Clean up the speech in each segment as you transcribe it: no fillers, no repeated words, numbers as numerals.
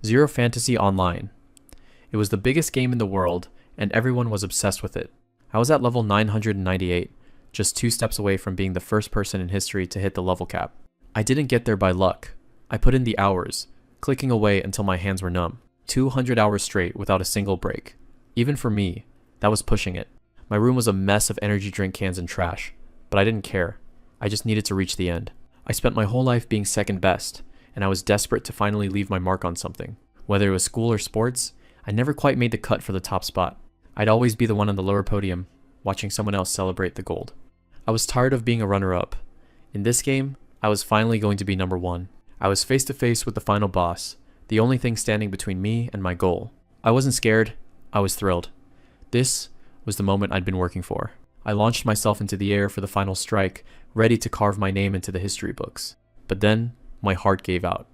Zero Fantasy Online. It was the biggest game in the world, and everyone was obsessed with it. I was at level 998, just 2 steps away from being the first person in history to hit the level cap. I didn't get there by luck. I put in the hours, clicking away until my hands were numb. 200 hours straight without a single break. Even for me, that was pushing it. My room was a mess of energy drink cans and trash, but I didn't care. I just needed to reach the end. I spent my whole life being second best, and I was desperate to finally leave my mark on something. Whether it was school or sports, I never quite made the cut for the top spot. I'd always be the one on the lower podium, watching someone else celebrate the gold. I was tired of being a runner-up. In this game, I was finally going to be number 1. I was face to face with the final boss, the only thing standing between me and my goal. I wasn't scared, I was thrilled. This was the moment I'd been working for. I launched myself into the air for the final strike, ready to carve my name into the history books. But then, my heart gave out.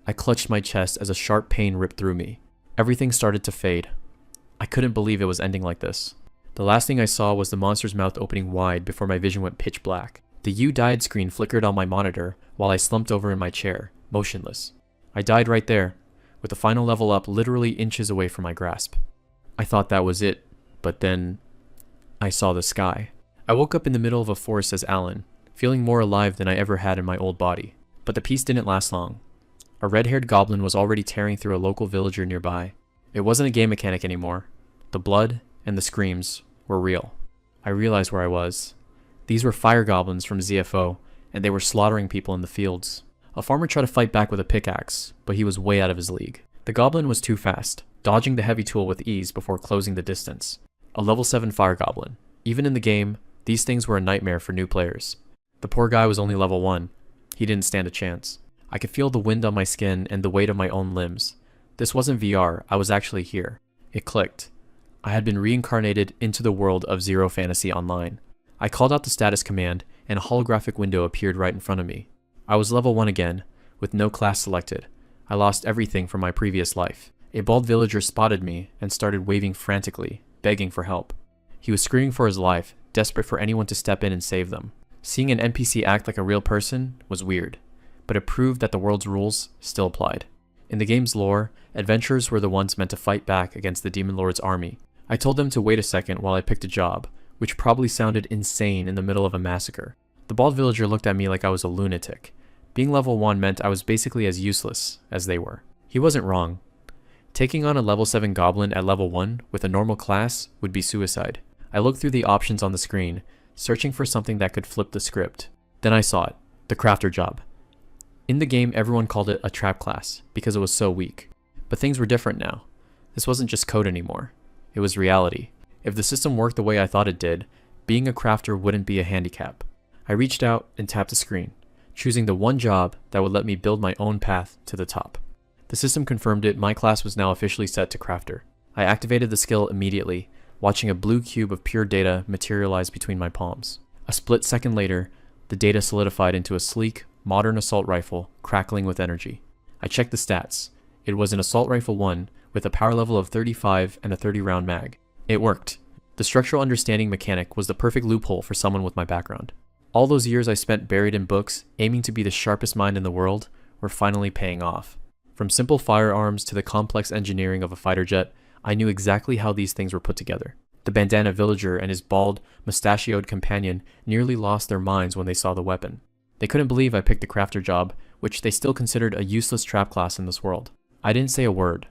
I clutched my chest as a sharp pain ripped through me. Everything started to fade. I couldn't believe it was ending like this. The last thing I saw was the monster's mouth opening wide before my vision went pitch black. The "You died" screen flickered on my monitor while I slumped over in my chair, motionless. I died right there, with the final level up literally inches away from my grasp. I thought that was it, but then I saw the sky. I woke up in the middle of a forest as Alan, feeling more alive than I ever had in my old body. But the peace didn't last long. A red-haired goblin was already tearing through a local villager nearby. It wasn't a game mechanic anymore. The blood and the screams were real. I realized where I was. These were fire goblins from ZFO, and they were slaughtering people in the fields. A farmer tried to fight back with a pickaxe, but he was way out of his league. The goblin was too fast, dodging the heavy tool with ease before closing the distance. A level 7 fire goblin. Even in the game, these things were a nightmare for new players. The poor guy was only level 1. He didn't stand a chance. I could feel the wind on my skin and the weight of my own limbs. This wasn't VR, I was actually here. It clicked. I had been reincarnated into the world of Zero Fantasy Online. I called out the status command, and a holographic window appeared right in front of me. I was level 1 again, with no class selected. I lost everything from my previous life. A bald villager spotted me and started waving frantically, begging for help. He was screaming for his life, desperate for anyone to step in and save them. Seeing an NPC act like a real person was weird, but it proved that the world's rules still applied. In the game's lore, adventurers were the ones meant to fight back against the Demon Lord's army. I told them to wait a second while I picked a job, which probably sounded insane in the middle of a massacre. The bald villager looked at me like I was a lunatic. Being level 1 meant I was basically as useless as they were. He wasn't wrong. Taking on a level 7 goblin at level 1 with a normal class would be suicide. I looked through the options on the screen, searching for something that could flip the script. Then I saw it, the crafter job. In the game, everyone called it a trap class because it was so weak. But things were different now. This wasn't just code anymore. It was reality. If the system worked the way I thought it did, being a crafter wouldn't be a handicap. I reached out and tapped the screen, choosing the one job that would let me build my own path to the top. The system confirmed it. My class was now officially set to crafter. I activated the skill immediately, watching a blue cube of pure data materialize between my palms. A split second later, the data solidified into a sleek, modern assault rifle crackling with energy. I checked the stats. It was an assault rifle 1 with a power level of 35 and a 30-round mag. It worked. The structural understanding mechanic was the perfect loophole for someone with my background. All those years I spent buried in books, aiming to be the sharpest mind in the world, were finally paying off. From simple firearms to the complex engineering of a fighter jet, I knew exactly how these things were put together. The bandana villager and his bald, mustachioed companion nearly lost their minds when they saw the weapon. They couldn't believe I picked the crafter job, which they still considered a useless trap class in this world. I didn't say a word.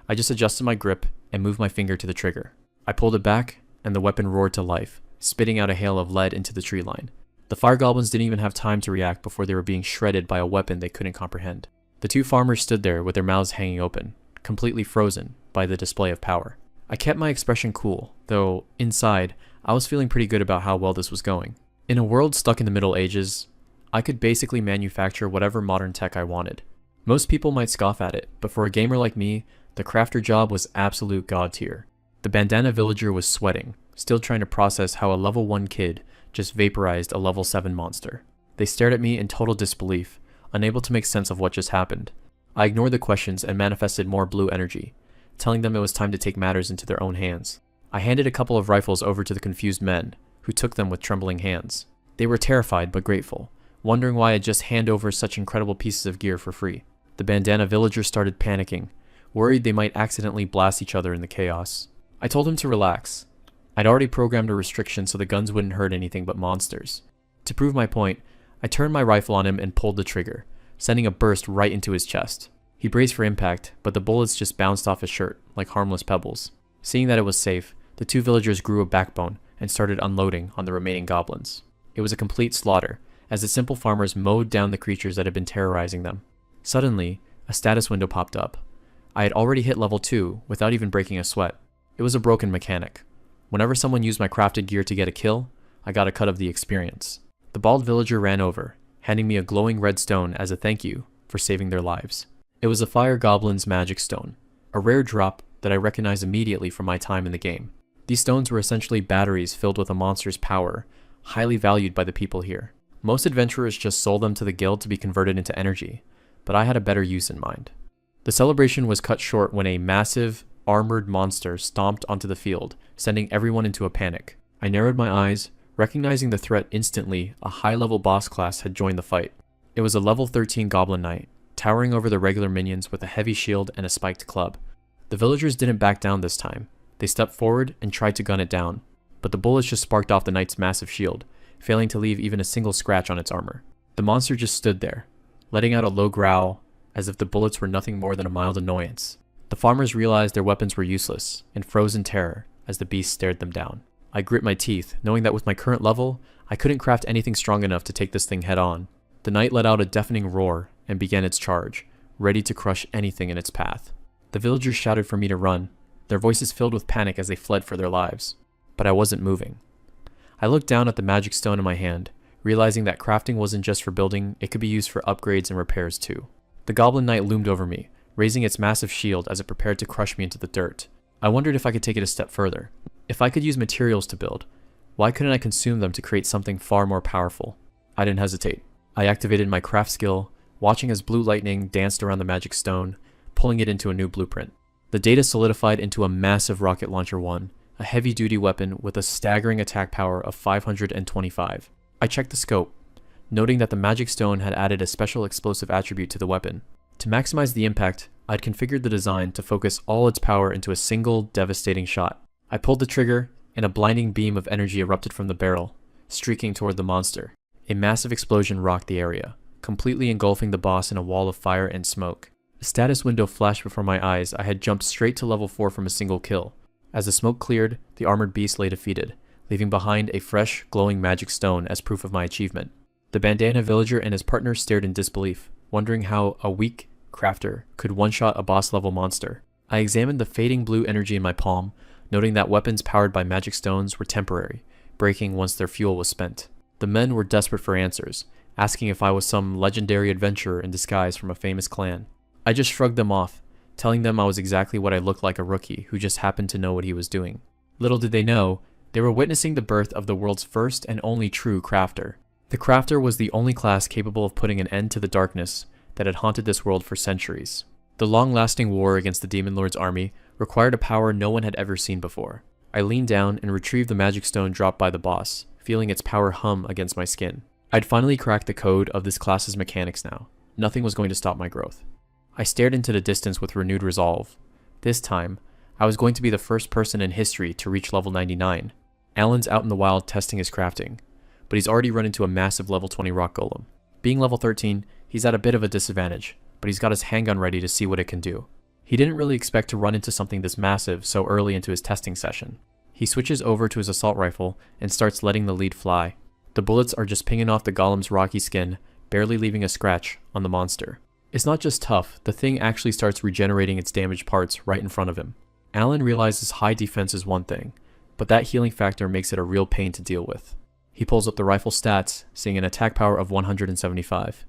I just adjusted my grip and moved my finger to the trigger. I pulled it back, and the weapon roared to life, spitting out a hail of lead into the tree line. The fire goblins didn't even have time to react before they were being shredded by a weapon they couldn't comprehend. The 2 farmers stood there with their mouths hanging open, completely frozen by the display of power. I kept my expression cool, though inside, I was feeling pretty good about how well this was going. In a world stuck in the Middle Ages, I could basically manufacture whatever modern tech I wanted. Most people might scoff at it, but for a gamer like me, the crafter job was absolute god tier. The bandana villager was sweating, still trying to process how a level 1 kid just vaporized a level 7 monster. They stared at me in total disbelief, unable to make sense of what just happened. I ignored the questions and manifested more blue energy, telling them it was time to take matters into their own hands. I handed a couple of rifles over to the confused men, who took them with trembling hands. They were terrified but grateful, wondering why I'd just hand over such incredible pieces of gear for free. The bandana villager started panicking, worried they might accidentally blast each other in the chaos. I told him to relax. I'd already programmed a restriction so the guns wouldn't hurt anything but monsters. To prove my point, I turned my rifle on him and pulled the trigger, sending a burst right into his chest. He braced for impact, but the bullets just bounced off his shirt, like harmless pebbles. Seeing that it was safe, the two villagers grew a backbone and started unloading on the remaining goblins. It was a complete slaughter, as the simple farmers mowed down the creatures that had been terrorizing them. Suddenly, a status window popped up. I had already hit level 2 without even breaking a sweat. It was a broken mechanic. Whenever someone used my crafted gear to get a kill, I got a cut of the experience. The bald villager ran over, handing me a glowing red stone as a thank you for saving their lives. It was a fire goblin's magic stone, a rare drop that I recognized immediately from my time in the game. These stones were essentially batteries filled with a monster's power, highly valued by the people here. Most adventurers just sold them to the guild to be converted into energy, but I had a better use in mind. The celebration was cut short when a massive, armored monster stomped onto the field, sending everyone into a panic. I narrowed my eyes, recognizing the threat instantly. A high-level boss class had joined the fight. It was a level 13 goblin knight, towering over the regular minions with a heavy shield and a spiked club. The villagers didn't back down this time. They stepped forward and tried to gun it down, but the bullets just sparked off the knight's massive shield, failing to leave even a single scratch on its armor. The monster just stood there, letting out a low growl, as if the bullets were nothing more than a mild annoyance. The farmers realized their weapons were useless, and froze in terror as the beast stared them down. I grit my teeth, knowing that with my current level, I couldn't craft anything strong enough to take this thing head on. The knight let out a deafening roar and began its charge, ready to crush anything in its path. The villagers shouted for me to run, their voices filled with panic as they fled for their lives. But I wasn't moving. I looked down at the magic stone in my hand, realizing that crafting wasn't just for building, it could be used for upgrades and repairs too. The goblin knight loomed over me, raising its massive shield as it prepared to crush me into the dirt. I wondered if I could take it a step further. If I could use materials to build, why couldn't I consume them to create something far more powerful? I didn't hesitate. I activated my craft skill, watching as blue lightning danced around the magic stone, pulling it into a new blueprint. The data solidified into a massive rocket launcher 1, a heavy-duty weapon with a staggering attack power of 525. I checked the scope, noting that the magic stone had added a special explosive attribute to the weapon. To maximize the impact, I'd configured the design to focus all its power into a single, devastating shot. I pulled the trigger, and a blinding beam of energy erupted from the barrel, streaking toward the monster. A massive explosion rocked the area, completely engulfing the boss in a wall of fire and smoke. A status window flashed before my eyes. I had jumped straight to level 4 from a single kill. As the smoke cleared, the armored beast lay defeated, leaving behind a fresh, glowing magic stone as proof of my achievement. The bandana villager and his partner stared in disbelief, wondering how a weak crafter could one-shot a boss-level monster. I examined the fading blue energy in my palm, noting that weapons powered by magic stones were temporary, breaking once their fuel was spent. The men were desperate for answers, asking if I was some legendary adventurer in disguise from a famous clan. I just shrugged them off, telling them I was exactly what I looked like, a rookie who just happened to know what he was doing. Little did they know, they were witnessing the birth of the world's first and only true crafter. The crafter was the only class capable of putting an end to the darkness that had haunted this world for centuries. The long-lasting war against the Demon Lord's army required a power no one had ever seen before. I leaned down and retrieved the magic stone dropped by the boss, feeling its power hum against my skin. I'd finally cracked the code of this class's mechanics now. Nothing was going to stop my growth. I stared into the distance with renewed resolve. This time, I was going to be the first person in history to reach level 99. Alan's out in the wild testing his crafting, but he's already run into a massive level 20 rock golem. Being level 13, he's at a bit of a disadvantage, but he's got his handgun ready to see what it can do. He didn't really expect to run into something this massive so early into his testing session. He switches over to his assault rifle and starts letting the lead fly. The bullets are just pinging off the golem's rocky skin, barely leaving a scratch on the monster. It's not just tough, the thing actually starts regenerating its damaged parts right in front of him. Alan realizes high defense is one thing, but that healing factor makes it a real pain to deal with. He pulls up the rifle stats, seeing an attack power of 175,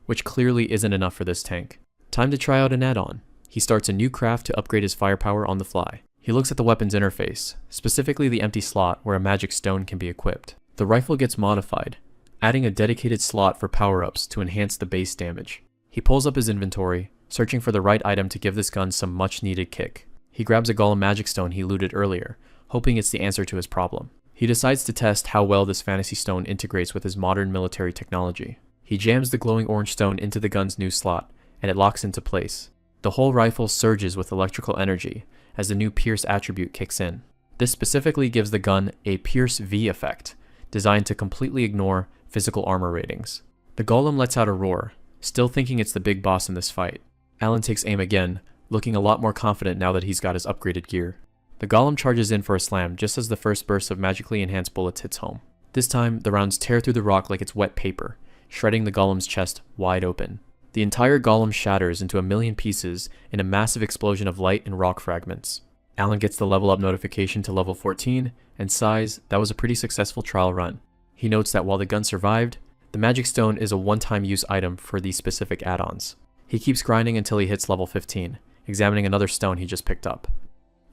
which clearly isn't enough for this tank. Time to try out an add-on. He starts a new craft to upgrade his firepower on the fly. He looks at the weapon's interface, specifically the empty slot where a magic stone can be equipped. The rifle gets modified, adding a dedicated slot for power-ups to enhance the base damage. He pulls up his inventory, searching for the right item to give this gun some much-needed kick. He grabs a golem magic stone he looted earlier, hoping it's the answer to his problem. He decides to test how well this fantasy stone integrates with his modern military technology. He jams the glowing orange stone into the gun's new slot, and it locks into place. The whole rifle surges with electrical energy as the new Pierce attribute kicks in. This specifically gives the gun a Pierce V effect, designed to completely ignore physical armor ratings. The golem lets out a roar, still thinking it's the big boss in this fight. Alan takes aim again, looking a lot more confident now that he's got his upgraded gear. The golem charges in for a slam just as the first burst of magically enhanced bullets hits home. This time, the rounds tear through the rock like it's wet paper, shredding the golem's chest wide open. The entire golem shatters into a million pieces in a massive explosion of light and rock fragments. Alan gets the level up notification to level 14 and sighs that was a pretty successful trial run. He notes that while the gun survived, the magic stone is a one-time use item for these specific add-ons. He keeps grinding until he hits level 15, examining another stone he just picked up.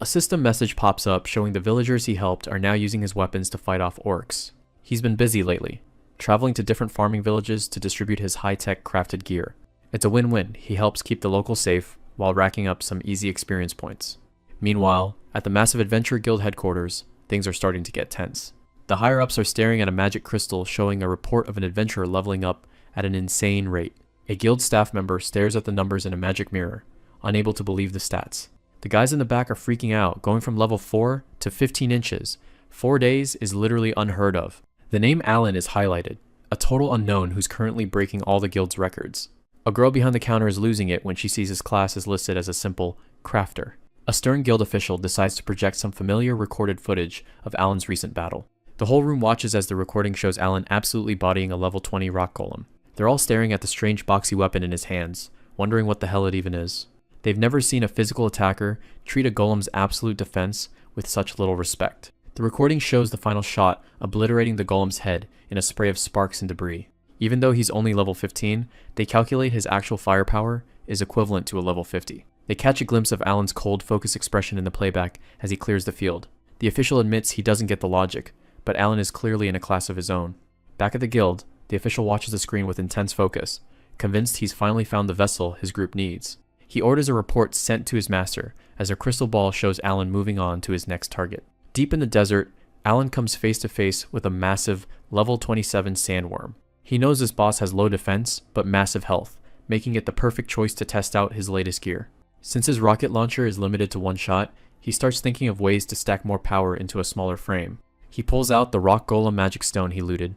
A system message pops up showing the villagers he helped are now using his weapons to fight off orcs. He's been busy lately, traveling to different farming villages to distribute his high-tech crafted gear. It's a win-win. He helps keep the locals safe while racking up some easy experience points. Meanwhile, at the Massive Adventure Guild headquarters, things are starting to get tense. The higher-ups are staring at a magic crystal showing a report of an adventurer leveling up at an insane rate. A guild staff member stares at the numbers in a magic mirror, unable to believe the stats. The guys in the back are freaking out, going from level 4 to 15 inches. 4 days is literally unheard of. The name Alan is highlighted, a total unknown who's currently breaking all the guild's records. A girl behind the counter is losing it when she sees his class is listed as a simple crafter. A stern guild official decides to project some familiar recorded footage of Alan's recent battle. The whole room watches as the recording shows Alan absolutely bodying a level 20 rock golem. They're all staring at the strange boxy weapon in his hands, wondering what the hell it even is. They've never seen a physical attacker treat a golem's absolute defense with such little respect. The recording shows the final shot obliterating the golem's head in a spray of sparks and debris. Even though he's only level 15, they calculate his actual firepower is equivalent to a level 50. They catch a glimpse of Alan's cold, focused expression in the playback as he clears the field. The official admits he doesn't get the logic, but Alan is clearly in a class of his own. Back at the guild, the official watches the screen with intense focus, convinced he's finally found the vessel his group needs. He orders a report sent to his master as a crystal ball shows Alan moving on to his next target. Deep in the desert, Alan comes face to face with a massive level 27 sandworm. He knows this boss has low defense but massive health, making it the perfect choice to test out his latest gear. Since his rocket launcher is limited to one shot, he starts thinking of ways to stack more power into a smaller frame. He pulls out the rock golem magic stone he looted,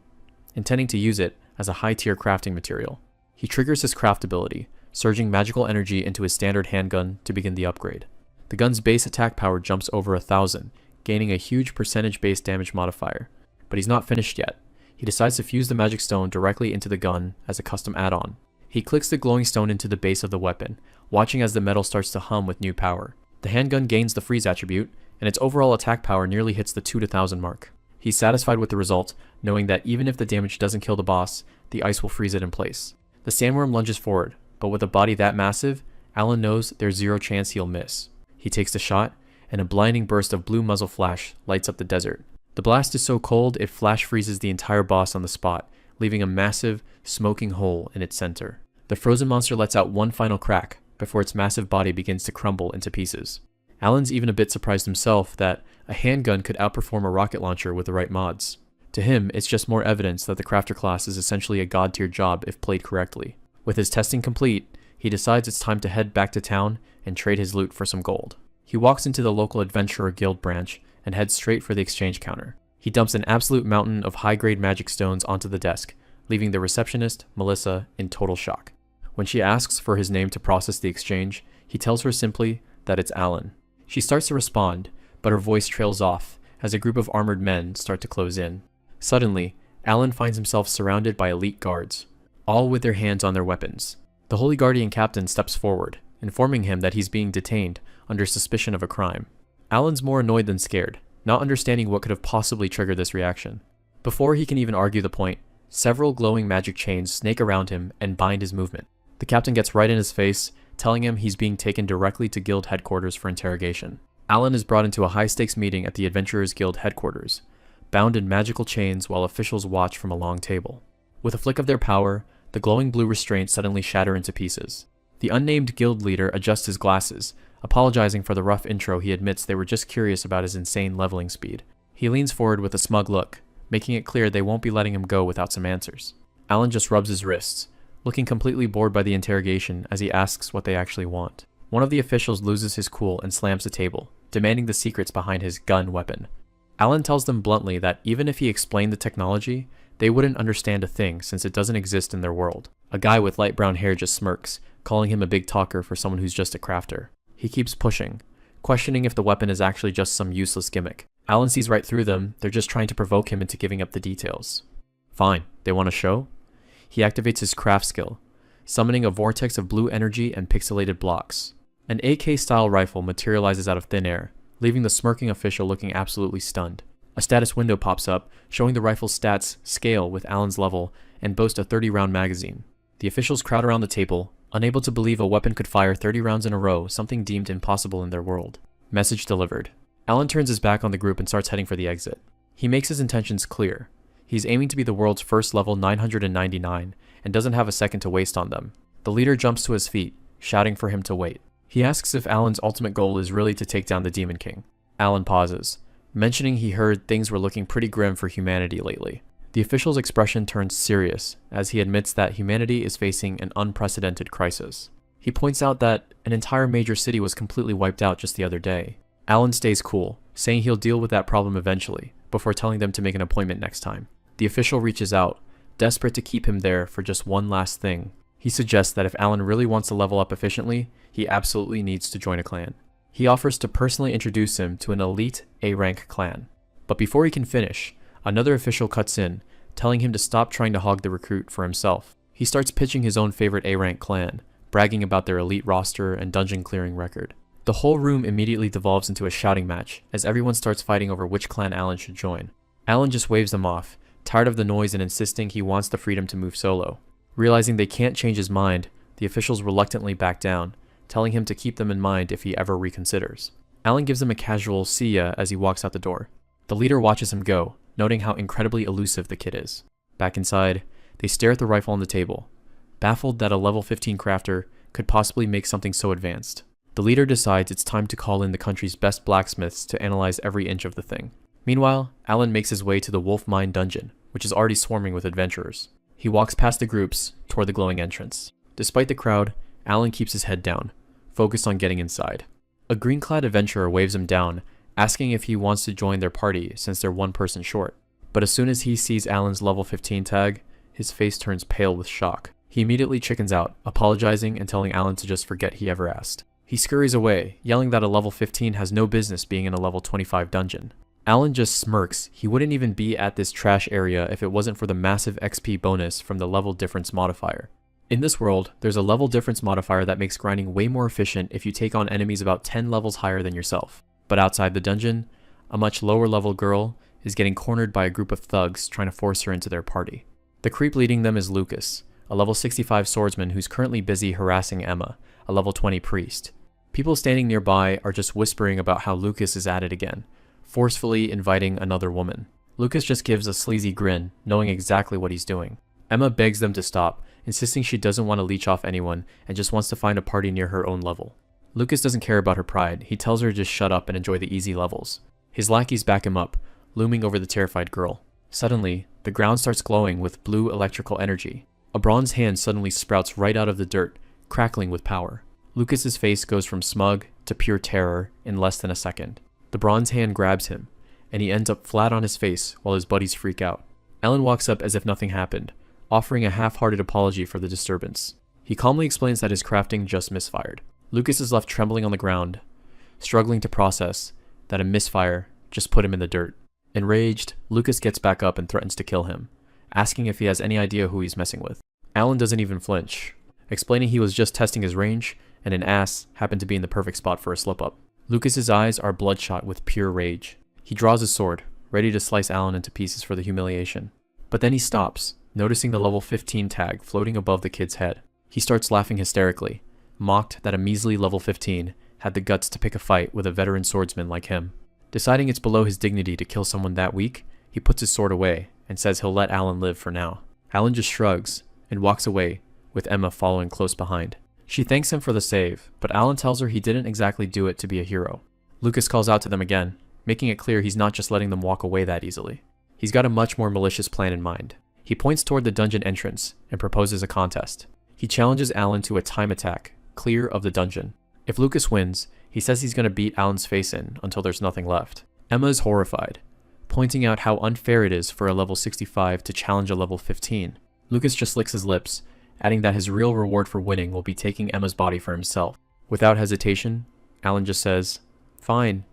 intending to use it as a high-tier crafting material. He triggers his craft ability, surging magical energy into his standard handgun to begin the upgrade. The gun's base attack power jumps over 1,000, gaining a huge percentage base damage modifier. But he's not finished yet. He decides to fuse the magic stone directly into the gun as a custom add-on. He clicks the glowing stone into the base of the weapon, watching as the metal starts to hum with new power. The handgun gains the freeze attribute, and its overall attack power nearly hits the 2 to 1,000 mark. He's satisfied with the result, knowing that even if the damage doesn't kill the boss, the ice will freeze it in place. The sandworm lunges forward, but with a body that massive, Alan knows there's zero chance he'll miss. He takes the shot, and a blinding burst of blue muzzle flash lights up the desert. The blast is so cold it flash freezes the entire boss on the spot, leaving a massive, smoking hole in its center. The frozen monster lets out one final crack before its massive body begins to crumble into pieces. Alan's even a bit surprised himself that a handgun could outperform a rocket launcher with the right mods. To him, it's just more evidence that the crafter class is essentially a god-tier job if played correctly. With his testing complete, he decides it's time to head back to town and trade his loot for some gold. He walks into the local adventurer guild branch and heads straight for the exchange counter. He dumps an absolute mountain of high-grade magic stones onto the desk, leaving the receptionist, Melissa, in total shock. When she asks for his name to process the exchange, he tells her simply that it's Alan. She starts to respond, but her voice trails off as a group of armored men start to close in. Suddenly, Alan finds himself surrounded by elite guards, all with their hands on their weapons. The Holy Guardian captain steps forward, informing him that he's being detained under suspicion of a crime. Alan's more annoyed than scared, not understanding what could have possibly triggered this reaction. Before he can even argue the point, several glowing magic chains snake around him and bind his movement. The captain gets right in his face, telling him he's being taken directly to guild headquarters for interrogation. Alan is brought into a high-stakes meeting at the Adventurers Guild headquarters, bound in magical chains while officials watch from a long table. With a flick of their power, the glowing blue restraints suddenly shatter into pieces. The unnamed guild leader adjusts his glasses, apologizing for the rough intro. He admits they were just curious about his insane leveling speed. He leans forward with a smug look, making it clear they won't be letting him go without some answers. Alan just rubs his wrists, looking completely bored by the interrogation as he asks what they actually want. One of the officials loses his cool and slams the table, demanding the secrets behind his gun weapon. Alan tells them bluntly that even if he explained the technology, they wouldn't understand a thing since it doesn't exist in their world. A guy with light brown hair just smirks, calling him a big talker for someone who's just a crafter. He keeps pushing, questioning if the weapon is actually just some useless gimmick. Alan sees right through them, they're just trying to provoke him into giving up the details. Fine, they want a show? He activates his craft skill, summoning a vortex of blue energy and pixelated blocks. An AK-style rifle materializes out of thin air, leaving the smirking official looking absolutely stunned. A status window pops up, showing the rifle's stats scale with Alan's level and boast a 30-round magazine. The officials crowd around the table, unable to believe a weapon could fire 30 rounds in a row, something deemed impossible in their world. Message delivered. Alan turns his back on the group and starts heading for the exit. He makes his intentions clear. He's aiming to be the world's first level 999 and doesn't have a second to waste on them. The leader jumps to his feet, shouting for him to wait. He asks if Alan's ultimate goal is really to take down the Demon King. Alan pauses, mentioning he heard things were looking pretty grim for humanity lately. The official's expression turns serious as he admits that humanity is facing an unprecedented crisis. He points out that an entire major city was completely wiped out just the other day. Alan stays cool, saying he'll deal with that problem eventually, before telling them to make an appointment next time. The official reaches out, desperate to keep him there for just one last thing. He suggests that if Alan really wants to level up efficiently, he absolutely needs to join a clan. He offers to personally introduce him to an elite A-rank clan. But before he can finish, another official cuts in, telling him to stop trying to hog the recruit for himself. He starts pitching his own favorite A-rank clan, bragging about their elite roster and dungeon clearing record. The whole room immediately devolves into a shouting match, as everyone starts fighting over which clan Alan should join. Alan just waves them off, tired of the noise and insisting he wants the freedom to move solo. Realizing they can't change his mind, the officials reluctantly back down, telling him to keep them in mind if he ever reconsiders. Alan gives him a casual "see ya" as he walks out the door. The leader watches him go, noting how incredibly elusive the kid is. Back inside, they stare at the rifle on the table, baffled that a level 15 crafter could possibly make something so advanced. The leader decides it's time to call in the country's best blacksmiths to analyze every inch of the thing. Meanwhile, Alan makes his way to the Wolf Mine dungeon, which is already swarming with adventurers. He walks past the groups toward the glowing entrance. Despite the crowd, Alan keeps his head down, focused on getting inside. A green-clad adventurer waves him down, asking if he wants to join their party since they're one person short. But as soon as he sees Alan's level 15 tag, his face turns pale with shock. He immediately chickens out, apologizing and telling Alan to just forget he ever asked. He scurries away, yelling that a level 15 has no business being in a level 25 dungeon. Alan just smirks. He wouldn't even be at this trash area if it wasn't for the massive XP bonus from the level difference modifier. In this world, there's a level difference modifier that makes grinding way more efficient if you take on enemies about 10 levels higher than yourself. But outside the dungeon, a much lower level girl is getting cornered by a group of thugs trying to force her into their party. The creep leading them is Lucas, a level 65 swordsman who's currently busy harassing Emma, a level 20 priest. People standing nearby are just whispering about how Lucas is at it again, forcefully inviting another woman. Lucas just gives a sleazy grin, knowing exactly what he's doing. Emma begs them to stop, insisting she doesn't want to leech off anyone and just wants to find a party near her own level. Lucas doesn't care about her pride. He tells her to just shut up and enjoy the easy levels. His lackeys back him up, looming over the terrified girl. Suddenly, the ground starts glowing with blue electrical energy. A bronze hand suddenly sprouts right out of the dirt, crackling with power. Lucas's face goes from smug to pure terror in less than a second. The bronze hand grabs him, and he ends up flat on his face while his buddies freak out. Alan walks up as if nothing happened, offering a half-hearted apology for the disturbance. He calmly explains that his crafting just misfired. Lucas is left trembling on the ground, struggling to process that a misfire just put him in the dirt. Enraged, Lucas gets back up and threatens to kill him, asking if he has any idea who he's messing with. Alan doesn't even flinch, explaining he was just testing his range and an ass happened to be in the perfect spot for a slip-up. Lucas's eyes are bloodshot with pure rage. He draws his sword, ready to slice Alan into pieces for the humiliation. But then he stops, noticing the level 15 tag floating above the kid's head. He starts laughing hysterically, mocked that a measly level 15 had the guts to pick a fight with a veteran swordsman like him. Deciding it's below his dignity to kill someone that weak, he puts his sword away and says he'll let Alan live for now. Alan just shrugs and walks away, with Emma following close behind. She thanks him for the save, but Alan tells her he didn't exactly do it to be a hero. Lucas calls out to them again, making it clear he's not just letting them walk away that easily. He's got a much more malicious plan in mind. He points toward the dungeon entrance and proposes a contest. He challenges Alan to a time attack, clear of the dungeon. If Lucas wins, he says he's going to beat Alan's face in until there's nothing left. Emma is horrified, pointing out how unfair it is for a level 65 to challenge a level 15. Lucas just licks his lips, adding that his real reward for winning will be taking Emma's body for himself. Without hesitation, Alan just says, "Fine."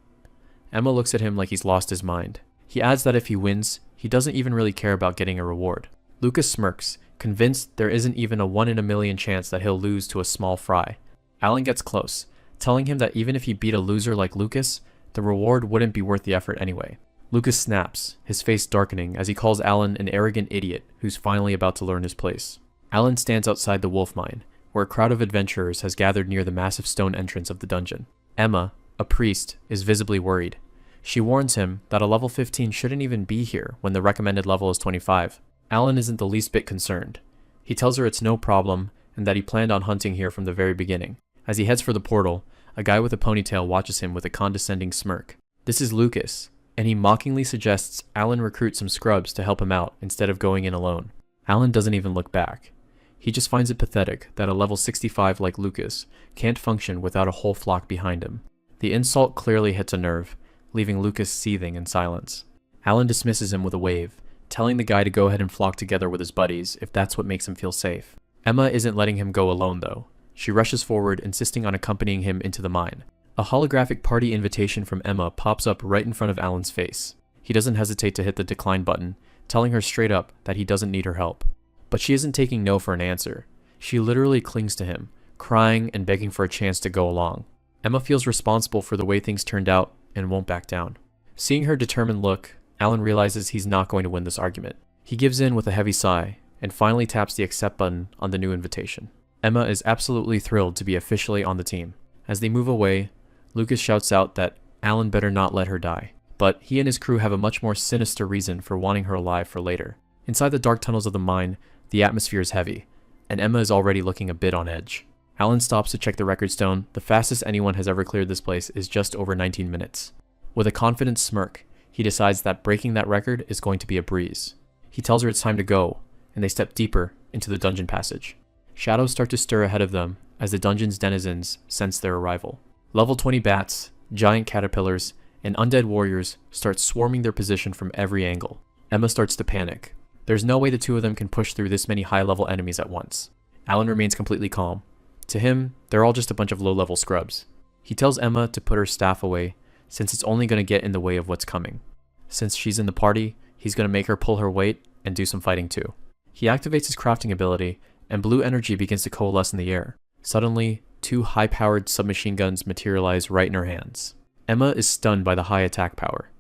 Emma looks at him like he's lost his mind. He adds that if he wins, he doesn't even really care about getting a reward. Lucas smirks, convinced there isn't even a 1 in a million chance that he'll lose to a small fry. Alan gets close, telling him that even if he beat a loser like Lucas, the reward wouldn't be worth the effort anyway. Lucas snaps, his face darkening as he calls Alan an arrogant idiot who's finally about to learn his place. Alan stands outside the wolf mine, where a crowd of adventurers has gathered near the massive stone entrance of the dungeon. Emma, a priest, is visibly worried. She warns him that a level 15 shouldn't even be here when the recommended level is 25. Alan isn't the least bit concerned. He tells her it's no problem and that he planned on hunting here from the very beginning. As he heads for the portal, a guy with a ponytail watches him with a condescending smirk. This is Lucas, and he mockingly suggests Alan recruit some scrubs to help him out instead of going in alone. Alan doesn't even look back. He just finds it pathetic that a level 65 like Lucas can't function without a whole flock behind him. The insult clearly hits a nerve, leaving Lucas seething in silence. Alan dismisses him with a wave, telling the guy to go ahead and flock together with his buddies if that's what makes him feel safe. Emma isn't letting him go alone though. She rushes forward, insisting on accompanying him into the mine. A holographic party invitation from Emma pops up right in front of Alan's face. He doesn't hesitate to hit the decline button, telling her straight up that he doesn't need her help. But she isn't taking no for an answer. She literally clings to him, crying and begging for a chance to go along. Emma feels responsible for the way things turned out and won't back down. Seeing her determined look, Alan realizes he's not going to win this argument. He gives in with a heavy sigh and finally taps the accept button on the new invitation. Emma is absolutely thrilled to be officially on the team. As they move away, Lucas shouts out that Alan better not let her die, but he and his crew have a much more sinister reason for wanting her alive for later. Inside the dark tunnels of the mine, the atmosphere is heavy, and Emma is already looking a bit on edge. Alan stops to check the record stone. The fastest anyone has ever cleared this place is just over 19 minutes. With a confident smirk, he decides that breaking that record is going to be a breeze. He tells her it's time to go, and they step deeper into the dungeon passage. Shadows start to stir ahead of them as the dungeon's denizens sense their arrival. Level 20 bats, giant caterpillars, and undead warriors start swarming their position from every angle. Emma starts to panic. There's no way the two of them can push through this many high-level enemies at once. Alan remains completely calm. To him, they're all just a bunch of low-level scrubs. He tells Emma to put her staff away, since it's only going to get in the way of what's coming. Since she's in the party, he's going to make her pull her weight and do some fighting too. He activates his crafting ability, and blue energy begins to coalesce in the air. Suddenly, 2 high-powered submachine guns materialize right in her hands. Emma is stunned by the high attack power.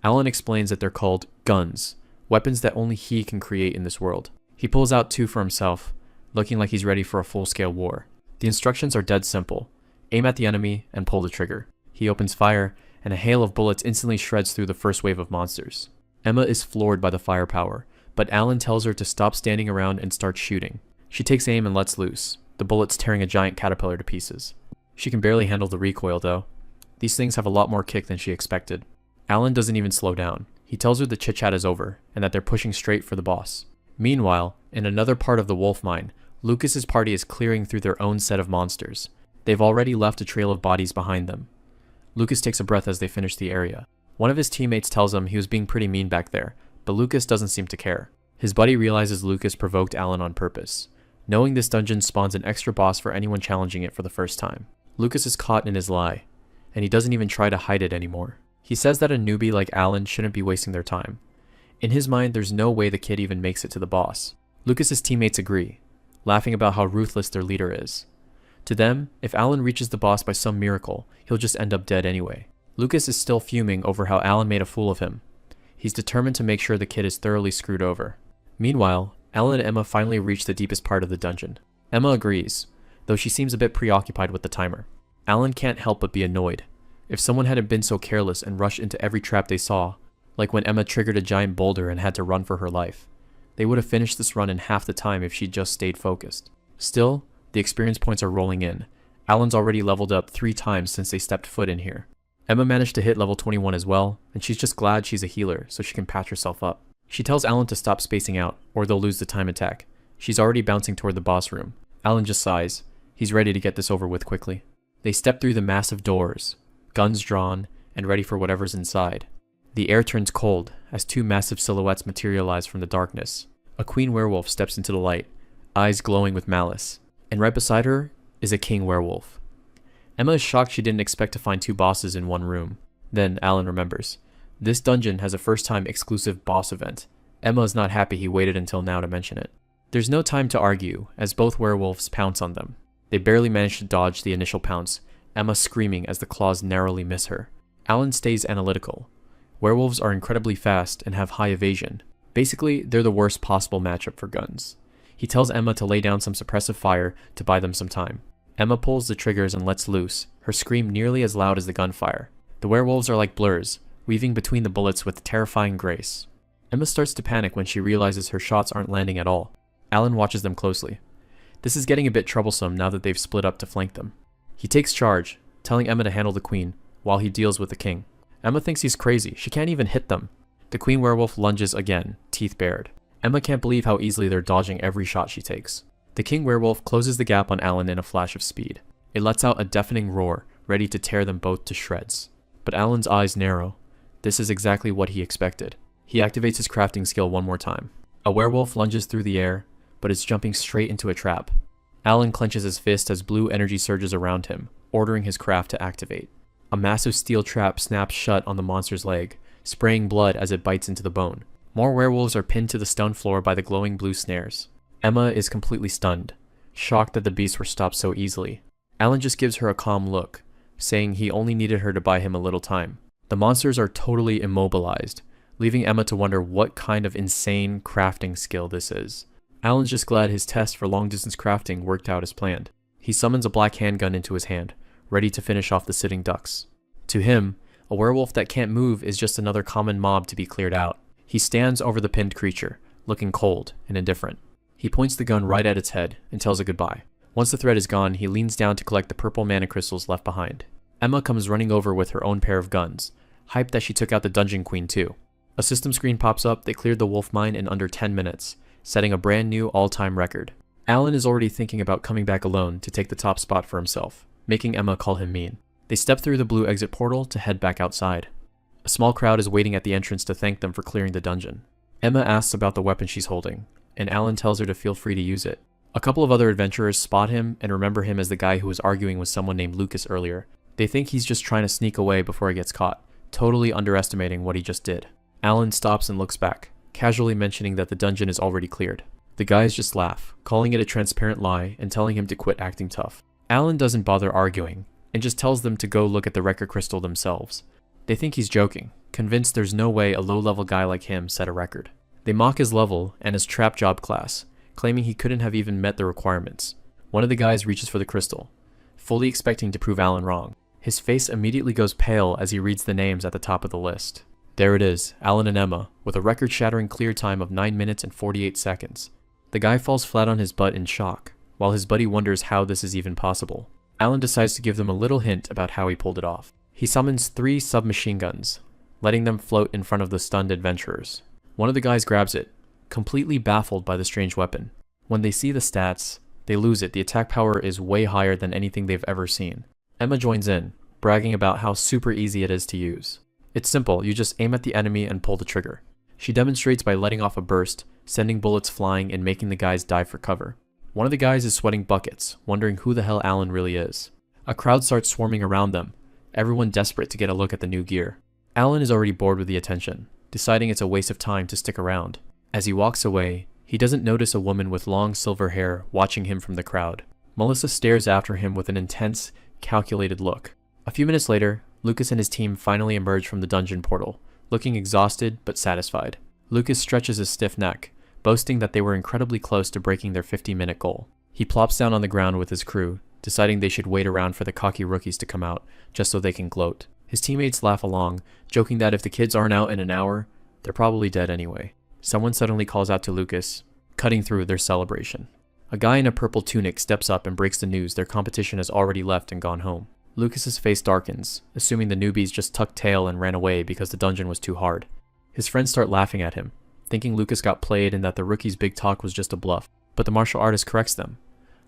Alan explains that they're called guns, weapons that only he can create in this world. He pulls out 2 for himself, looking like he's ready for a full-scale war. The instructions are dead simple. Aim at the enemy and pull the trigger. He opens fire, and a hail of bullets instantly shreds through the first wave of monsters. Emma is floored by the firepower, but Alan tells her to stop standing around and start shooting. She takes aim and lets loose, the bullets tearing a giant caterpillar to pieces. She can barely handle the recoil though. These things have a lot more kick than she expected. Alan doesn't even slow down. He tells her the chit-chat is over, and that they're pushing straight for the boss. Meanwhile, in another part of the wolf mine, Lucas's party is clearing through their own set of monsters. They've already left a trail of bodies behind them. Lucas takes a breath as they finish the area. One of his teammates tells him he was being pretty mean back there, but Lucas doesn't seem to care. His buddy realizes Lucas provoked Alan on purpose, knowing this dungeon spawns an extra boss for anyone challenging it for the first time. Lucas is caught in his lie, and he doesn't even try to hide it anymore. He says that a newbie like Alan shouldn't be wasting their time. In his mind, there's no way the kid even makes it to the boss. Lucas's teammates agree, laughing about how ruthless their leader is. To them, if Alan reaches the boss by some miracle, he'll just end up dead anyway. Lucas is still fuming over how Alan made a fool of him. He's determined to make sure the kid is thoroughly screwed over. Meanwhile, Alan and Emma finally reach the deepest part of the dungeon. Emma agrees, though she seems a bit preoccupied with the timer. Alan can't help but be annoyed. If someone hadn't been so careless and rushed into every trap they saw, like when Emma triggered a giant boulder and had to run for her life, they would have finished this run in half the time if she'd just stayed focused. Still, the experience points are rolling in. Alan's already leveled up 3 times since they stepped foot in here. Emma managed to hit level 21 as well, and she's just glad she's a healer so she can patch herself up. She tells Alan to stop spacing out, or they'll lose the time attack. She's already bouncing toward the boss room. Alan just sighs. He's ready to get this over with quickly. They step through the massive doors, guns drawn, and ready for whatever's inside. The air turns cold as two massive silhouettes materialize from the darkness. A queen werewolf steps into the light, eyes glowing with malice, and right beside her is a king werewolf. Emma is shocked she didn't expect to find two bosses in one room. Then Alan remembers. This dungeon has a first-time exclusive boss event. Emma is not happy he waited until now to mention it. There's no time to argue, as both werewolves pounce on them. They barely manage to dodge the initial pounce, Emma screaming as the claws narrowly miss her. Alan stays analytical. Werewolves are incredibly fast and have high evasion. Basically, they're the worst possible matchup for guns. He tells Emma to lay down some suppressive fire to buy them some time. Emma pulls the triggers and lets loose, her scream nearly as loud as the gunfire. The werewolves are like blurs, weaving between the bullets with terrifying grace. Emma starts to panic when she realizes her shots aren't landing at all. Alan watches them closely. This is getting a bit troublesome now that they've split up to flank them. He takes charge, telling Emma to handle the queen, while he deals with the king. Emma thinks he's crazy, she can't even hit them. The queen werewolf lunges again, teeth bared. Emma can't believe how easily they're dodging every shot she takes. The king werewolf closes the gap on Alan in a flash of speed. It lets out a deafening roar, ready to tear them both to shreds. But Alan's eyes narrow. This is exactly what he expected. He activates his crafting skill one more time. A werewolf lunges through the air, but is jumping straight into a trap. Alan clenches his fist as blue energy surges around him, ordering his craft to activate. A massive steel trap snaps shut on the monster's leg, spraying blood as it bites into the bone. More werewolves are pinned to the stone floor by the glowing blue snares. Emma is completely stunned, shocked that the beasts were stopped so easily. Alan just gives her a calm look, saying he only needed her to buy him a little time. The monsters are totally immobilized, leaving Emma to wonder what kind of insane crafting skill this is. Alan's just glad his test for long-distance crafting worked out as planned. He summons a black handgun into his hand, ready to finish off the sitting ducks. To him, a werewolf that can't move is just another common mob to be cleared out. He stands over the pinned creature, looking cold and indifferent. He points the gun right at its head and tells it goodbye. Once the threat is gone, he leans down to collect the purple mana crystals left behind. Emma comes running over with her own pair of guns, hyped that she took out the Dungeon Queen too. A system screen pops up. They cleared the wolf mine in under 10 minutes, setting a brand new all-time record. Alan is already thinking about coming back alone to take the top spot for himself, making Emma call him mean. They step through the blue exit portal to head back outside. A small crowd is waiting at the entrance to thank them for clearing the dungeon. Emma asks about the weapon she's holding, and Alan tells her to feel free to use it. A couple of other adventurers spot him and remember him as the guy who was arguing with someone named Lucas earlier. They think he's just trying to sneak away before he gets caught, totally underestimating what he just did. Alan stops and looks back, casually mentioning that the dungeon is already cleared. The guys just laugh, calling it a transparent lie and telling him to quit acting tough. Alan doesn't bother arguing, and just tells them to go look at the record crystal themselves. They think he's joking, convinced there's no way a low-level guy like him set a record. They mock his level and his trap job class, claiming he couldn't have even met the requirements. One of the guys reaches for the crystal, fully expecting to prove Alan wrong. His face immediately goes pale as he reads the names at the top of the list. There it is, Alan and Emma, with a record-shattering clear time of 9 minutes and 48 seconds. The guy falls flat on his butt in shock, while his buddy wonders how this is even possible. Alan decides to give them a little hint about how he pulled it off. He summons 3 submachine guns, letting them float in front of the stunned adventurers. One of the guys grabs it, completely baffled by the strange weapon. When they see the stats, they lose it. The attack power is way higher than anything they've ever seen. Emma joins in, bragging about how super easy it is to use. It's simple, you just aim at the enemy and pull the trigger. She demonstrates by letting off a burst, sending bullets flying and making the guys dive for cover. One of the guys is sweating buckets, wondering who the hell Alan really is. A crowd starts swarming around them, everyone desperate to get a look at the new gear. Alan is already bored with the attention, deciding it's a waste of time to stick around. As he walks away, he doesn't notice a woman with long silver hair watching him from the crowd. Melissa stares after him with an intense, calculated look. A few minutes later, Lucas and his team finally emerge from the dungeon portal, looking exhausted but satisfied. Lucas stretches his stiff neck, boasting that they were incredibly close to breaking their 50-minute goal. He plops down on the ground with his crew, deciding they should wait around for the cocky rookies to come out, just so they can gloat. His teammates laugh along, joking that if the kids aren't out in an hour, they're probably dead anyway. Someone suddenly calls out to Lucas, cutting through their celebration. A guy in a purple tunic steps up and breaks the news their competition has already left and gone home. Lucas's face darkens, assuming the newbies just tucked tail and ran away because the dungeon was too hard. His friends start laughing at him, thinking Lucas got played and that the rookie's big talk was just a bluff. But the martial artist corrects them.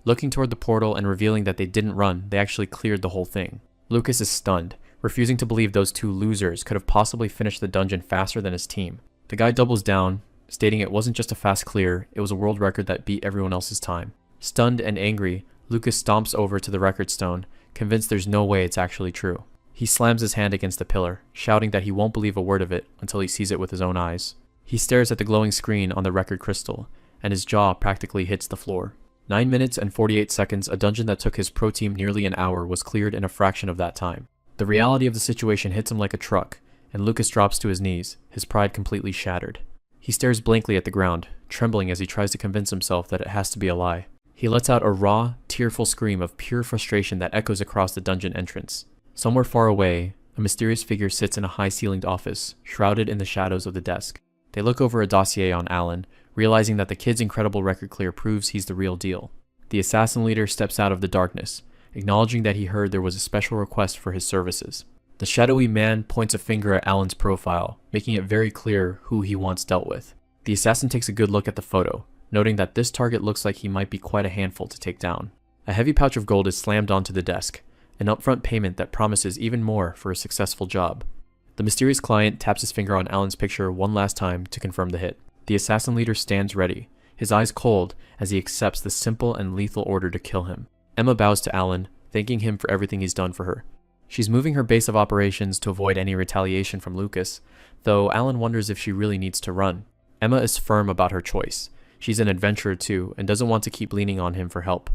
looking toward the portal and revealing that they didn't run, they actually cleared the whole thing. Lucas is stunned, refusing to believe those two losers could have possibly finished the dungeon faster than his team. The guy doubles down, stating it wasn't just a fast clear, it was a world record that beat everyone else's time. Stunned and angry, Lucas stomps over to the record stone, convinced there's no way it's actually true. He slams his hand against the pillar, shouting that he won't believe a word of it until he sees it with his own eyes. He stares at the glowing screen on the record crystal, and his jaw practically hits the floor. 9 minutes and 48 seconds, a dungeon that took his pro team nearly an hour, was cleared in a fraction of that time. The reality of the situation hits him like a truck, and Lucas drops to his knees, his pride completely shattered. He stares blankly at the ground, trembling as he tries to convince himself that it has to be a lie. He lets out a raw, tearful scream of pure frustration that echoes across the dungeon entrance. Somewhere far away, a mysterious figure sits in a high-ceilinged office, shrouded in the shadows of the desk. They look over a dossier on Alan, realizing that the kid's incredible record clear proves he's the real deal. The assassin leader steps out of the darkness, acknowledging that he heard there was a special request for his services. The shadowy man points a finger at Alan's profile, making it very clear who he wants dealt with. The assassin takes a good look at the photo, noting that this target looks like he might be quite a handful to take down. A heavy pouch of gold is slammed onto the desk, an upfront payment that promises even more for a successful job. The mysterious client taps his finger on Alan's picture one last time to confirm the hit. The assassin leader stands ready, his eyes cold as he accepts the simple and lethal order to kill him. Emma bows to Alan, thanking him for everything he's done for her. She's moving her base of operations to avoid any retaliation from Lucas, though Alan wonders if she really needs to run. Emma is firm about her choice. She's an adventurer too, and doesn't want to keep leaning on him for help.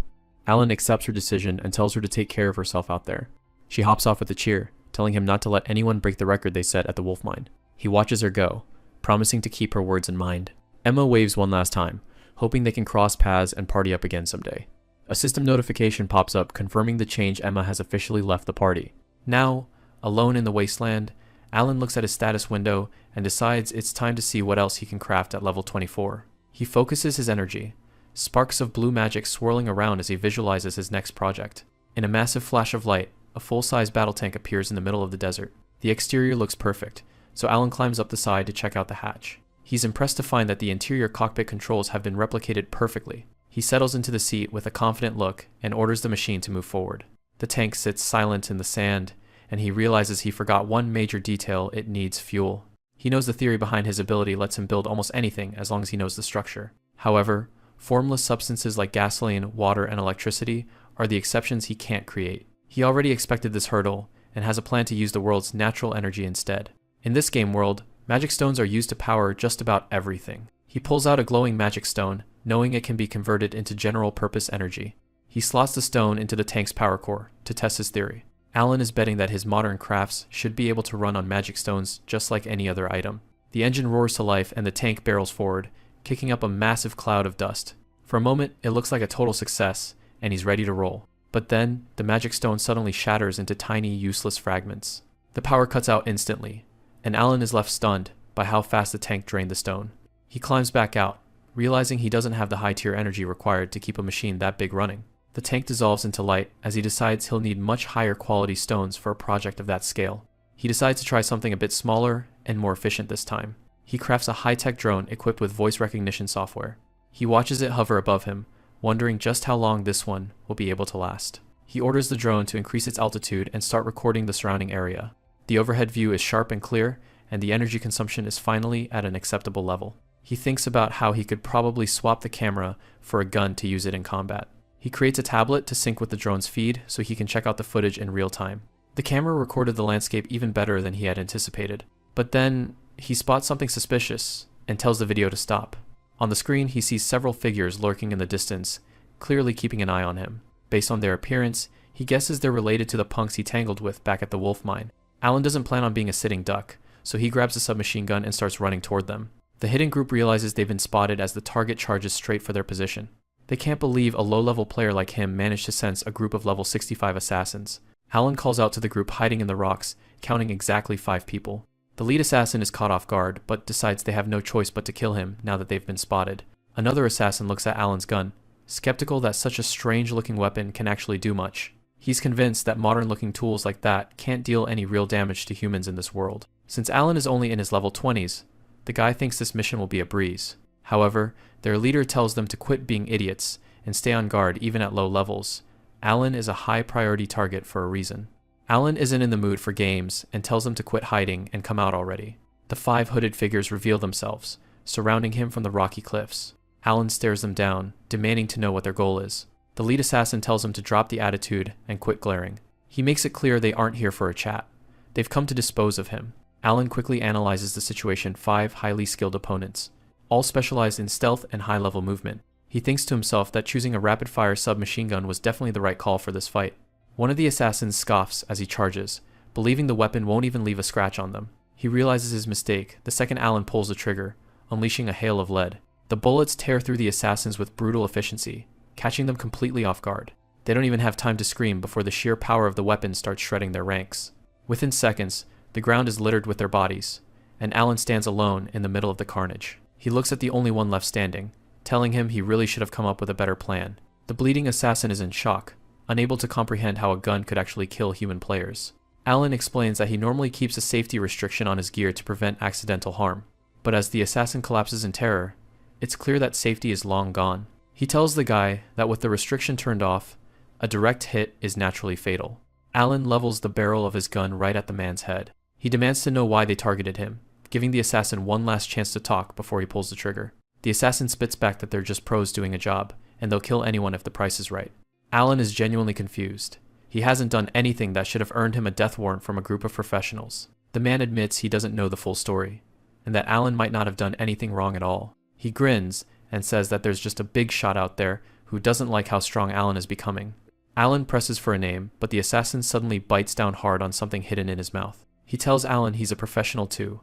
Alan accepts her decision and tells her to take care of herself out there. She hops off with a cheer, telling him not to let anyone break the record they set at the wolf mine. He watches her go, promising to keep her words in mind. Emma waves one last time, hoping they can cross paths and party up again someday. A system notification pops up confirming the change. Emma has officially left the party. Now, alone in the wasteland, Alan looks at his status window and decides it's time to see what else he can craft at level 24. He focuses his energy, sparks of blue magic swirling around as he visualizes his next project. In a massive flash of light, a full-size battle tank appears in the middle of the desert. The exterior looks perfect, so Alan climbs up the side to check out the hatch. He's impressed to find that the interior cockpit controls have been replicated perfectly. He settles into the seat with a confident look and orders the machine to move forward. The tank sits silent in the sand, and he realizes he forgot one major detail: it needs fuel. He knows the theory behind his ability lets him build almost anything as long as he knows the structure. However, formless substances like gasoline, water, and electricity are the exceptions he can't create. He already expected this hurdle, and has a plan to use the world's natural energy instead. In this game world, magic stones are used to power just about everything. He pulls out a glowing magic stone, knowing it can be converted into general purpose energy. He slots the stone into the tank's power core to test his theory. Alan is betting that his modern crafts should be able to run on magic stones just like any other item. The engine roars to life and the tank barrels forward, kicking up a massive cloud of dust. For a moment, it looks like a total success, and he's ready to roll. But then, the magic stone suddenly shatters into tiny, useless fragments. The power cuts out instantly, and Alan is left stunned by how fast the tank drained the stone. He climbs back out, realizing he doesn't have the high-tier energy required to keep a machine that big running. The tank dissolves into light as he decides he'll need much higher quality stones for a project of that scale. He decides to try something a bit smaller and more efficient this time. He crafts a high-tech drone equipped with voice recognition software. He watches it hover above him, wondering just how long this one will be able to last. He orders the drone to increase its altitude and start recording the surrounding area. The overhead view is sharp and clear, and the energy consumption is finally at an acceptable level. He thinks about how he could probably swap the camera for a gun to use it in combat. He creates a tablet to sync with the drone's feed so he can check out the footage in real time. The camera recorded the landscape even better than he had anticipated. But then, he spots something suspicious and tells the video to stop. On the screen, he sees several figures lurking in the distance, clearly keeping an eye on him. Based on their appearance, he guesses they're related to the punks he tangled with back at the wolf mine. Alan doesn't plan on being a sitting duck, so he grabs a submachine gun and starts running toward them. The hidden group realizes they've been spotted as the target charges straight for their position. They can't believe a low-level player like him managed to sense a group of level 65 assassins. Alan calls out to the group hiding in the rocks, counting exactly 5 people. The lead assassin is caught off guard, but decides they have no choice but to kill him now that they've been spotted. Another assassin looks at Alan's gun, skeptical that such a strange-looking weapon can actually do much. He's convinced that modern-looking tools like that can't deal any real damage to humans in this world. Since Alan is only in his level 20s, the guy thinks this mission will be a breeze. However, their leader tells them to quit being idiots and stay on guard even at low levels, Alan is a high priority target for a reason. Alan isn't in the mood for games and tells him to quit hiding and come out already. The 5 hooded figures reveal themselves, surrounding him from the rocky cliffs. Alan stares them down, demanding to know what their goal is. The lead assassin tells him to drop the attitude and quit glaring. He makes it clear they aren't here for a chat. They've come to dispose of him. Alan quickly analyzes the situation. 5 highly skilled opponents, all specialized in stealth and high-level movement. He thinks to himself that choosing a rapid-fire submachine gun was definitely the right call for this fight. One of the assassins scoffs as he charges, believing the weapon won't even leave a scratch on them. He realizes his mistake the second Alan pulls the trigger, unleashing a hail of lead. The bullets tear through the assassins with brutal efficiency, catching them completely off guard. They don't even have time to scream before the sheer power of the weapon starts shredding their ranks. Within seconds, the ground is littered with their bodies, and Alan stands alone in the middle of the carnage. He looks at the only one left standing, telling him he really should have come up with a better plan. The bleeding assassin is in shock, unable to comprehend how a gun could actually kill human players. Alan explains that he normally keeps a safety restriction on his gear to prevent accidental harm, but as the assassin collapses in terror, it's clear that safety is long gone. He tells the guy that with the restriction turned off, a direct hit is naturally fatal. Alan levels the barrel of his gun right at the man's head. He demands to know why they targeted him, giving the assassin one last chance to talk before he pulls the trigger. The assassin spits back that they're just pros doing a job, and they'll kill anyone if the price is right. Alan is genuinely confused. He hasn't done anything that should have earned him a death warrant from a group of professionals. The man admits he doesn't know the full story, and that Alan might not have done anything wrong at all. He grins and says that there's just a big shot out there who doesn't like how strong Alan is becoming. Alan presses for a name, but the assassin suddenly bites down hard on something hidden in his mouth. He tells Alan he's a professional too,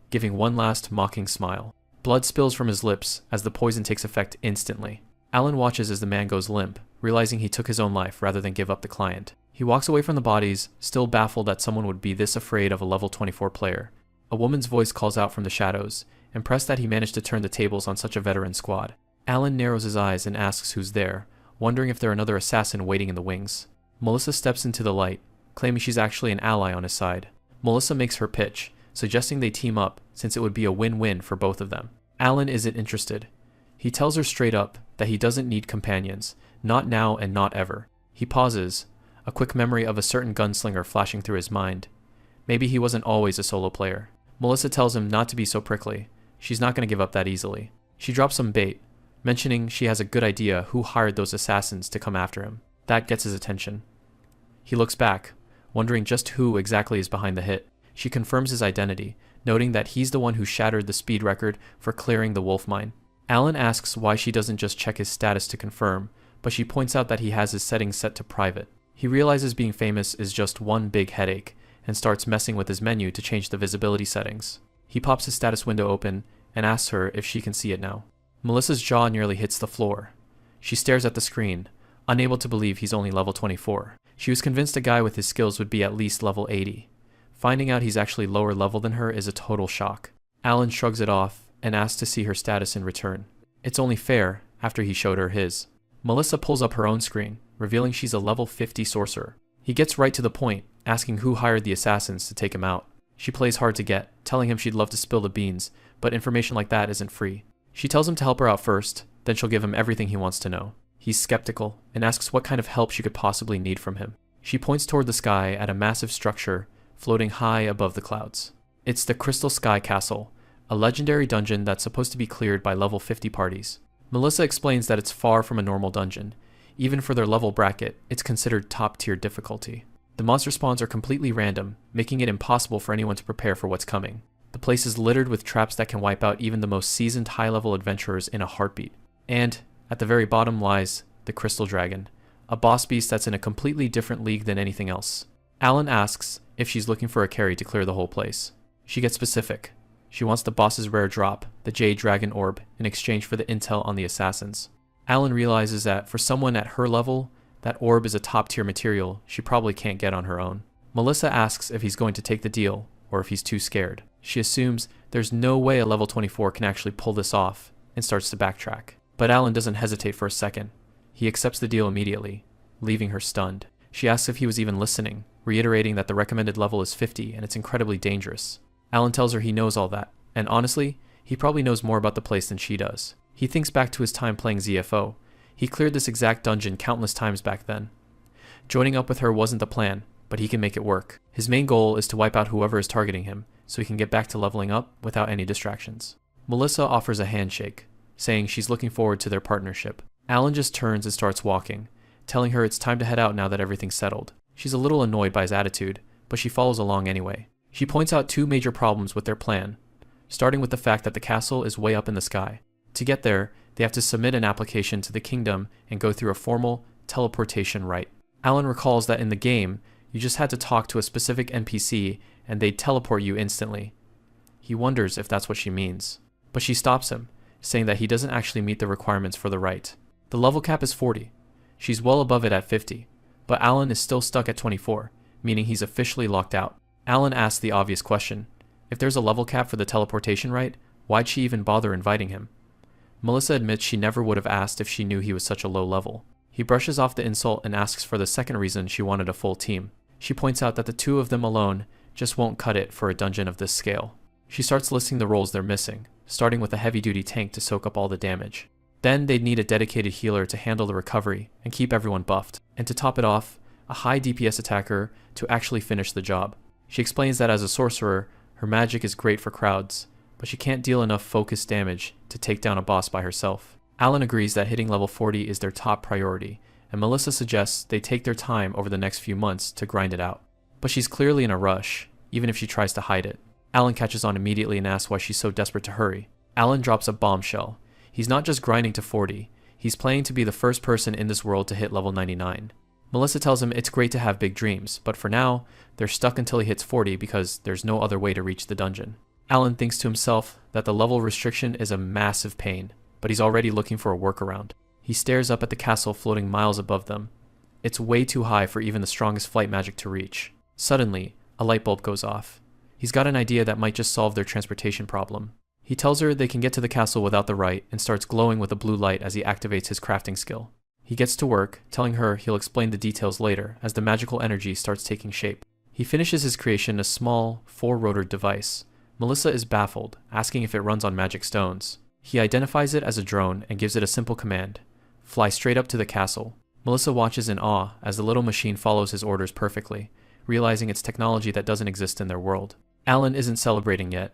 giving one last mocking smile. Blood spills from his lips as the poison takes effect instantly. Alan watches as the man goes limp, realizing he took his own life rather than give up the client. He walks away from the bodies, still baffled that someone would be this afraid of a level 24 player. A woman's voice calls out from the shadows, impressed that he managed to turn the tables on such a veteran squad. Alan narrows his eyes and asks who's there, wondering if there's another assassin waiting in the wings. Melissa steps into the light, claiming she's actually an ally on his side. Melissa makes her pitch, suggesting they team up since it would be a win-win for both of them. Alan isn't interested. He tells her straight up that he doesn't need companions, not now and not ever. He pauses, a quick memory of a certain gunslinger flashing through his mind. Maybe he wasn't always a solo player. Melissa tells him not to be so prickly. She's not going to give up that easily. She drops some bait, mentioning she has a good idea who hired those assassins to come after him. That gets his attention. He looks back, wondering just who exactly is behind the hit. She confirms his identity, noting that he's the one who shattered the speed record for clearing the wolf mine. Alan asks why she doesn't just check his status to confirm, but she points out that he has his settings set to private. He realizes being famous is just one big headache, and starts messing with his menu to change the visibility settings. He pops his status window open and asks her if she can see it now. Melissa's jaw nearly hits the floor. She stares at the screen, unable to believe he's only level 24. She was convinced a guy with his skills would be at least level 80. Finding out he's actually lower level than her is a total shock. Alan shrugs it off and asks to see her status in return. It's only fair after he showed her his. Melissa pulls up her own screen, revealing she's a level 50 sorcerer. He gets right to the point, asking who hired the assassins to take him out. She plays hard to get, telling him she'd love to spill the beans, but information like that isn't free. She tells him to help her out first, then she'll give him everything he wants to know. He's skeptical and asks what kind of help she could possibly need from him. She points toward the sky at a massive structure floating high above the clouds. It's the Crystal Sky Castle, a legendary dungeon that's supposed to be cleared by level 50 parties. Melissa explains that it's far from a normal dungeon. Even for their level bracket, it's considered top-tier difficulty. The monster spawns are completely random, making it impossible for anyone to prepare for what's coming. The place is littered with traps that can wipe out even the most seasoned high-level adventurers in a heartbeat. And, at the very bottom lies the Crystal Dragon, a boss beast that's in a completely different league than anything else. Alan asks if she's looking for a carry to clear the whole place. She gets specific. She wants the boss's rare drop, the Jade Dragon Orb, in exchange for the intel on the assassins. Alan realizes that for someone at her level, that orb is a top-tier material she probably can't get on her own. Melissa asks if he's going to take the deal, or if he's too scared. She assumes there's no way a level 24 can actually pull this off, and starts to backtrack. But Alan doesn't hesitate for a second. He accepts the deal immediately, leaving her stunned. She asks if he was even listening, reiterating that the recommended level is 50 and it's incredibly dangerous. Alan tells her he knows all that, and honestly, he probably knows more about the place than she does. He thinks back to his time playing ZFO. He cleared this exact dungeon countless times back then. Joining up with her wasn't the plan, but he can make it work. His main goal is to wipe out whoever is targeting him, so he can get back to leveling up without any distractions. Melissa offers a handshake, saying she's looking forward to their partnership. Alan just turns and starts walking, telling her it's time to head out now that everything's settled. She's a little annoyed by his attitude, but she follows along anyway. She points out two major problems with their plan, starting with the fact that the castle is way up in the sky. To get there, they have to submit an application to the kingdom and go through a formal teleportation rite. Alan recalls that in the game, you just had to talk to a specific NPC and they'd teleport you instantly. He wonders if that's what she means, but she stops him, saying that he doesn't actually meet the requirements for the rite. The level cap is 40. She's well above it at 50, but Alan is still stuck at 24, meaning he's officially locked out. Alan asks the obvious question. If there's a level cap for the teleportation rite, why'd she even bother inviting him? Melissa admits she never would have asked if she knew he was such a low level. He brushes off the insult and asks for the second reason she wanted a full team. She points out that the two of them alone just won't cut it for a dungeon of this scale. She starts listing the roles they're missing, starting with a heavy-duty tank to soak up all the damage. Then they'd need a dedicated healer to handle the recovery and keep everyone buffed, and to top it off, a high DPS attacker to actually finish the job. She explains that as a sorcerer, her magic is great for crowds, but she can't deal enough focused damage to take down a boss by herself. Alan agrees that hitting level 40 is their top priority, and Melissa suggests they take their time over the next few months to grind it out. But she's clearly in a rush, even if she tries to hide it. Alan catches on immediately and asks why she's so desperate to hurry. Alan drops a bombshell. He's not just grinding to 40, he's planning to be the first person in this world to hit level 99. Melissa tells him it's great to have big dreams, but for now, they're stuck until he hits 40 because there's no other way to reach the dungeon. Alan thinks to himself that the level restriction is a massive pain, but he's already looking for a workaround. He stares up at the castle floating miles above them. It's way too high for even the strongest flight magic to reach. Suddenly, a light bulb goes off. He's got an idea that might just solve their transportation problem. He tells her they can get to the castle without the rite and starts glowing with a blue light as he activates his crafting skill. He gets to work, telling her he'll explain the details later as the magical energy starts taking shape. He finishes his creation, a small, 4-rotored device. Melissa is baffled, asking if it runs on magic stones. He identifies it as a drone and gives it a simple command: fly straight up to the castle. Melissa watches in awe as the little machine follows his orders perfectly, realizing it's technology that doesn't exist in their world. Alan isn't celebrating yet.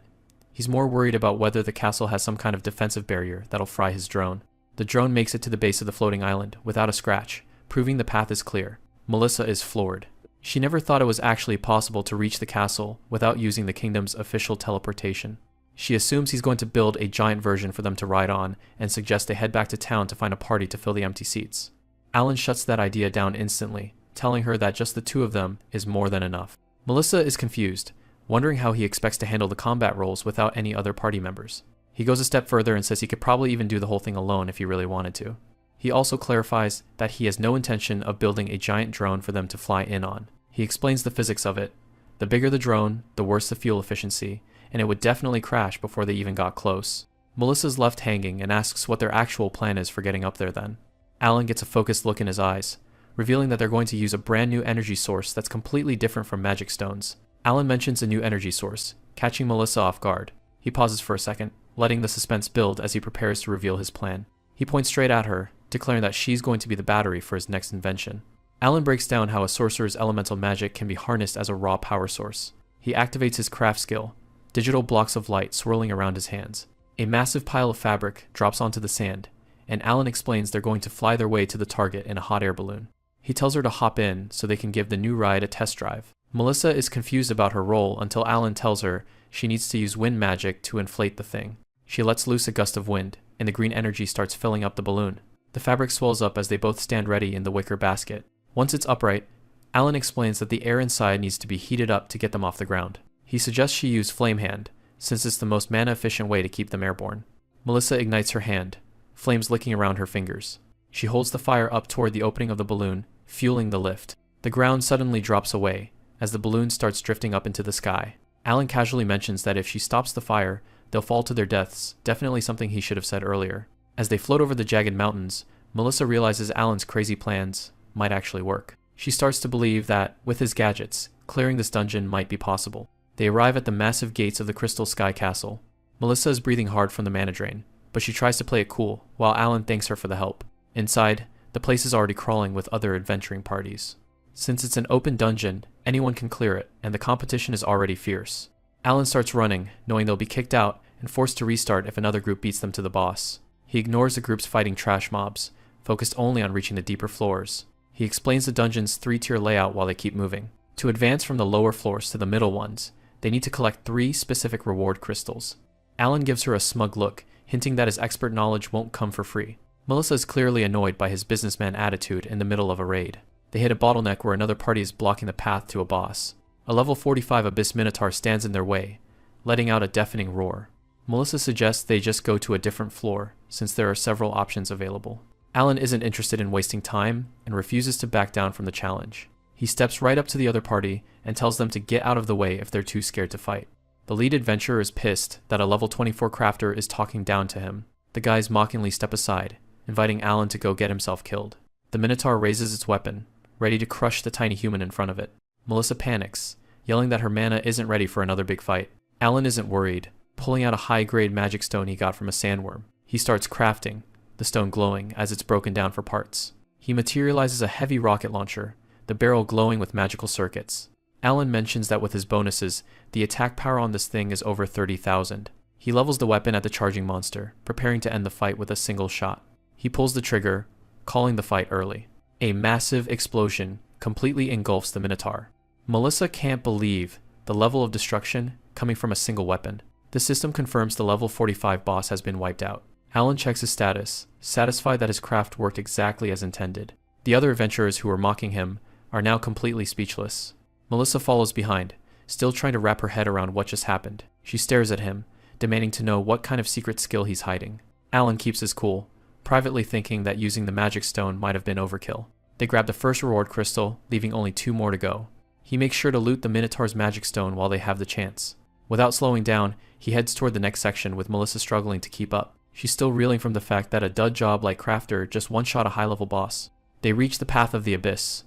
He's more worried about whether the castle has some kind of defensive barrier that'll fry his drone. The drone makes it to the base of the floating island without a scratch, proving the path is clear. Melissa is floored. She never thought it was actually possible to reach the castle without using the kingdom's official teleportation. She assumes he's going to build a giant version for them to ride on and suggests they head back to town to find a party to fill the empty seats. Alan shuts that idea down instantly, telling her that just the two of them is more than enough. Melissa is confused, wondering how he expects to handle the combat roles without any other party members. He goes a step further and says he could probably even do the whole thing alone if he really wanted to. He also clarifies that he has no intention of building a giant drone for them to fly in on. He explains the physics of it. The bigger the drone, the worse the fuel efficiency, and it would definitely crash before they even got close. Melissa's left hanging and asks what their actual plan is for getting up there then. Alan gets a focused look in his eyes, revealing that they're going to use a brand new energy source that's completely different from magic stones. Alan mentions a new energy source, catching Melissa off guard. He pauses for a second, letting the suspense build as he prepares to reveal his plan. He points straight at her, declaring that she's going to be the battery for his next invention. Alan breaks down how a sorcerer's elemental magic can be harnessed as a raw power source. He activates his craft skill, digital blocks of light swirling around his hands. A massive pile of fabric drops onto the sand, and Alan explains they're going to fly their way to the target in a hot air balloon. He tells her to hop in so they can give the new ride a test drive. Melissa is confused about her role until Alan tells her she needs to use wind magic to inflate the thing. She lets loose a gust of wind, and the green energy starts filling up the balloon. The fabric swells up as they both stand ready in the wicker basket. Once it's upright, Alan explains that the air inside needs to be heated up to get them off the ground. He suggests she use Flame Hand, since it's the most mana-efficient way to keep them airborne. Melissa ignites her hand, flames licking around her fingers. She holds the fire up toward the opening of the balloon, fueling the lift. The ground suddenly drops away, as the balloon starts drifting up into the sky. Alan casually mentions that if she stops the fire, they'll fall to their deaths, definitely something he should have said earlier. As they float over the jagged mountains, Melissa realizes Alan's crazy plans might actually work. She starts to believe that, with his gadgets, clearing this dungeon might be possible. They arrive at the massive gates of the Crystal Sky Castle. Melissa is breathing hard from the mana drain, but she tries to play it cool, while Alan thanks her for the help. Inside, the place is already crawling with other adventuring parties. Since it's an open dungeon, anyone can clear it, and the competition is already fierce. Alan starts running, knowing they'll be kicked out and forced to restart if another group beats them to the boss. He ignores the groups fighting trash mobs, focused only on reaching the deeper floors. He explains the dungeon's 3-tier layout while they keep moving. To advance from the lower floors to the middle ones, they need to collect 3 specific reward crystals. Alan gives her a smug look, hinting that his expert knowledge won't come for free. Melissa is clearly annoyed by his businessman attitude in the middle of a raid. They hit a bottleneck where another party is blocking the path to a boss. A level 45 Abyss Minotaur stands in their way, letting out a deafening roar. Melissa suggests they just go to a different floor, since there are several options available. Alan isn't interested in wasting time and refuses to back down from the challenge. He steps right up to the other party and tells them to get out of the way if they're too scared to fight. The lead adventurer is pissed that a level 24 crafter is talking down to him. The guys mockingly step aside, inviting Alan to go get himself killed. The Minotaur raises its weapon, ready to crush the tiny human in front of it. Melissa panics, yelling that her mana isn't ready for another big fight. Alan isn't worried, pulling out a high-grade magic stone he got from a sandworm. He starts crafting, the stone glowing as it's broken down for parts. He materializes a heavy rocket launcher, the barrel glowing with magical circuits. Alan mentions that with his bonuses, the attack power on this thing is over 30,000. He levels the weapon at the charging monster, preparing to end the fight with a single shot. He pulls the trigger, calling the fight early. A massive explosion completely engulfs the Minotaur. Melissa can't believe the level of destruction coming from a single weapon. The system confirms the level 45 boss has been wiped out. Alan checks his status, satisfied that his craft worked exactly as intended. The other adventurers who were mocking him are now completely speechless. Melissa follows behind, still trying to wrap her head around what just happened. She stares at him, demanding to know what kind of secret skill he's hiding. Alan keeps his cool, privately thinking that using the magic stone might have been overkill. They grab the first reward crystal, leaving only 2 more to go. He makes sure to loot the Minotaur's magic stone while they have the chance. Without slowing down, he heads toward the next section with Melissa struggling to keep up. She's still reeling from the fact that a dud job like Crafter just one-shot a high-level boss. They reach the Path of the Abyss,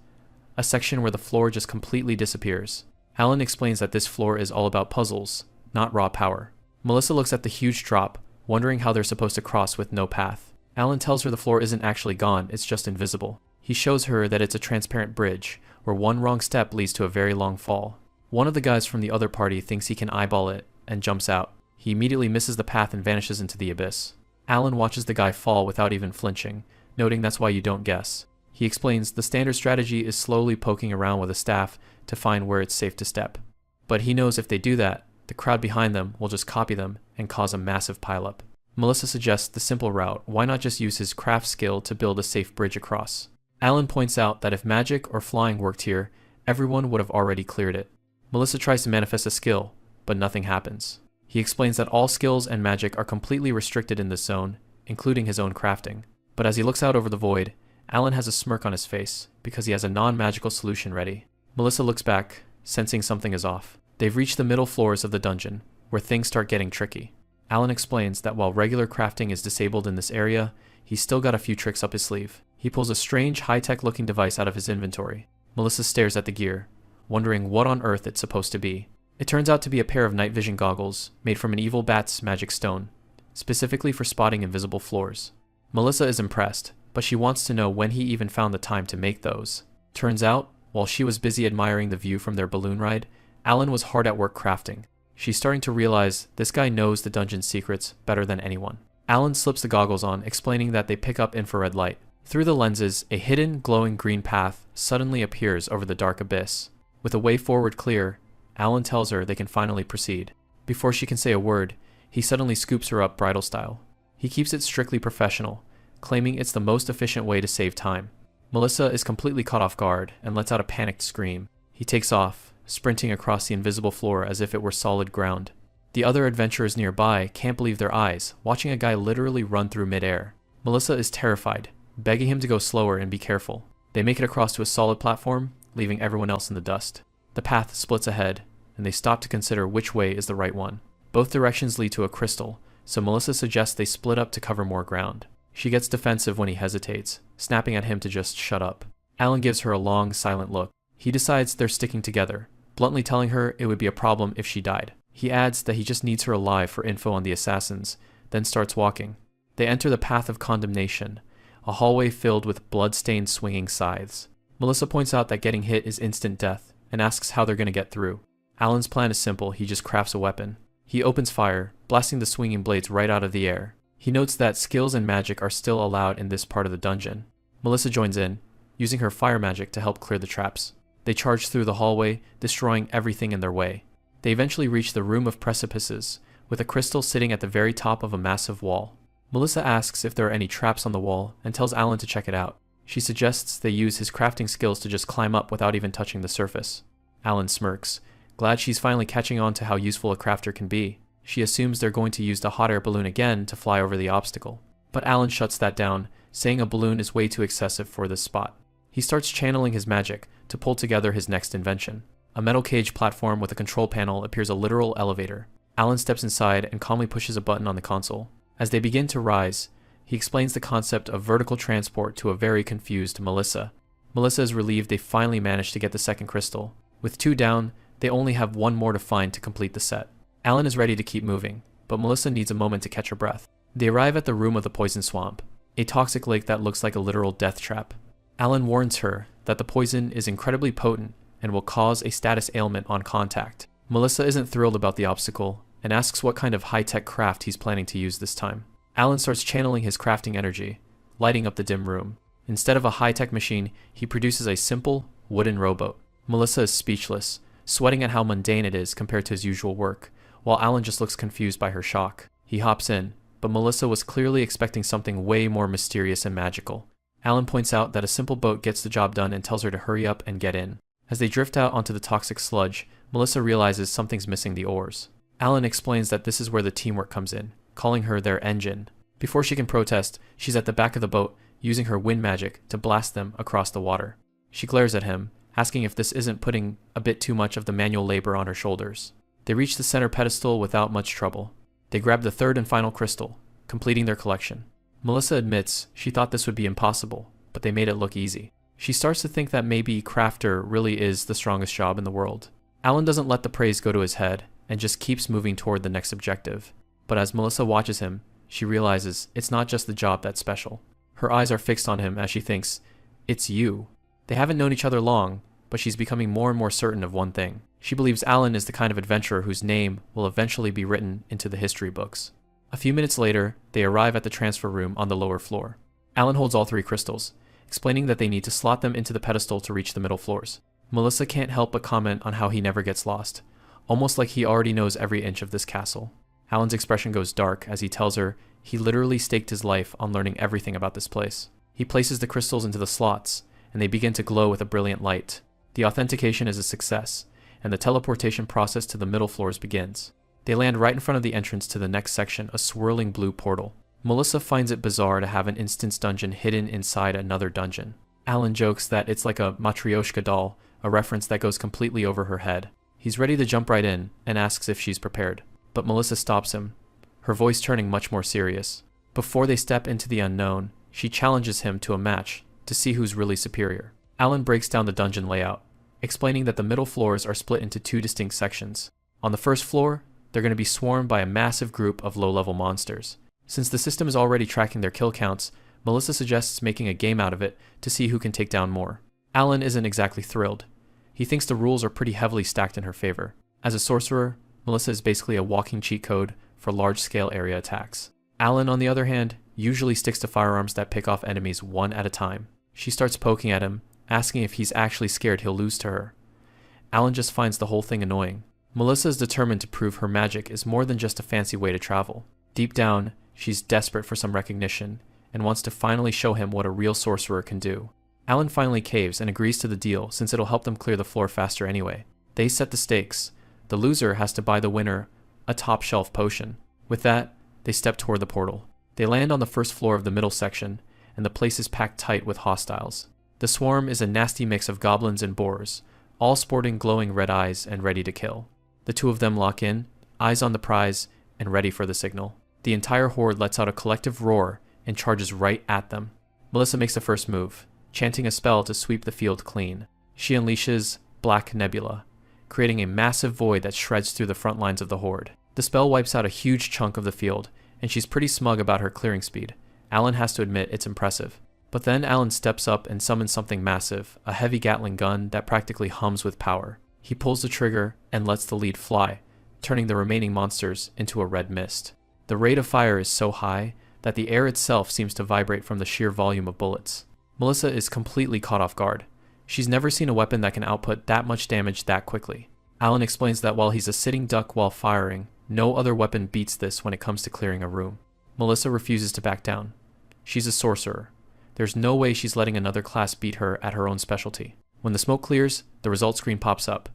a section where the floor just completely disappears. Alan explains that this floor is all about puzzles, not raw power. Melissa looks at the huge drop, wondering how they're supposed to cross with no path. Alan tells her the floor isn't actually gone, it's just invisible. He shows her that it's a transparent bridge, where one wrong step leads to a very long fall. One of the guys from the other party thinks he can eyeball it, and jumps out. He immediately misses the path and vanishes into the abyss. Alan watches the guy fall without even flinching, noting that's why you don't guess. He explains the standard strategy is slowly poking around with a staff to find where it's safe to step. But he knows if they do that, the crowd behind them will just copy them and cause a massive pileup. Melissa suggests the simple route, why not just use his craft skill to build a safe bridge across? Alan points out that if magic or flying worked here, everyone would have already cleared it. Melissa tries to manifest a skill, but nothing happens. He explains that all skills and magic are completely restricted in this zone, including his own crafting. But as he looks out over the void, Alan has a smirk on his face, because he has a non-magical solution ready. Melissa looks back, sensing something is off. They've reached the middle floors of the dungeon, where things start getting tricky. Alan explains that while regular crafting is disabled in this area, he's still got a few tricks up his sleeve. He pulls a strange high-tech looking device out of his inventory. Melissa stares at the gear, wondering what on earth it's supposed to be. It turns out to be a pair of night vision goggles made from an evil bat's magic stone, specifically for spotting invisible floors. Melissa is impressed, but she wants to know when he even found the time to make those. Turns out, while she was busy admiring the view from their balloon ride, Alan was hard at work crafting. She's starting to realize this guy knows the dungeon's secrets better than anyone. Alan slips the goggles on, explaining that they pick up infrared light. Through the lenses, a hidden glowing green path suddenly appears over the dark abyss. With a way forward clear, Alan tells her they can finally proceed. Before she can say a word, he suddenly scoops her up bridal style. He keeps it strictly professional, claiming it's the most efficient way to save time. Melissa is completely caught off guard and lets out a panicked scream. He takes off, sprinting across the invisible floor as if it were solid ground. The other adventurers nearby can't believe their eyes, watching a guy literally run through midair. Melissa is terrified, begging him to go slower and be careful. They make it across to a solid platform, leaving everyone else in the dust. The path splits ahead, and they stop to consider which way is the right one. Both directions lead to a crystal, so Melissa suggests they split up to cover more ground. She gets defensive when he hesitates, snapping at him to just shut up. Alan gives her a long, silent look. He decides they're sticking together, bluntly telling her it would be a problem if she died. He adds that he just needs her alive for info on the assassins, then starts walking. They enter the Path of Condemnation, a hallway filled with blood-stained swinging scythes. Melissa points out that getting hit is instant death and asks how they're going to get through. Alan's plan is simple. He just crafts a weapon. He opens fire, blasting the swinging blades right out of the air. He notes that skills and magic are still allowed in this part of the dungeon. Melissa joins in, using her fire magic to help clear the traps. They charge through the hallway, destroying everything in their way. They eventually reach the Room of Precipices, with a crystal sitting at the very top of a massive wall. Melissa asks if there are any traps on the wall and tells Alan to check it out. She suggests they use his crafting skills to just climb up without even touching the surface. Alan smirks, glad she's finally catching on to how useful a crafter can be. She assumes they're going to use the hot air balloon again to fly over the obstacle. But Alan shuts that down, saying a balloon is way too excessive for this spot. He starts channeling his magic to pull together his next invention. A metal cage platform with a control panel appears a literal elevator. Alan steps inside and calmly pushes a button on the console. As they begin to rise, he explains the concept of vertical transport to a very confused Melissa. Melissa is relieved they finally managed to get the second crystal. With 2 down, they only have 1 more to find to complete the set. Alan is ready to keep moving, but Melissa needs a moment to catch her breath. They arrive at the Room of the Poison Swamp, a toxic lake that looks like a literal death trap. Alan warns her that the poison is incredibly potent and will cause a status ailment on contact. Melissa isn't thrilled about the obstacle and asks what kind of high-tech craft he's planning to use this time. Alan starts channeling his crafting energy, lighting up the dim room. Instead of a high-tech machine, he produces a simple, wooden rowboat. Melissa is speechless, sweating at how mundane it is compared to his usual work, while Alan just looks confused by her shock. He hops in, but Melissa was clearly expecting something way more mysterious and magical. Alan points out that a simple boat gets the job done and tells her to hurry up and get in. As they drift out onto the toxic sludge, Melissa realizes something's missing the oars. Alan explains that this is where the teamwork comes in, calling her their engine. Before she can protest, she's at the back of the boat, using her wind magic to blast them across the water. She glares at him, asking if this isn't putting a bit too much of the manual labor on her shoulders. They reach the center pedestal without much trouble. They grab the third and final crystal, completing their collection. Melissa admits she thought this would be impossible, but they made it look easy. She starts to think that maybe crafter really is the strongest job in the world. Alan doesn't let the praise go to his head and just keeps moving toward the next objective. But as Melissa watches him, she realizes it's not just the job that's special. Her eyes are fixed on him as she thinks, it's you. They haven't known each other long, but she's becoming more and more certain of one thing. She believes Alan is the kind of adventurer whose name will eventually be written into the history books. A few minutes later, they arrive at the transfer room on the lower floor. Alan holds all 3 crystals, explaining that they need to slot them into the pedestal to reach the middle floors. Melissa can't help but comment on how he never gets lost, almost like he already knows every inch of this castle. Alan's expression goes dark as he tells her he literally staked his life on learning everything about this place. He places the crystals into the slots, and they begin to glow with a brilliant light. The authentication is a success, and the teleportation process to the middle floors begins. They land right in front of the entrance to the next section, a swirling blue portal. Melissa finds it bizarre to have an instance dungeon hidden inside another dungeon. Alan jokes that it's like a Matryoshka doll, a reference that goes completely over her head. He's ready to jump right in and asks if she's prepared, but Melissa stops him, her voice turning much more serious. Before they step into the unknown, she challenges him to a match to see who's really superior. Alan breaks down the dungeon layout, explaining that the middle floors are split into 2 distinct sections. On the first floor, they're going to be swarmed by a massive group of low-level monsters. Since the system is already tracking their kill counts, Melissa suggests making a game out of it to see who can take down more. Alan isn't exactly thrilled. He thinks the rules are pretty heavily stacked in her favor. As a sorcerer, Melissa is basically a walking cheat code for large-scale area attacks. Alan, on the other hand, usually sticks to firearms that pick off enemies one at a time. She starts poking at him, asking if he's actually scared he'll lose to her. Alan just finds the whole thing annoying. Melissa is determined to prove her magic is more than just a fancy way to travel. Deep down, she's desperate for some recognition and wants to finally show him what a real sorcerer can do. Alan finally caves and agrees to the deal since it'll help them clear the floor faster anyway. They set the stakes. The loser has to buy the winner a top-shelf potion. With that, they step toward the portal. They land on the first floor of the middle section, and the place is packed tight with hostiles. The swarm is a nasty mix of goblins and boars, all sporting glowing red eyes and ready to kill. The 2 of them lock in, eyes on the prize, and ready for the signal. The entire horde lets out a collective roar and charges right at them. Melissa makes the first move, chanting a spell to sweep the field clean. She unleashes Black Nebula, creating a massive void that shreds through the front lines of the horde. The spell wipes out a huge chunk of the field, and she's pretty smug about her clearing speed. Alan has to admit it's impressive. But then Alan steps up and summons something massive, a heavy Gatling gun that practically hums with power. He pulls the trigger and lets the lead fly, turning the remaining monsters into a red mist. The rate of fire is so high that the air itself seems to vibrate from the sheer volume of bullets. Melissa is completely caught off guard. She's never seen a weapon that can output that much damage that quickly. Alan explains that while he's a sitting duck while firing, no other weapon beats this when it comes to clearing a room. Melissa refuses to back down. She's a sorcerer. There's no way she's letting another class beat her at her own specialty. When the smoke clears, the result screen pops up.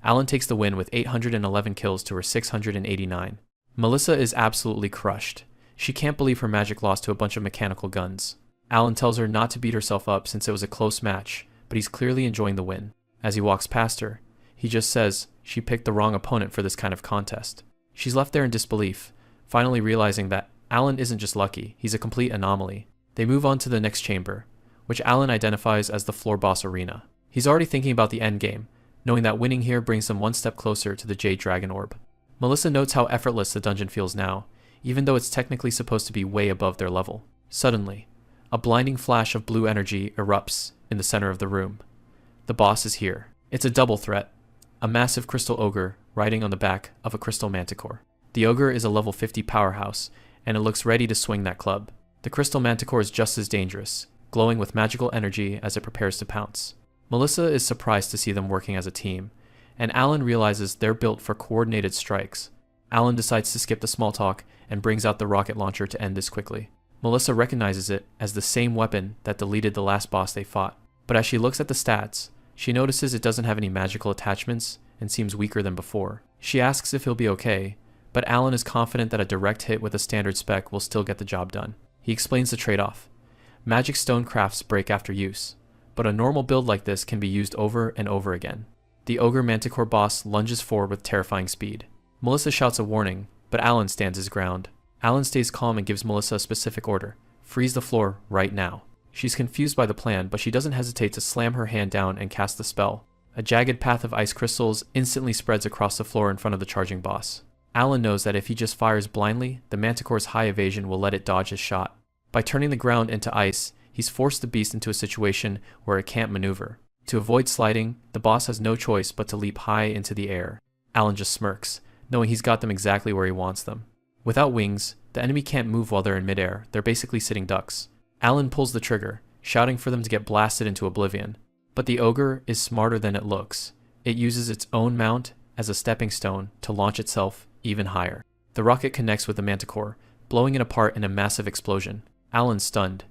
Alan takes the win with 811 kills to her 689. Melissa is absolutely crushed. She can't believe her magic lost to a bunch of mechanical guns. Alan tells her not to beat herself up since it was a close match, but he's clearly enjoying the win. As he walks past her, he just says she picked the wrong opponent for this kind of contest. She's left there in disbelief, finally realizing that Alan isn't just lucky, he's a complete anomaly. They move on to the next chamber, which Alan identifies as the floor boss arena. He's already thinking about the endgame, knowing that winning here brings them one step closer to the Jade Dragon Orb. Melissa notes how effortless the dungeon feels now, even though it's technically supposed to be way above their level. Suddenly, a blinding flash of blue energy erupts in the center of the room. The boss is here. It's a double threat, a massive crystal ogre riding on the back of a crystal manticore. The ogre is a level 50 powerhouse, and it looks ready to swing that club. The crystal manticore is just as dangerous, glowing with magical energy as it prepares to pounce. Melissa is surprised to see them working as a team, and Alan realizes they're built for coordinated strikes. Alan decides to skip the small talk and brings out the rocket launcher to end this quickly. Melissa recognizes it as the same weapon that deleted the last boss they fought, but as she looks at the stats, she notices it doesn't have any magical attachments and seems weaker than before. She asks if he'll be okay, but Alan is confident that a direct hit with a standard spec will still get the job done. He explains the trade-off. Magic stone crafts break after use, but a normal build like this can be used over and over again. The ogre manticore boss lunges forward with terrifying speed. Melissa shouts a warning, but Alan stands his ground. Alan stays calm and gives Melissa a specific order: freeze the floor right now. She's confused by the plan, but she doesn't hesitate to slam her hand down and cast the spell. A jagged path of ice crystals instantly spreads across the floor in front of the charging boss. Alan knows that if he just fires blindly, the manticore's high evasion will let it dodge his shot. By turning the ground into ice, he's forced the beast into a situation where it can't maneuver. To avoid sliding, the boss has no choice but to leap high into the air. Alan just smirks, knowing he's got them exactly where he wants them. Without wings, the enemy can't move while they're in midair. They're basically sitting ducks. Alan pulls the trigger, shouting for them to get blasted into oblivion. But the ogre is smarter than it looks. It uses its own mount as a stepping stone to launch itself even higher. The rocket connects with the manticore, blowing it apart in a massive explosion. Alan's stunned.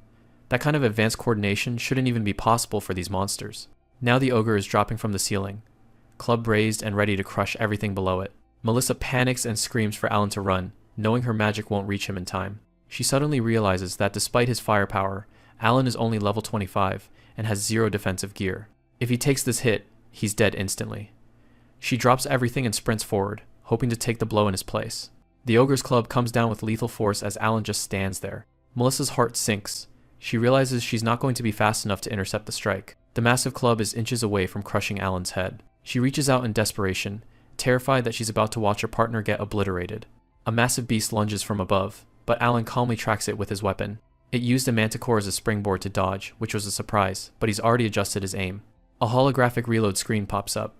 That kind of advanced coordination shouldn't even be possible for these monsters. Now the ogre is dropping from the ceiling, club raised and ready to crush everything below it. Melissa panics and screams for Alan to run, knowing her magic won't reach him in time. She suddenly realizes that despite his firepower, Alan is only level 25 and has zero defensive gear. If he takes this hit, he's dead instantly. She drops everything and sprints forward, hoping to take the blow in his place. The ogre's club comes down with lethal force as Alan just stands there. Melissa's heart sinks. She realizes she's not going to be fast enough to intercept the strike. The massive club is inches away from crushing Alan's head. She reaches out in desperation, terrified that she's about to watch her partner get obliterated. A massive beast lunges from above, but Alan calmly tracks it with his weapon. It used a manticore as a springboard to dodge, which was a surprise, but he's already adjusted his aim. A holographic reload screen pops up.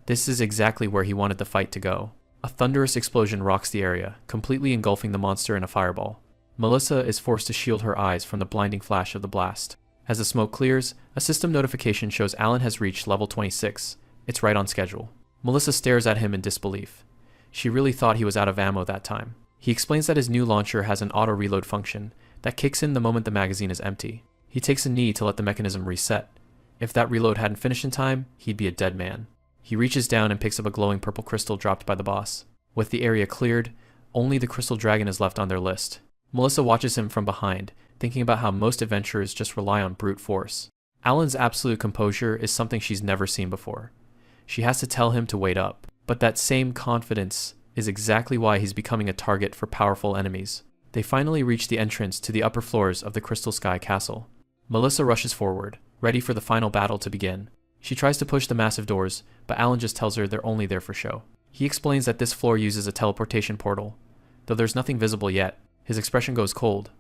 This is exactly where he wanted the fight to go. A thunderous explosion rocks the area, completely engulfing the monster in a fireball. Melissa is forced to shield her eyes from the blinding flash of the blast. As the smoke clears, a system notification shows Alan has reached level 26. It's right on schedule. Melissa stares at him in disbelief. She really thought he was out of ammo that time. He explains that his new launcher has an auto-reload function that kicks in the moment the magazine is empty. He takes a knee to let the mechanism reset. If that reload hadn't finished in time, he'd be a dead man. He reaches down and picks up a glowing purple crystal dropped by the boss. With the area cleared, only the crystal dragon is left on their list. Melissa watches him from behind, thinking about how most adventurers just rely on brute force. Alan's absolute composure is something she's never seen before. She has to tell him to wait up, but that same confidence is exactly why he's becoming a target for powerful enemies. They finally reach the entrance to the upper floors of the Crystal Sky Castle. Melissa rushes forward, ready for the final battle to begin. She tries to push the massive doors, but Alan just tells her they're only there for show. He explains that this floor uses a teleportation portal, though there's nothing visible yet. His expression goes cold.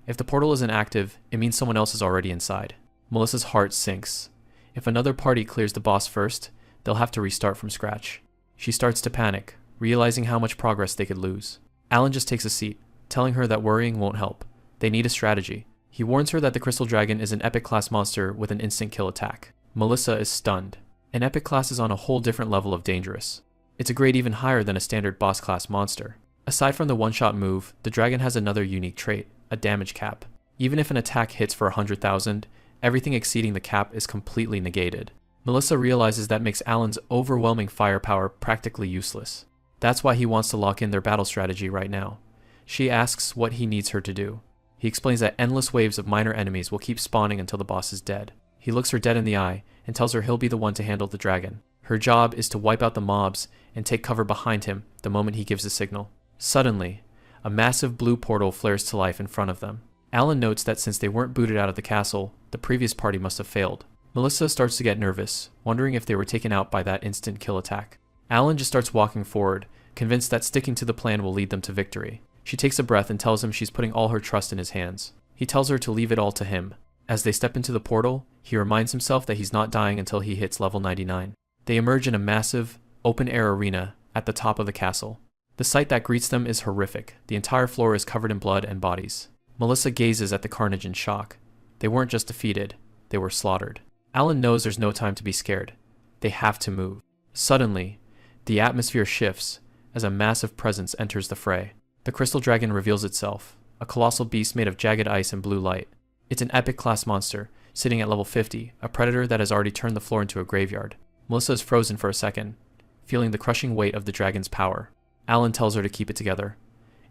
If the portal isn't active, it means someone else is already inside. Melissa's heart sinks. If another party clears the boss first, they'll have to restart from scratch. She starts to panic, realizing how much progress they could lose. Alan just takes a seat, telling her that worrying won't help. They need a strategy. He warns her that the Crystal Dragon is an epic class monster with an instant kill attack. Melissa is stunned. An epic class is on a whole different level of dangerous. It's a grade even higher than a standard boss class monster. Aside from the one-shot move, the dragon has another unique trait, a damage cap. Even if an attack hits for 100,000, everything exceeding the cap is completely negated. Melissa realizes that makes Alan's overwhelming firepower practically useless. That's why he wants to lock in their battle strategy right now. She asks what he needs her to do. He explains that endless waves of minor enemies will keep spawning until the boss is dead. He looks her dead in the eye and tells her he'll be the one to handle the dragon. Her job is to wipe out the mobs and take cover behind him the moment he gives the signal. Suddenly, a massive blue portal flares to life in front of them. Alan notes that since they weren't booted out of the castle, the previous party must have failed. Melissa starts to get nervous, wondering if they were taken out by that instant kill attack. Alan just starts walking forward, convinced that sticking to the plan will lead them to victory. She takes a breath and tells him she's putting all her trust in his hands. He tells her to leave it all to him. As they step into the portal, he reminds himself that he's not dying until he hits level 99. They emerge in a massive, open-air arena at the top of the castle. The sight that greets them is horrific. The entire floor is covered in blood and bodies. Melissa gazes at the carnage in shock. They weren't just defeated, they were slaughtered. Alan knows there's no time to be scared. They have to move. Suddenly, the atmosphere shifts as a massive presence enters the fray. The Crystal Dragon reveals itself, a colossal beast made of jagged ice and blue light. It's an epic class monster, sitting at level 50, a predator that has already turned the floor into a graveyard. Melissa is frozen for a second, feeling the crushing weight of the dragon's power. Alan tells her to keep it together.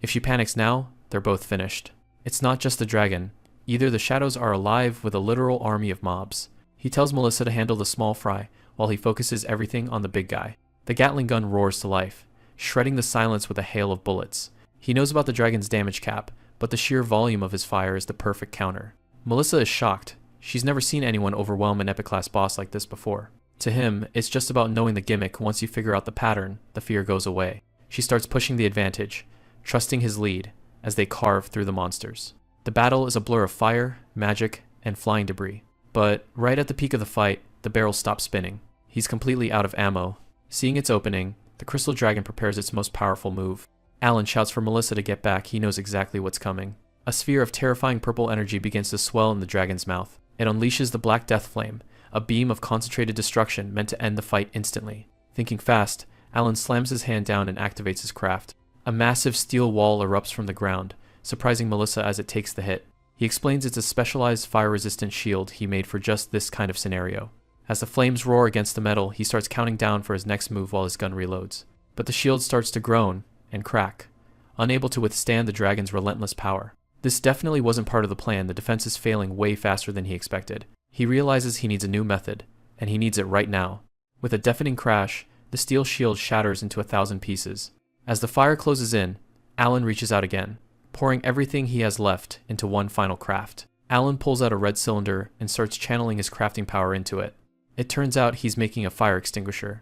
If she panics now, they're both finished. It's not just the dragon. Either the shadows are alive with a literal army of mobs. He tells Melissa to handle the small fry while he focuses everything on the big guy. The Gatling gun roars to life, shredding the silence with a hail of bullets. He knows about the dragon's damage cap, but the sheer volume of his fire is the perfect counter. Melissa is shocked. She's never seen anyone overwhelm an epic class boss like this before. To him, it's just about knowing the gimmick. Once you figure out the pattern, the fear goes away. She starts pushing the advantage, trusting his lead as they carve through the monsters. The battle is a blur of fire, magic, and flying debris. But right at the peak of the fight, the barrel stops spinning. He's completely out of ammo. Seeing its opening, the Crystal Dragon prepares its most powerful move. Alan shouts for Melissa to get back. He knows exactly what's coming. A sphere of terrifying purple energy begins to swell in the dragon's mouth. It unleashes the Black Death Flame, a beam of concentrated destruction meant to end the fight instantly. Thinking fast, Alan slams his hand down and activates his craft. A massive steel wall erupts from the ground, surprising Melissa as it takes the hit. He explains it's a specialized fire-resistant shield he made for just this kind of scenario. As the flames roar against the metal, he starts counting down for his next move while his gun reloads. But the shield starts to groan and crack, unable to withstand the dragon's relentless power. This definitely wasn't part of the plan. The defense is failing way faster than he expected. He realizes he needs a new method, and he needs it right now. With a deafening crash, the steel shield shatters into 1,000 pieces. As the fire closes in, Alan reaches out again, pouring everything he has left into one final craft. Alan pulls out a red cylinder and starts channeling his crafting power into it. It turns out he's making a fire extinguisher,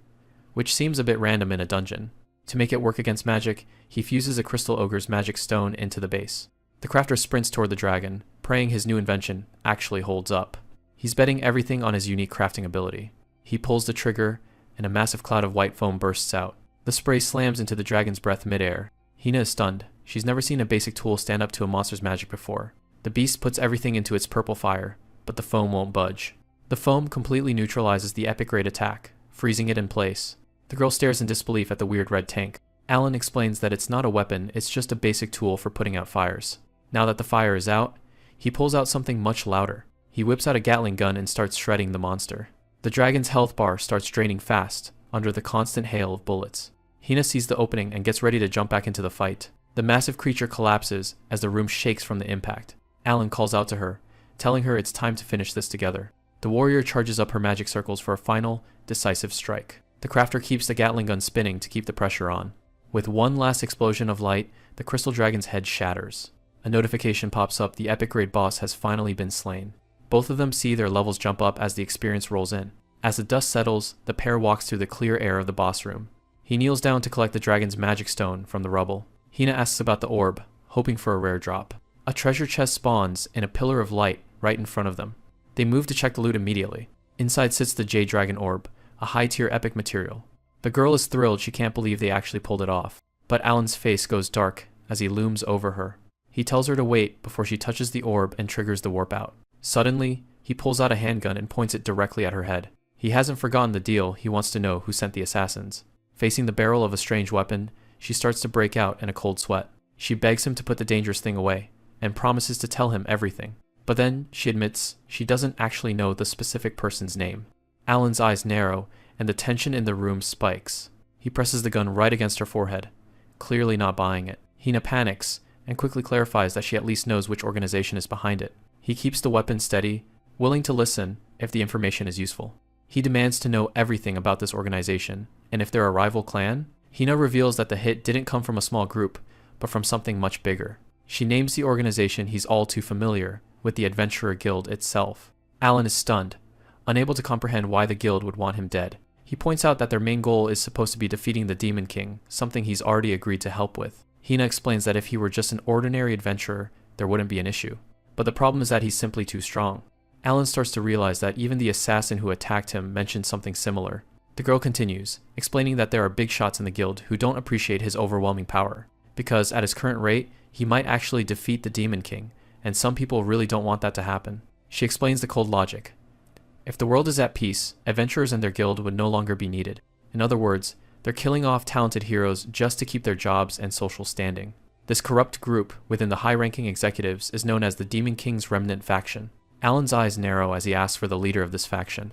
which seems a bit random in a dungeon. To make it work against magic, he fuses a Crystal Ogre's magic stone into the base. The crafter sprints toward the dragon, praying his new invention actually holds up. He's betting everything on his unique crafting ability. He pulls the trigger, and a massive cloud of white foam bursts out. The spray slams into the dragon's breath midair. Hina is stunned. She's never seen a basic tool stand up to a monster's magic before. The beast puts everything into its purple fire, but the foam won't budge. The foam completely neutralizes the epic grade attack, freezing it in place. The girl stares in disbelief at the weird red tank. Alan explains that it's not a weapon, it's just a basic tool for putting out fires. Now that the fire is out, he pulls out something much louder. He whips out a Gatling gun and starts shredding the monster. The dragon's health bar starts draining fast under the constant hail of bullets. Hina sees the opening and gets ready to jump back into the fight. The massive creature collapses as the room shakes from the impact. Alan calls out to her, telling her it's time to finish this together. The warrior charges up her magic circles for a final, decisive strike. The crafter keeps the Gatling gun spinning to keep the pressure on. With one last explosion of light, the Crystal Dragon's head shatters. A notification pops up. The epic grade boss has finally been slain. Both of them see their levels jump up as the experience rolls in. As the dust settles, the pair walks through the clear air of the boss room. He kneels down to collect the dragon's magic stone from the rubble. Hina asks about the orb, hoping for a rare drop. A treasure chest spawns in a pillar of light right in front of them. They move to check the loot immediately. Inside sits the Jade Dragon Orb, a high-tier epic material. The girl is thrilled she can't believe they actually pulled it off, but Alan's face goes dark as he looms over her. He tells her to wait before she touches the orb and triggers the warp out. Suddenly, he pulls out a handgun and points it directly at her head. He hasn't forgotten the deal. He wants to know who sent the assassins. Facing the barrel of a strange weapon, she starts to break out in a cold sweat. She begs him to put the dangerous thing away and promises to tell him everything. But then she admits she doesn't actually know the specific person's name. Alan's eyes narrow and the tension in the room spikes. He presses the gun right against her forehead, clearly not buying it. Hina panics and quickly clarifies that she at least knows which organization is behind it. He keeps the weapon steady, willing to listen if the information is useful. He demands to know everything about this organization, and if they're a rival clan. Hina reveals that the hit didn't come from a small group, but from something much bigger. She names the organization he's all too familiar with, the Adventurer Guild itself. Alan is stunned, unable to comprehend why the guild would want him dead. He points out that their main goal is supposed to be defeating the Demon King, something he's already agreed to help with. Hina explains that if he were just an ordinary adventurer, there wouldn't be an issue. But the problem is that he's simply too strong. Alan starts to realize that even the assassin who attacked him mentioned something similar. The girl continues, explaining that there are big shots in the guild who don't appreciate his overwhelming power, because at his current rate, he might actually defeat the Demon King, and some people really don't want that to happen. She explains the cold logic. If the world is at peace, adventurers and their guild would no longer be needed. In other words, they're killing off talented heroes just to keep their jobs and social standing. This corrupt group within the high-ranking executives is known as the Demon King's Remnant Faction. Alan's eyes narrow as he asks for the leader of this faction.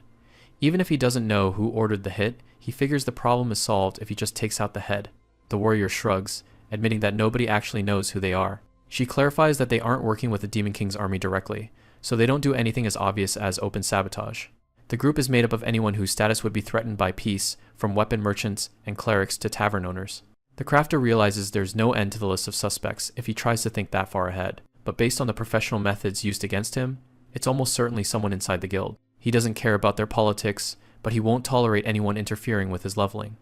Even if he doesn't know who ordered the hit, he figures the problem is solved if he just takes out the head. The warrior shrugs, admitting that nobody actually knows who they are. She clarifies that they aren't working with the Demon King's army directly, so they don't do anything as obvious as open sabotage. The group is made up of anyone whose status would be threatened by peace, from weapon merchants and clerics to tavern owners. The crafter realizes there's no end to the list of suspects if he tries to think that far ahead, but based on the professional methods used against him, it's almost certainly someone inside the guild. He doesn't care about their politics, but he won't tolerate anyone interfering with his leveling.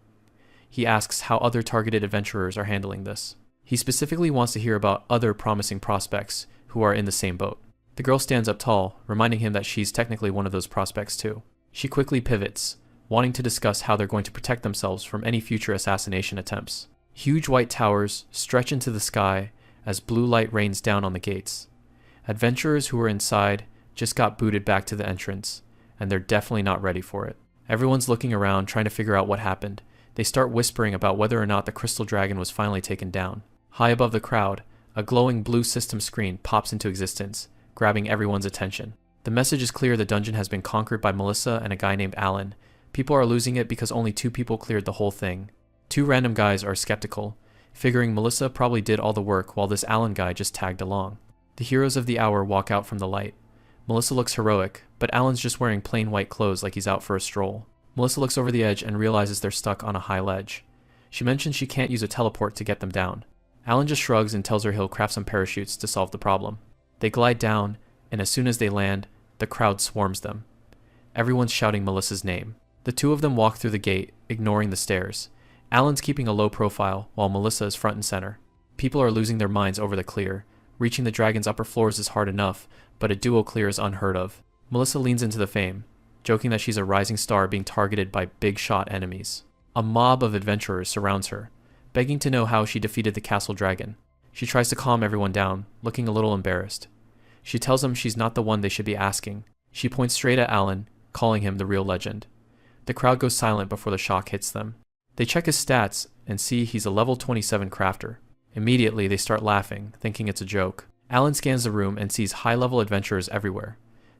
He asks how other targeted adventurers are handling this. He specifically wants to hear about other promising prospects who are in the same boat. The girl stands up tall, reminding him that she's technically one of those prospects too. She quickly pivots, wanting to discuss how they're going to protect themselves from any future assassination attempts. Huge white towers stretch into the sky as blue light rains down on the gates. Adventurers who were inside just got booted back to the entrance, and they're definitely not ready for it. Everyone's looking around, trying to figure out what happened. They start whispering about whether or not the crystal dragon was finally taken down. High above the crowd, a glowing blue system screen pops into existence, grabbing everyone's attention. The message is clear: the dungeon has been conquered by Melissa and a guy named Alan. People are losing it because only 2 people cleared the whole thing. 2 random guys are skeptical, figuring Melissa probably did all the work while this Alan guy just tagged along. The heroes of the hour walk out from the light. Melissa looks heroic, but Alan's just wearing plain white clothes like he's out for a stroll. Melissa looks over the edge and realizes they're stuck on a high ledge. She mentions she can't use a teleport to get them down. Alan just shrugs and tells her he'll craft some parachutes to solve the problem. They glide down, and as soon as they land, the crowd swarms them. Everyone's shouting Melissa's name. The 2 of them walk through the gate, ignoring the stairs. Alan's keeping a low profile, while Melissa is front and center. People are losing their minds over the clear. Reaching the dragon's upper floors is hard enough, but a duo clear is unheard of. Melissa leans into the fame, joking that she's a rising star being targeted by big shot enemies. A mob of adventurers surrounds her, begging to know how she defeated the castle dragon. She tries to calm everyone down, looking a little embarrassed. She tells them she's not the one they should be asking. She points straight at Alan, calling him the real legend. The crowd goes silent before the shock hits them. They check his stats and see he's a level 27 crafter. Immediately, they start laughing, thinking it's a joke. Alan scans the room and sees high-level adventurers everywhere.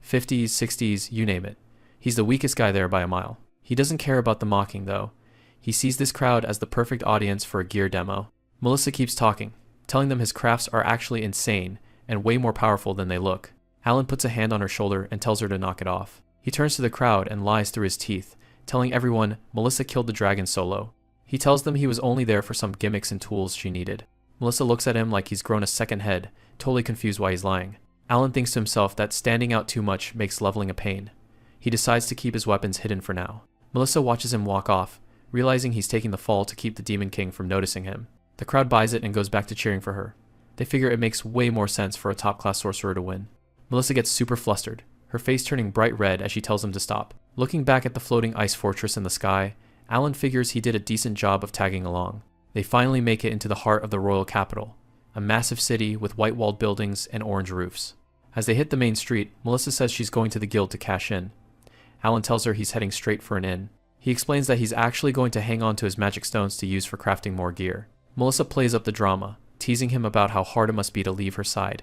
50s, 60s, you name it. He's the weakest guy there by a mile. He doesn't care about the mocking, though. He sees this crowd as the perfect audience for a gear demo. Melissa keeps talking, telling them his crafts are actually insane and way more powerful than they look. Alan puts a hand on her shoulder and tells her to knock it off. He turns to the crowd and lies through his teeth, telling everyone Melissa killed the dragon solo. He tells them he was only there for some gimmicks and tools she needed. Melissa looks at him like he's grown a second head, totally confused why he's lying. Alan thinks to himself that standing out too much makes leveling a pain. He decides to keep his weapons hidden for now. Melissa watches him walk off, realizing he's taking the fall to keep the Demon King from noticing him. The crowd buys it and goes back to cheering for her. They figure it makes way more sense for a top-class sorcerer to win. Melissa gets super flustered, her face turning bright red as she tells him to stop. Looking back at the floating ice fortress in the sky, Alan figures he did a decent job of tagging along. They finally make it into the heart of the royal capital, a massive city with white-walled buildings and orange roofs. As they hit the main street, Melissa says she's going to the guild to cash in. Alan tells her he's heading straight for an inn. He explains that he's actually going to hang on to his magic stones to use for crafting more gear. Melissa plays up the drama, teasing him about how hard it must be to leave her side.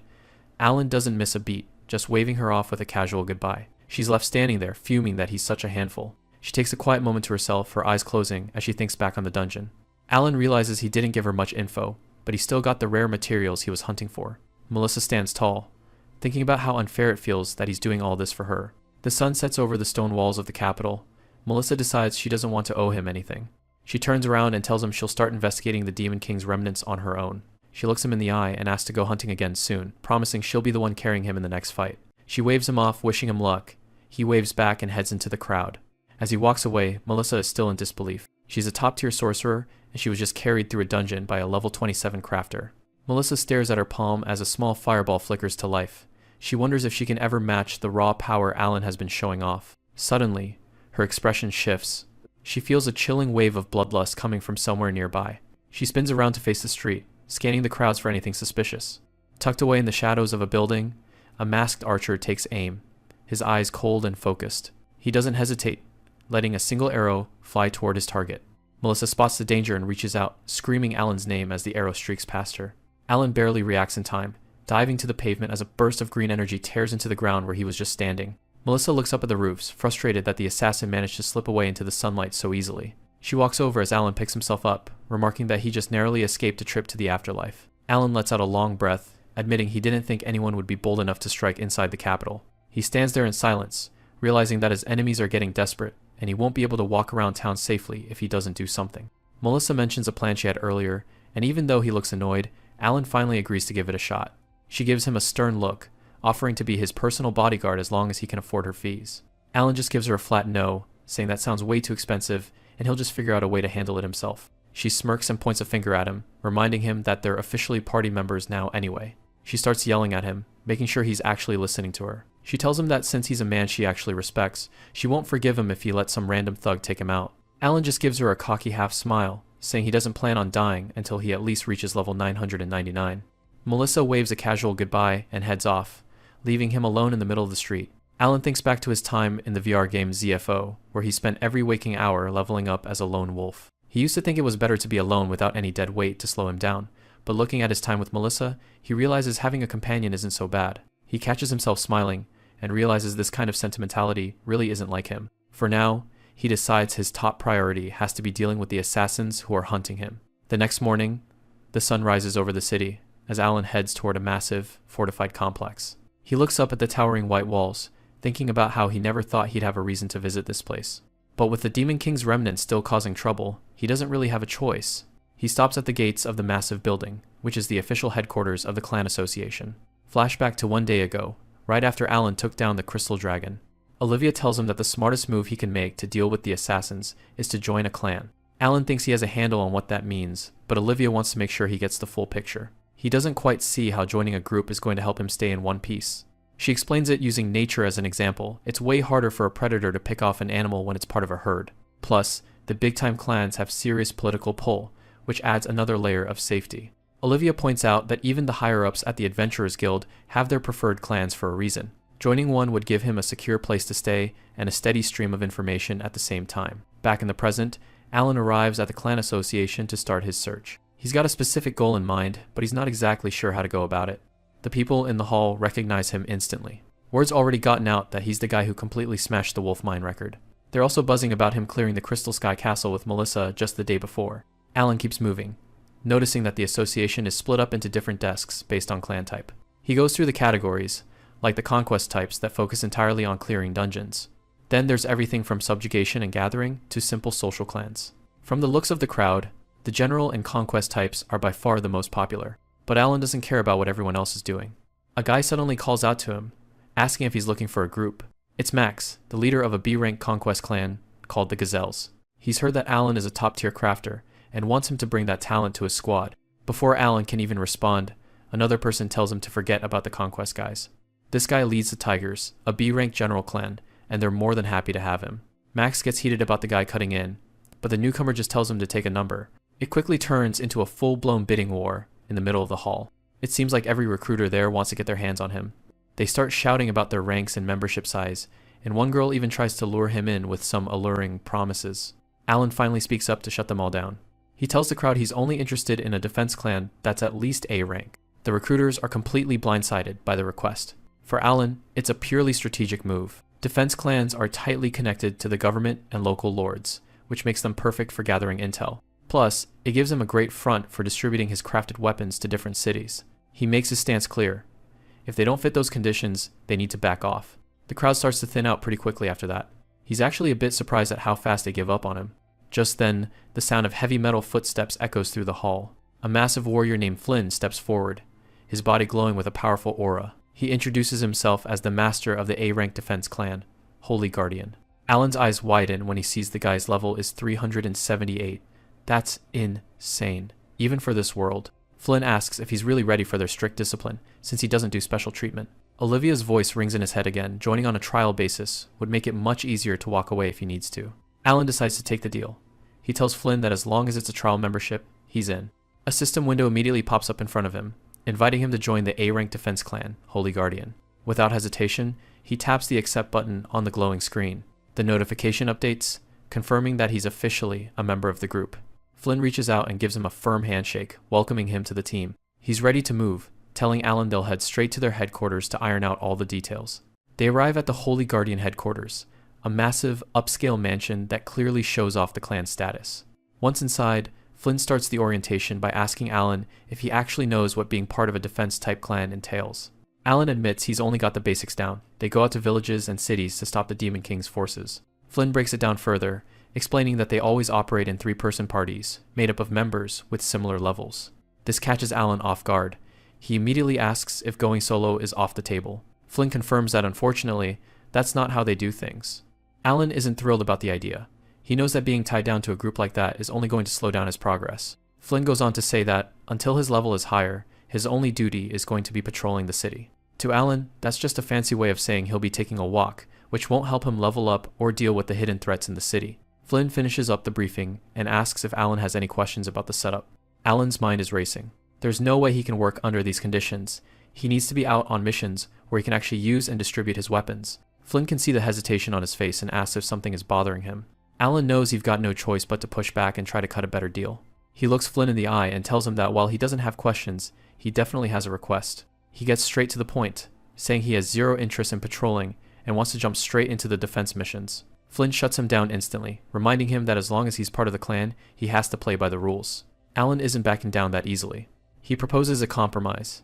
Alan doesn't miss a beat, just waving her off with a casual goodbye. She's left standing there, fuming that he's such a handful. She takes a quiet moment to herself, her eyes closing as she thinks back on the dungeon. Alan realizes he didn't give her much info, but he still got the rare materials he was hunting for. Melissa stands tall, thinking about how unfair it feels that he's doing all this for her. The sun sets over the stone walls of the capital. Melissa decides she doesn't want to owe him anything. She turns around and tells him she'll start investigating the Demon King's remnants on her own. She looks him in the eye and asks to go hunting again soon, promising she'll be the one carrying him in the next fight. She waves him off, wishing him luck. He waves back and heads into the crowd. As he walks away, Melissa is still in disbelief. She's a top-tier sorcerer, and she was just carried through a dungeon by a level 27 crafter. Melissa stares at her palm as a small fireball flickers to life. She wonders if she can ever match the raw power Alan has been showing off. Suddenly, her expression shifts. She feels a chilling wave of bloodlust coming from somewhere nearby. She spins around to face the street, scanning the crowds for anything suspicious. Tucked away in the shadows of a building, a masked archer takes aim, his eyes cold and focused. He doesn't hesitate, letting a single arrow fly toward his target. Melissa spots the danger and reaches out, screaming Alan's name as the arrow streaks past her. Alan barely reacts in time, diving to the pavement as a burst of green energy tears into the ground where he was just standing. Melissa looks up at the roofs, frustrated that the assassin managed to slip away into the sunlight so easily. She walks over as Alan picks himself up, remarking that he just narrowly escaped a trip to the afterlife. Alan lets out a long breath, admitting he didn't think anyone would be bold enough to strike inside the capital. He stands there in silence, realizing that his enemies are getting desperate, and he won't be able to walk around town safely if he doesn't do something. Melissa mentions a plan she had earlier, and even though he looks annoyed, Alan finally agrees to give it a shot. She gives him a stern look, offering to be his personal bodyguard as long as he can afford her fees. Alan just gives her a flat no, saying that sounds way too expensive, and he'll just figure out a way to handle it himself. She smirks and points a finger at him, reminding him that they're officially party members now anyway. She starts yelling at him, making sure he's actually listening to her. She tells him that since he's a man she actually respects, she won't forgive him if he lets some random thug take him out. Alan just gives her a cocky half smile, saying he doesn't plan on dying until he at least reaches level 999. Melissa waves a casual goodbye and heads off, leaving him alone in the middle of the street. Alan thinks back to his time in the VR game ZFO, where he spent every waking hour leveling up as a lone wolf. He used to think it was better to be alone without any dead weight to slow him down, but looking at his time with Melissa, he realizes having a companion isn't so bad. He catches himself smiling, and realizes this kind of sentimentality really isn't like him. For now, he decides his top priority has to be dealing with the assassins who are hunting him. The next morning, the sun rises over the city, as Alan heads toward a massive, fortified complex. He looks up at the towering white walls, thinking about how he never thought he'd have a reason to visit this place. But with the Demon King's remnants still causing trouble, he doesn't really have a choice. He stops at the gates of the massive building, which is the official headquarters of the clan association. Flashback to one day ago, right after Alan took down the Crystal Dragon. Olivia tells him that the smartest move he can make to deal with the assassins is to join a clan. Alan thinks he has a handle on what that means, but Olivia wants to make sure he gets the full picture. He doesn't quite see how joining a group is going to help him stay in one piece. She explains it using nature as an example. It's way harder for a predator to pick off an animal when it's part of a herd. Plus, the big-time clans have serious political pull, which adds another layer of safety. Olivia points out that even the higher-ups at the Adventurers Guild have their preferred clans for a reason. Joining one would give him a secure place to stay and a steady stream of information at the same time. Back in the present, Alan arrives at the clan association to start his search. He's got a specific goal in mind, but he's not exactly sure how to go about it. The people in the hall recognize him instantly. Word's already gotten out that he's the guy who completely smashed the Wolf Mine record. They're also buzzing about him clearing the Crystal Sky Castle with Melissa just the day before. Alan keeps moving, noticing that the association is split up into different desks based on clan type. He goes through the categories, like the conquest types that focus entirely on clearing dungeons. Then there's everything from subjugation and gathering to simple social clans. From the looks of the crowd, the general and conquest types are by far the most popular, but Alan doesn't care about what everyone else is doing. A guy suddenly calls out to him, asking if he's looking for a group. It's Max, the leader of a B-rank conquest clan called the Gazelles. He's heard that Alan is a top-tier crafter and wants him to bring that talent to his squad. Before Alan can even respond, Another person tells him to forget about the Conquest guys. This guy leads the Tigers, a B-rank general clan, and they're more than happy to have him. Max gets heated about the guy cutting in, but the newcomer just tells him to take a number. It quickly turns into a full-blown bidding war in the middle of the hall. It seems like every recruiter there wants to get their hands on him. They start shouting about their ranks and membership size, and one girl even tries to lure him in with some alluring promises. Alan finally speaks up to shut them all down. He tells the crowd he's only interested in a defense clan that's at least A rank. The recruiters are completely blindsided by the request. For Alan, it's a purely strategic move. Defense clans are tightly connected to the government and local lords, which makes them perfect for gathering intel. Plus, it gives him a great front for distributing his crafted weapons to different cities. He makes his stance clear. If they don't fit those conditions, they need to back off. The crowd starts to thin out pretty quickly after that. He's actually a bit surprised at how fast they give up on him. Just then, the sound of heavy metal footsteps echoes through the hall. A massive warrior named Flynn steps forward, his body glowing with a powerful aura. He introduces himself as the master of the A-rank defense clan, Holy Guardian. Alan's eyes widen when he sees the guy's level is 378. That's insane, even for this world. Flynn asks if he's really ready for their strict discipline, since he doesn't do special treatment. Olivia's voice rings in his head again. Joining on a trial basis would make it much easier to walk away if he needs to. Alan decides to take the deal. He tells Flynn that as long as it's a trial membership, he's in. A system window immediately pops up in front of him, inviting him to join the A-rank defense clan, Holy Guardian. Without hesitation, he taps the accept button on the glowing screen. The notification updates, confirming that he's officially a member of the group. Flynn reaches out and gives him a firm handshake, welcoming him to the team. He's ready to move, telling Alan they'll head straight to their headquarters to iron out all the details. They arrive at the Holy Guardian headquarters, a massive, upscale mansion that clearly shows off the clan's status. Once inside, Flynn starts the orientation by asking Alan if he actually knows what being part of a defense-type clan entails. Alan admits he's only got the basics down. They go out to villages and cities to stop the Demon King's forces. Flynn breaks it down further, explaining that they always operate in three-person parties, made up of members with similar levels. This catches Alan off guard. He immediately asks if going solo is off the table. Flynn confirms that unfortunately, that's not how they do things. Alan isn't thrilled about the idea. He knows that being tied down to a group like that is only going to slow down his progress. Flynn goes on to say that, until his level is higher, his only duty is going to be patrolling the city. To Alan, that's just a fancy way of saying he'll be taking a walk, which won't help him level up or deal with the hidden threats in the city. Flynn finishes up the briefing and asks if Alan has any questions about the setup. Alan's mind is racing. There's no way he can work under these conditions. He needs to be out on missions where he can actually use and distribute his weapons. Flynn can see the hesitation on his face and asks if something is bothering him. Alan knows he's got no choice but to push back and try to cut a better deal. He looks Flynn in the eye and tells him that while he doesn't have questions, he definitely has a request. He gets straight to the point, saying he has zero interest in patrolling and wants to jump straight into the defense missions. Flynn shuts him down instantly, reminding him that as long as he's part of the clan, he has to play by the rules. Alan isn't backing down that easily. He proposes a compromise.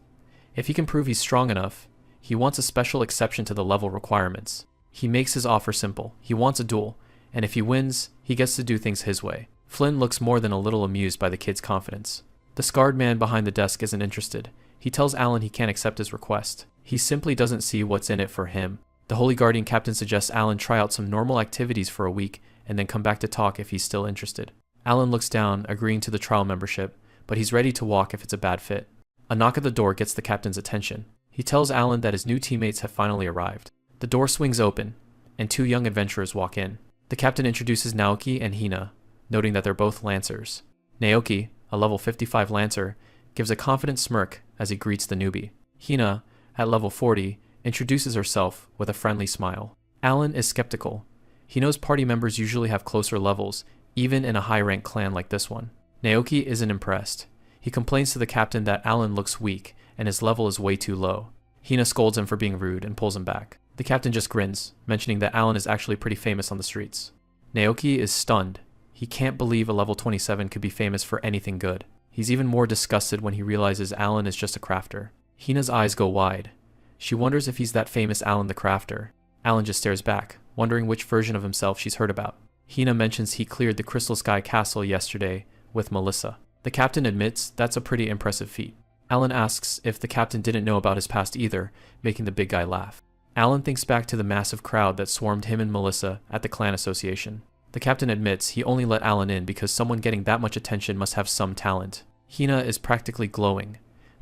If he can prove he's strong enough, he wants a special exception to the level requirements. He makes his offer simple. He wants a duel, and if he wins, he gets to do things his way. Flynn looks more than a little amused by the kid's confidence. The scarred man behind the desk isn't interested. He tells Alan he can't accept his request. He simply doesn't see what's in it for him. The Holy Guardian captain suggests Alan try out some normal activities for a week and then come back to talk if he's still interested. Alan looks down, agreeing to the trial membership, but he's ready to walk if it's a bad fit. A knock at the door gets the captain's attention. He tells Alan that his new teammates have finally arrived. The door swings open, and two young adventurers walk in. The captain introduces Naoki and Hina, noting that they're both Lancers. Naoki, a level 55 Lancer, gives a confident smirk as he greets the newbie. Hina, at level 40, introduces herself with a friendly smile. Alan is skeptical. He knows party members usually have closer levels, even in a high-ranked clan like this one. Naoki isn't impressed. He complains to the captain that Alan looks weak and his level is way too low. Hina scolds him for being rude and pulls him back. The captain just grins, mentioning that Alan is actually pretty famous on the streets. Naoki is stunned. He can't believe a level 27 could be famous for anything good. He's even more disgusted when he realizes Alan is just a crafter. Hina's eyes go wide. She wonders if he's that famous Alan the crafter. Alan just stares back, wondering which version of himself she's heard about. Hina mentions he cleared the Crystal Sky Castle yesterday with Melissa. The captain admits that's a pretty impressive feat. Alan asks if the captain didn't know about his past either, making the big guy laugh. Alan thinks back to the massive crowd that swarmed him and Melissa at the clan association. The captain admits he only let Alan in because someone getting that much attention must have some talent. Hina is practically glowing.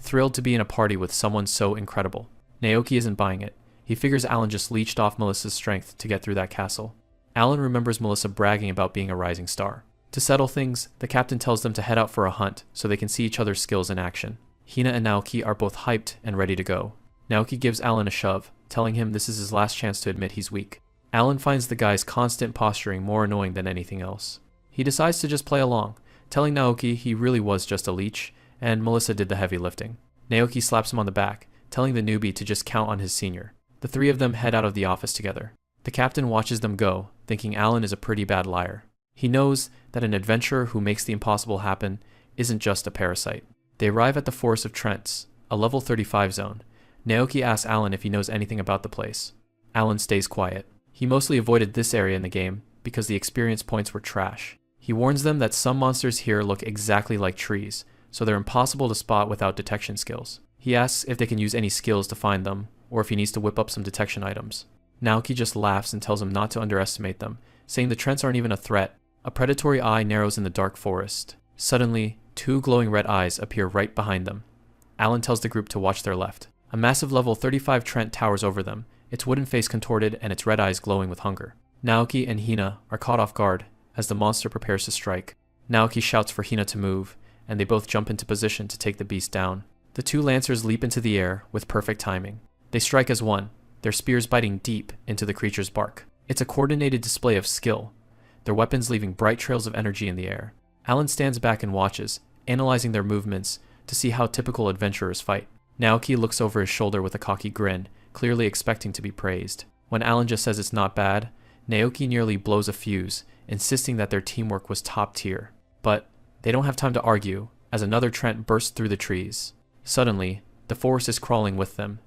thrilled to be in a party with someone so incredible. Naoki isn't buying it. He figures Alan just leeched off Melissa's strength to get through that castle. Alan remembers Melissa bragging about being a rising star. To settle things, the captain tells them to head out for a hunt so they can see each other's skills in action. Hina and Naoki are both hyped and ready to go. Naoki gives Alan a shove, telling him this is his last chance to admit he's weak. Alan finds the guy's constant posturing more annoying than anything else. He decides to just play along, telling Naoki he really was just a leech, and Melissa did the heavy lifting. Naoki slaps him on the back, telling the newbie to just count on his senior. The three of them head out of the office together. The captain watches them go, thinking Alan is a pretty bad liar. He knows that an adventurer who makes the impossible happen isn't just a parasite. They arrive at the Forest of Trents, a level 35 zone. Naoki asks Alan if he knows anything about the place. Alan stays quiet. He mostly avoided this area in the game because the experience points were trash. He warns them that some monsters here look exactly like trees, so they're impossible to spot without detection skills. He asks if they can use any skills to find them, or if he needs to whip up some detection items. Naoki just laughs and tells him not to underestimate them, saying the Trents aren't even a threat. A predatory eye narrows in the dark forest. Suddenly, two glowing red eyes appear right behind them. Alan tells the group to watch their left. A massive level 35 Trent towers over them, its wooden face contorted and its red eyes glowing with hunger. Naoki and Hina are caught off guard as the monster prepares to strike. Naoki shouts for Hina to move, and they both jump into position to take the beast down. The two lancers leap into the air with perfect timing. They strike as one, their spears biting deep into the creature's bark. It's a coordinated display of skill, their weapons leaving bright trails of energy in the air. Alan stands back and watches, analyzing their movements to see how typical adventurers fight. Naoki looks over his shoulder with a cocky grin, clearly expecting to be praised. When Alan just says it's not bad, Naoki nearly blows a fuse, insisting that their teamwork was top tier. But they don't have time to argue, as another Trent bursts through the trees. Suddenly, the forest is crawling with them,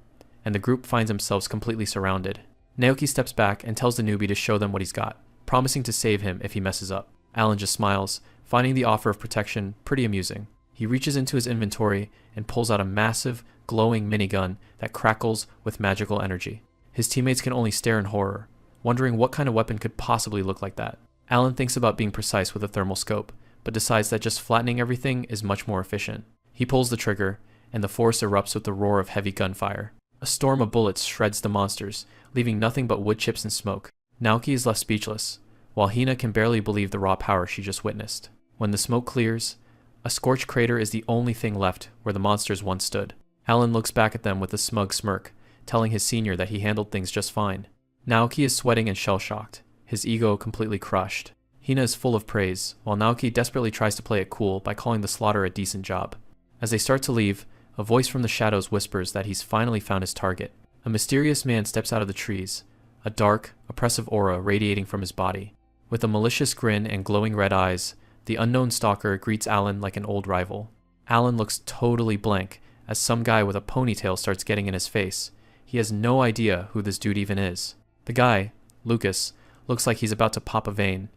and the group finds themselves completely surrounded. Naoki steps back and tells the newbie to show them what he's got, promising to save him if he messes up. Alan just smiles, finding the offer of protection pretty amusing. He reaches into his inventory and pulls out a massive, glowing minigun that crackles with magical energy. His teammates can only stare in horror, wondering what kind of weapon could possibly look like that. Alan thinks about being precise with a thermal scope, but decides that just flattening everything is much more efficient. He pulls the trigger, and the forest erupts with the roar of heavy gunfire. A storm of bullets shreds the monsters, leaving nothing but wood chips and smoke. Naoki is left speechless, while Hina can barely believe the raw power she just witnessed. When the smoke clears, a scorched crater is the only thing left where the monsters once stood. Alan looks back at them with a smug smirk, telling his senior that he handled things just fine. Naoki is sweating and shell-shocked, his ego completely crushed. Hina is full of praise, while Naoki desperately tries to play it cool by calling the slaughter a decent job. As they start to leave, a voice from the shadows whispers that he's finally found his target. A mysterious man steps out of the trees, a dark, oppressive aura radiating from his body. With a malicious grin and glowing red eyes, the unknown stalker greets Alan like an old rival. Alan looks totally blank as some guy with a ponytail starts getting in his face. He has no idea who this dude even is. The guy, Lucas, looks like he's about to pop a vein.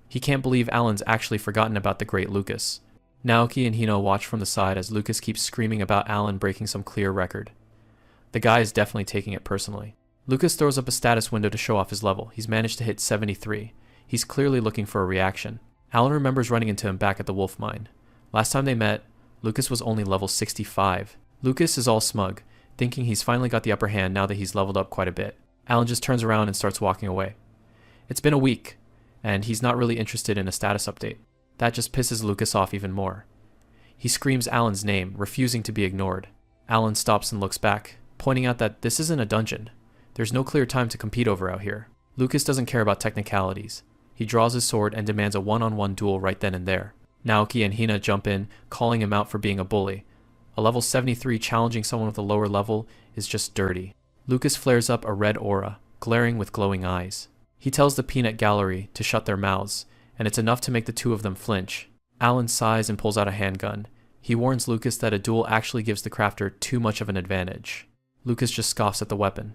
He can't believe Alan's actually forgotten about the great Lucas. Naoki and Hino watch from the side as Lucas keeps screaming about Alan breaking some clear record. The guy is definitely taking it personally. Lucas throws up a status window to show off his level. He's managed to hit 73. He's clearly looking for a reaction. Alan remembers running into him back at the wolf mine. Last time they met, Lucas was only level 65. Lucas is all smug, thinking he's finally got the upper hand now that he's leveled up quite a bit. Alan just turns around and starts walking away. It's been a week, and he's not really interested in a status update. That just pisses Lucas off even more. He screams Alan's name, refusing to be ignored. Alan stops and looks back, pointing out that this isn't a dungeon. There's no clear time to compete over out here. Lucas doesn't care about technicalities. He draws his sword and demands a one-on-one duel right then and there. Naoki and Hina jump in, calling him out for being a bully. A level 73 challenging someone with a lower level is just dirty. Lucas flares up a red aura, glaring with glowing eyes. He tells the peanut gallery to shut their mouths, and it's enough to make the two of them flinch. Alan sighs and pulls out a handgun. He warns Lucas that a duel actually gives the crafter too much of an advantage. Lucas just scoffs at the weapon.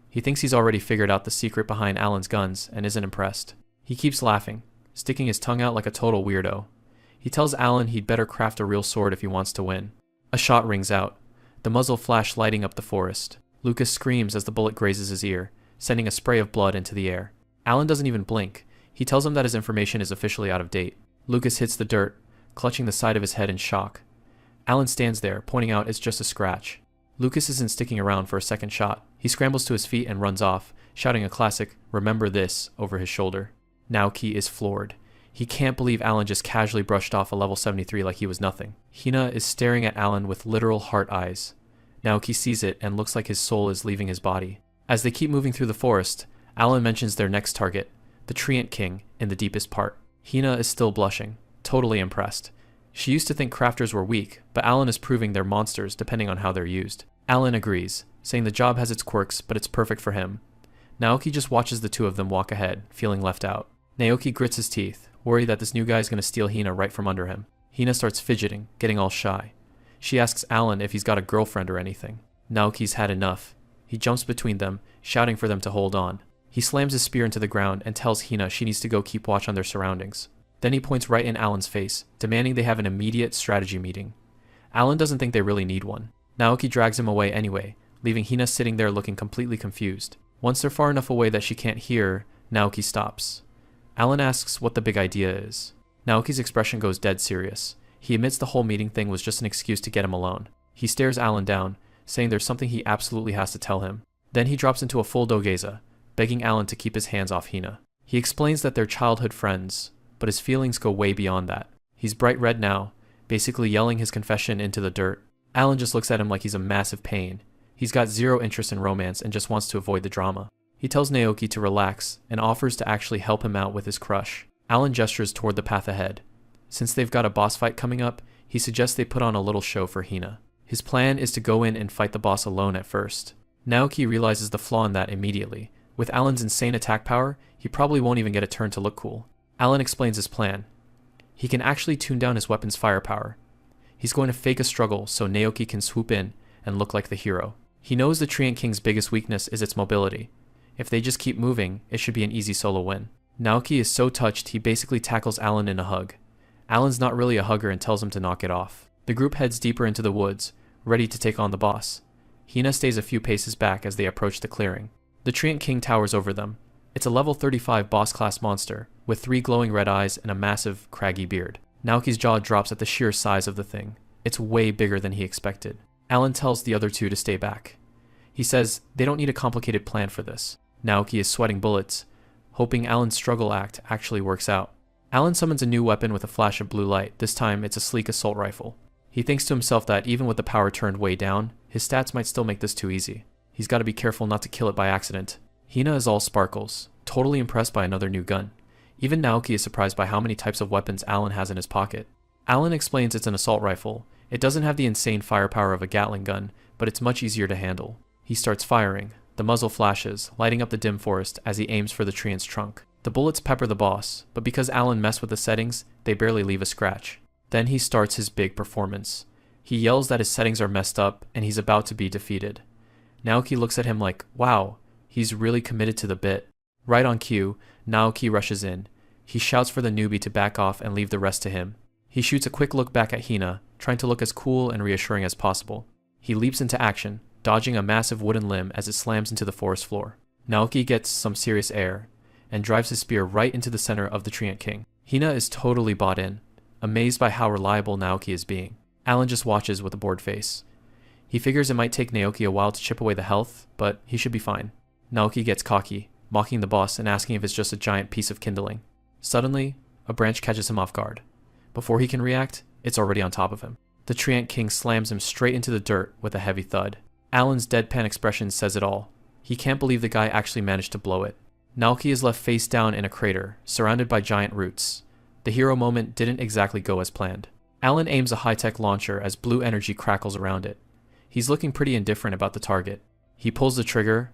He thinks he's already figured out the secret behind Alan's guns and isn't impressed. He keeps laughing, sticking his tongue out like a total weirdo. He tells Alan he'd better craft a real sword if he wants to win. A shot rings out, the muzzle flash lighting up the forest. Lucas screams as the bullet grazes his ear, sending a spray of blood into the air. Alan doesn't even blink. He tells him that his information is officially out of date. Lucas hits the dirt, clutching the side of his head in shock. Alan stands there, pointing out it's just a scratch. Lucas isn't sticking around for a second shot. He scrambles to his feet and runs off, shouting a classic "Remember this" over his shoulder. Naoki is floored. He can't believe Alan just casually brushed off a level 73 like he was nothing. Hina is staring at Alan with literal heart eyes. Naoki sees it and looks like his soul is leaving his body. As they keep moving through the forest, Alan mentions their next target, the Treant King, in the deepest part. Hina is still blushing, totally impressed. She used to think crafters were weak, but Alan is proving they're monsters depending on how they're used. Alan agrees, saying the job has its quirks, but it's perfect for him. Naoki just watches the two of them walk ahead, feeling left out. Naoki grits his teeth, worried that this new guy is going to steal Hina right from under him. Hina starts fidgeting, getting all shy. She asks Alan if he's got a girlfriend or anything. Naoki's had enough. He jumps between them, shouting for them to hold on. He slams his spear into the ground and tells Hina she needs to go keep watch on their surroundings. Then he points right in Alan's face, demanding they have an immediate strategy meeting. Alan doesn't think they really need one. Naoki drags him away anyway, leaving Hina sitting there looking completely confused. Once they're far enough away that she can't hear, Naoki stops. Alan asks what the big idea is. Naoki's expression goes dead serious. He admits the whole meeting thing was just an excuse to get him alone. He stares Alan down, saying there's something he absolutely has to tell him. Then he drops into a full dogeza, begging Alan to keep his hands off Hina. He explains that they're childhood friends, but his feelings go way beyond that. He's bright red now, basically yelling his confession into the dirt. Alan just looks at him like he's a massive pain. He's got zero interest in romance and just wants to avoid the drama. He tells Naoki to relax and offers to actually help him out with his crush. Alan gestures toward the path ahead. Since they've got a boss fight coming up, he suggests they put on a little show for Hina. His plan is to go in and fight the boss alone at first. Naoki realizes the flaw in that immediately. With Alan's insane attack power, he probably won't even get a turn to look cool. Alan explains his plan. He can actually tune down his weapon's firepower. He's going to fake a struggle so Naoki can swoop in and look like the hero. He knows the Treant King's biggest weakness is its mobility. If they just keep moving, it should be an easy solo win. Naoki is so touched he basically tackles Alan in a hug. Alan's not really a hugger and tells him to knock it off. The group heads deeper into the woods, ready to take on the boss. Hina stays a few paces back as they approach the clearing. The Treant King towers over them. It's a level 35 boss-class monster, with 3 glowing red eyes and a massive, craggy beard. Naoki's jaw drops at the sheer size of the thing. It's way bigger than he expected. Alan tells the other two to stay back. He says they don't need a complicated plan for this. Naoki is sweating bullets, hoping Alan's struggle act actually works out. Alan summons a new weapon with a flash of blue light. This time, it's a sleek assault rifle. He thinks to himself that even with the power turned way down, his stats might still make this too easy. He's got to be careful not to kill it by accident. Hina is all sparkles, totally impressed by another new gun. Even Naoki is surprised by how many types of weapons Alan has in his pocket. Alan explains it's an assault rifle. It doesn't have the insane firepower of a Gatling gun, but it's much easier to handle. He starts firing. The muzzle flashes, lighting up the dim forest as he aims for the Treant's trunk. The bullets pepper the boss, but because Alan messed with the settings, they barely leave a scratch. Then he starts his big performance. He yells that his settings are messed up and he's about to be defeated. Naoki looks at him like, wow, he's really committed to the bit. Right on cue, Naoki rushes in. He shouts for the newbie to back off and leave the rest to him. He shoots a quick look back at Hina, trying to look as cool and reassuring as possible. He leaps into action, dodging a massive wooden limb as it slams into the forest floor. Naoki gets some serious air, and drives his spear right into the center of the Treant King. Hina is totally bought in, amazed by how reliable Naoki is being. Alan just watches with a bored face. He figures it might take Naoki a while to chip away the health, but he should be fine. Naoki gets cocky, mocking the boss and asking if it's just a giant piece of kindling. Suddenly, a branch catches him off guard. Before he can react, it's already on top of him. The Treant King slams him straight into the dirt with a heavy thud. Alan's deadpan expression says it all. He can't believe the guy actually managed to blow it. Naoki is left face down in a crater, surrounded by giant roots. The hero moment didn't exactly go as planned. Alan aims a high-tech launcher as blue energy crackles around it. He's looking pretty indifferent about the target. He pulls the trigger,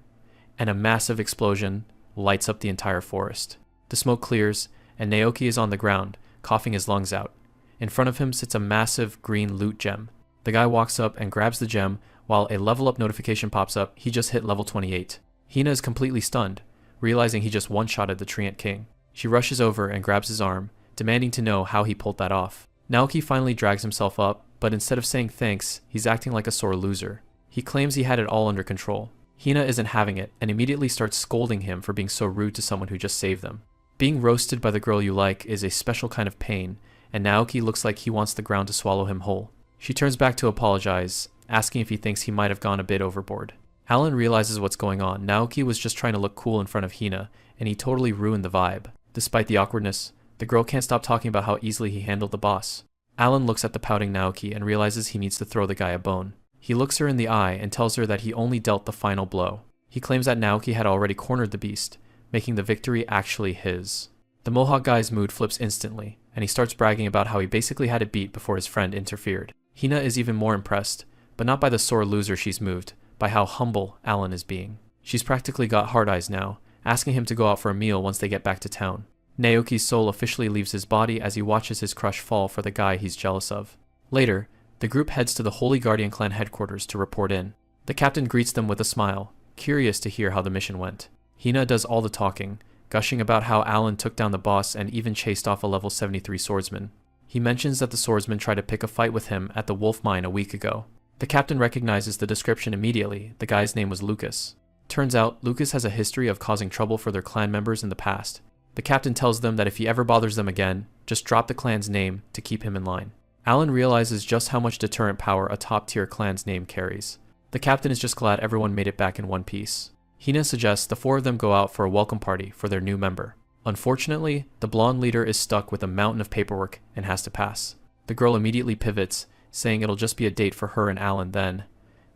and a massive explosion lights up the entire forest. The smoke clears, and Naoki is on the ground, coughing his lungs out. In front of him sits a massive green loot gem. The guy walks up and grabs the gem, while a level up notification pops up. He just hit level 28. Hina is completely stunned, realizing he just one-shotted the Treant King. She rushes over and grabs his arm, demanding to know how he pulled that off. Naoki finally drags himself up, but instead of saying thanks, he's acting like a sore loser. He claims he had it all under control. Hina isn't having it, and immediately starts scolding him for being so rude to someone who just saved them. Being roasted by the girl you like is a special kind of pain, and Naoki looks like he wants the ground to swallow him whole. She turns back to apologize, asking if he thinks he might have gone a bit overboard. Alan realizes what's going on. Naoki was just trying to look cool in front of Hina, and he totally ruined the vibe. Despite the awkwardness, the girl can't stop talking about how easily he handled the boss. Alan looks at the pouting Naoki and realizes he needs to throw the guy a bone. He looks her in the eye and tells her that he only dealt the final blow. He claims that Naoki had already cornered the beast, making the victory actually his. The Mohawk guy's mood flips instantly, and he starts bragging about how he basically had it beat before his friend interfered. Hina is even more impressed, but not by the sore loser she's moved, by how humble Alan is being. She's practically got hard eyes now, asking him to go out for a meal once they get back to town. Naoki's soul officially leaves his body as he watches his crush fall for the guy he's jealous of. Later, the group heads to the Holy Guardian clan headquarters to report in. The captain greets them with a smile, curious to hear how the mission went. Hina does all the talking, gushing about how Alan took down the boss and even chased off a level 73 swordsman. He mentions that the swordsman tried to pick a fight with him at the wolf mine a week ago. The captain recognizes the description immediately. The guy's name was Lucas. Turns out, Lucas has a history of causing trouble for their clan members in the past. The captain tells them that if he ever bothers them again, just drop the clan's name to keep him in line. Alan realizes just how much deterrent power a top-tier clan's name carries. The captain is just glad everyone made it back in one piece. Hina suggests the four of them go out for a welcome party for their new member. Unfortunately, the blonde leader is stuck with a mountain of paperwork and has to pass. The girl immediately pivots, saying it'll just be a date for her and Alan then.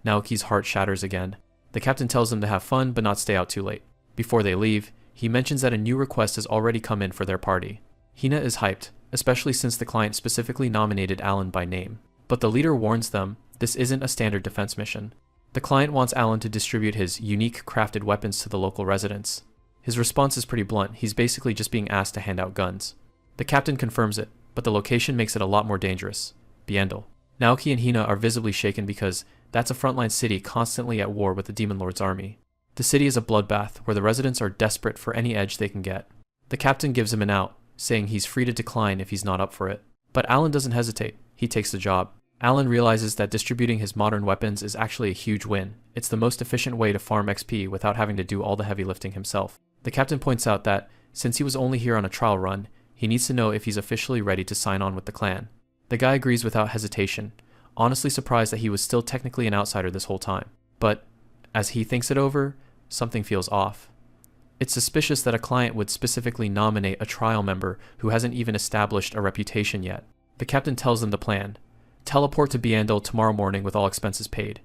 Naoki's heart shatters again. The captain tells them to have fun but not stay out too late. Before they leave, he mentions that a new request has already come in for their party. Hina is hyped, especially since the client specifically nominated Alan by name. But the leader warns them this isn't a standard defense mission. The client wants Alan to distribute his unique crafted weapons to the local residents. His response is pretty blunt. He's basically just being asked to hand out guns. The captain confirms it, but the location makes it a lot more dangerous. Biendel. Naoki and Hina are visibly shaken because that's a frontline city constantly at war with the Demon Lord's army. The city is a bloodbath where the residents are desperate for any edge they can get. The captain gives him an out, saying he's free to decline if he's not up for it. But Alan doesn't hesitate. He takes the job. Alan realizes that distributing his modern weapons is actually a huge win. It's the most efficient way to farm XP without having to do all the heavy lifting himself. The captain points out that, since he was only here on a trial run, he needs to know if he's officially ready to sign on with the clan. The guy agrees without hesitation, honestly surprised that he was still technically an outsider this whole time. But, as he thinks it over, something feels off. It's suspicious that a client would specifically nominate a trial member who hasn't even established a reputation yet. The captain tells them the plan. Teleport to Biendel tomorrow morning with all expenses paid.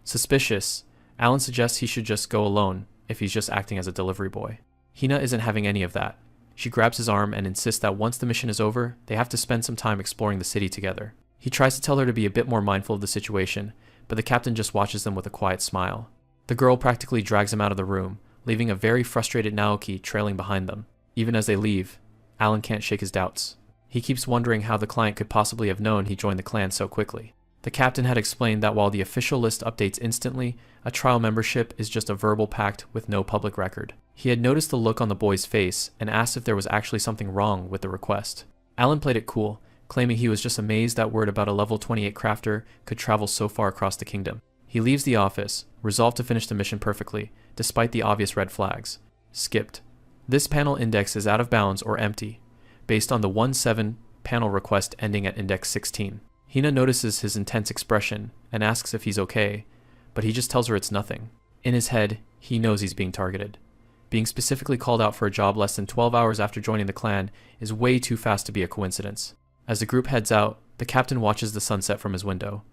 Suspicious, Alan suggests he should just go alone if he's just acting as a delivery boy. Hina isn't having any of that. She grabs his arm and insists that once the mission is over, they have to spend some time exploring the city together. He tries to tell her to be a bit more mindful of the situation, but the captain just watches them with a quiet smile. The girl practically drags him out of the room, leaving a very frustrated Naoki trailing behind them. Even as they leave, Alan can't shake his doubts. He keeps wondering how the client could possibly have known he joined the clan so quickly. The captain had explained that while the official list updates instantly, a trial membership is just a verbal pact with no public record. He had noticed the look on the boy's face and asked if there was actually something wrong with the request. Alan played it cool, claiming he was just amazed that word about a level 28 crafter could travel so far across the kingdom. He leaves the office, resolved to finish the mission perfectly, despite the obvious red flags. Skipped. This panel index is out of bounds or empty, based on the 1-7 panel request ending at index 16. Hina notices his intense expression and asks if he's okay, but he just tells her it's nothing. In his head, he knows he's being targeted. Being specifically called out for a job less than 12 hours after joining the clan is way too fast to be a coincidence. As the group heads out, the captain watches the sunset from his window.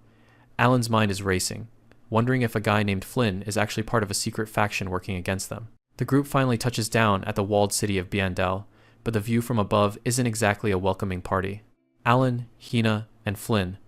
Alan's mind is racing, wondering if a guy named Flynn is actually part of a secret faction working against them. The group finally touches down at the walled city of Biendel, but the view from above isn't exactly a welcoming party. Alan, Hina, and Flynn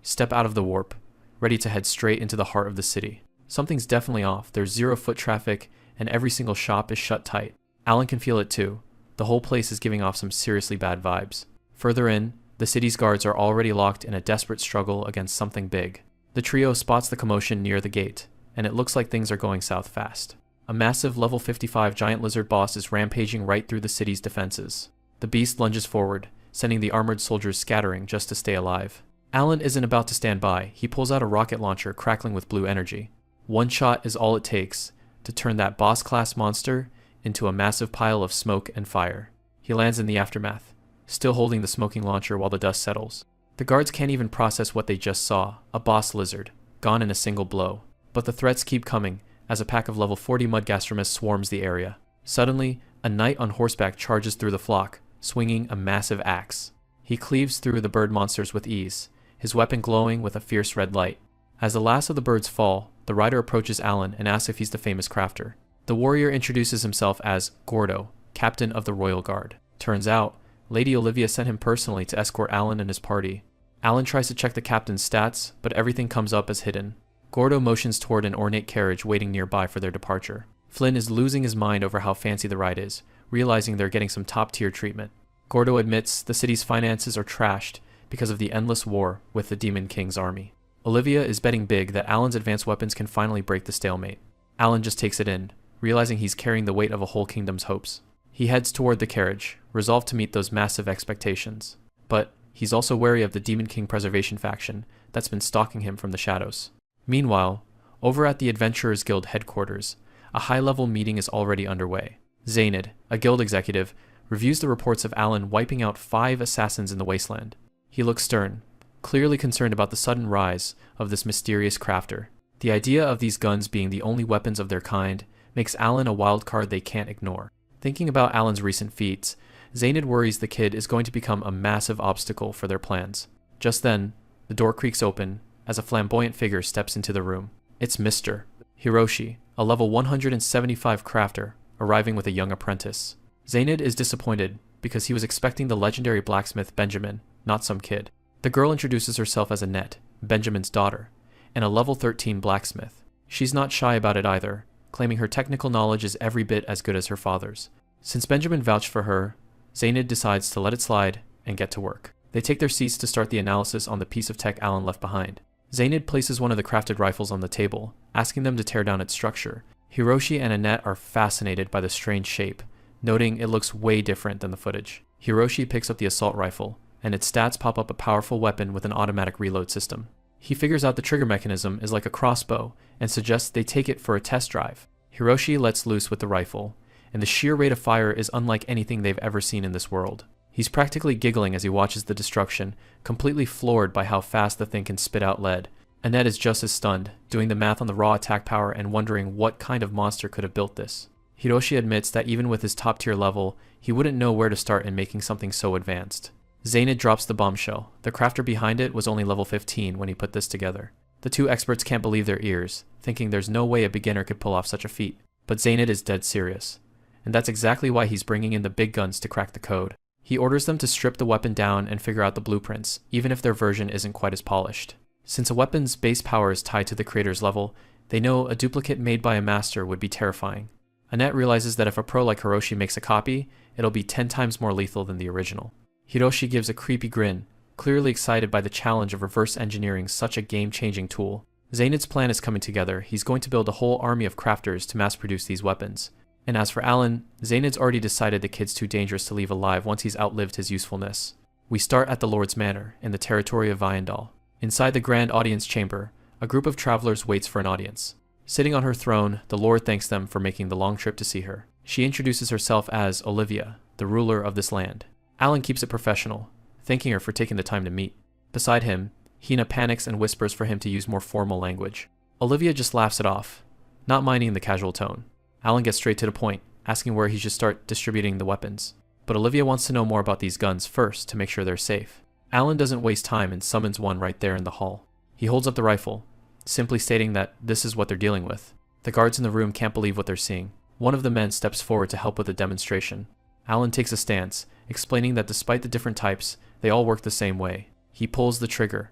step out of the warp, ready to head straight into the heart of the city. Something's definitely off. There's zero foot traffic, and every single shop is shut tight. Alan can feel it too. The whole place is giving off some seriously bad vibes. Further in, the city's guards are already locked in a desperate struggle against something big. The trio spots the commotion near the gate, and it looks like things are going south fast. A massive level 55 giant lizard boss is rampaging right through the city's defenses. The beast lunges forward, sending the armored soldiers scattering just to stay alive. Alan isn't about to stand by. He pulls out a rocket launcher crackling with blue energy. One shot is all it takes to turn that boss-class monster into a massive pile of smoke and fire. He lands in the aftermath, still holding the smoking launcher while the dust settles. The guards can't even process what they just saw, a boss lizard, gone in a single blow. But the threats keep coming, as a pack of level 40 Mudgastromus swarms the area. Suddenly, a knight on horseback charges through the flock, swinging a massive axe. He cleaves through the bird monsters with ease, his weapon glowing with a fierce red light. As the last of the birds fall, the rider approaches Alan and asks if he's the famous crafter. The warrior introduces himself as Gordo, captain of the Royal Guard. Turns out, Lady Olivia sent him personally to escort Alan and his party. Alan tries to check the captain's stats, but everything comes up as hidden. Gordo motions toward an ornate carriage waiting nearby for their departure. Flynn is losing his mind over how fancy the ride is, realizing they're getting some top-tier treatment. Gordo admits the city's finances are trashed because of the endless war with the Demon King's army. Olivia is betting big that Alan's advanced weapons can finally break the stalemate. Alan just takes it in, realizing he's carrying the weight of a whole kingdom's hopes. He heads toward the carriage, resolved to meet those massive expectations. But he's also wary of the Demon King Preservation faction that's been stalking him from the shadows. Meanwhile, over at the Adventurers Guild headquarters, a high-level meeting is already underway. Zaynid, a guild executive, reviews the reports of Alan wiping out 5 assassins in the wasteland. He looks stern, clearly concerned about the sudden rise of this mysterious crafter. The idea of these guns being the only weapons of their kind makes Alan a wild card they can't ignore. Thinking about Alan's recent feats, Zaynid worries the kid is going to become a massive obstacle for their plans. Just then, the door creaks open as a flamboyant figure steps into the room. It's Mr. Hiroshi, a level 175 crafter, arriving with a young apprentice. Zaynid is disappointed because he was expecting the legendary blacksmith Benjamin, not some kid. The girl introduces herself as Annette, Benjamin's daughter, and a level 13 blacksmith. She's not shy about it either, claiming her technical knowledge is every bit as good as her father's. Since Benjamin vouched for her, Zaynid decides to let it slide and get to work. They take their seats to start the analysis on the piece of tech Alan left behind. Zaynid places one of the crafted rifles on the table, asking them to tear down its structure. Hiroshi and Annette are fascinated by the strange shape, noting it looks way different than the footage. Hiroshi picks up the assault rifle, and its stats pop up a powerful weapon with an automatic reload system. He figures out the trigger mechanism is like a crossbow and suggests they take it for a test drive. Hiroshi lets loose with the rifle, and the sheer rate of fire is unlike anything they've ever seen in this world. He's practically giggling as he watches the destruction, completely floored by how fast the thing can spit out lead. Annette is just as stunned, doing the math on the raw attack power and wondering what kind of monster could have built this. Hiroshi admits that even with his top tier level, he wouldn't know where to start in making something so advanced. Zaynid drops the bombshell. The crafter behind it was only level 15 when he put this together. The two experts can't believe their ears, thinking there's no way a beginner could pull off such a feat. But Zaynid is dead serious. And that's exactly why he's bringing in the big guns to crack the code. He orders them to strip the weapon down and figure out the blueprints, even if their version isn't quite as polished. Since a weapon's base power is tied to the creator's level, they know a duplicate made by a master would be terrifying. Annette realizes that if a pro like Hiroshi makes a copy, it'll be 10 times more lethal than the original. Hiroshi gives a creepy grin, clearly excited by the challenge of reverse engineering such a game-changing tool. Zaynid's plan is coming together. He's going to build a whole army of crafters to mass-produce these weapons. And as for Alan, Zaynid's already decided the kid's too dangerous to leave alive once he's outlived his usefulness. We start at the Lord's Manor, in the territory of Vyandal. Inside the grand audience chamber, a group of travelers waits for an audience. Sitting on her throne, the Lord thanks them for making the long trip to see her. She introduces herself as Olivia, the ruler of this land. Alan keeps it professional, thanking her for taking the time to meet. Beside him, Hina panics and whispers for him to use more formal language. Olivia just laughs it off, not minding the casual tone. Alan gets straight to the point, asking where he should start distributing the weapons. But Olivia wants to know more about these guns first to make sure they're safe. Alan doesn't waste time and summons one right there in the hall. He holds up the rifle, simply stating that this is what they're dealing with. The guards in the room can't believe what they're seeing. One of the men steps forward to help with the demonstration. Alan takes a stance, explaining that despite the different types, they all work the same way. He pulls the trigger,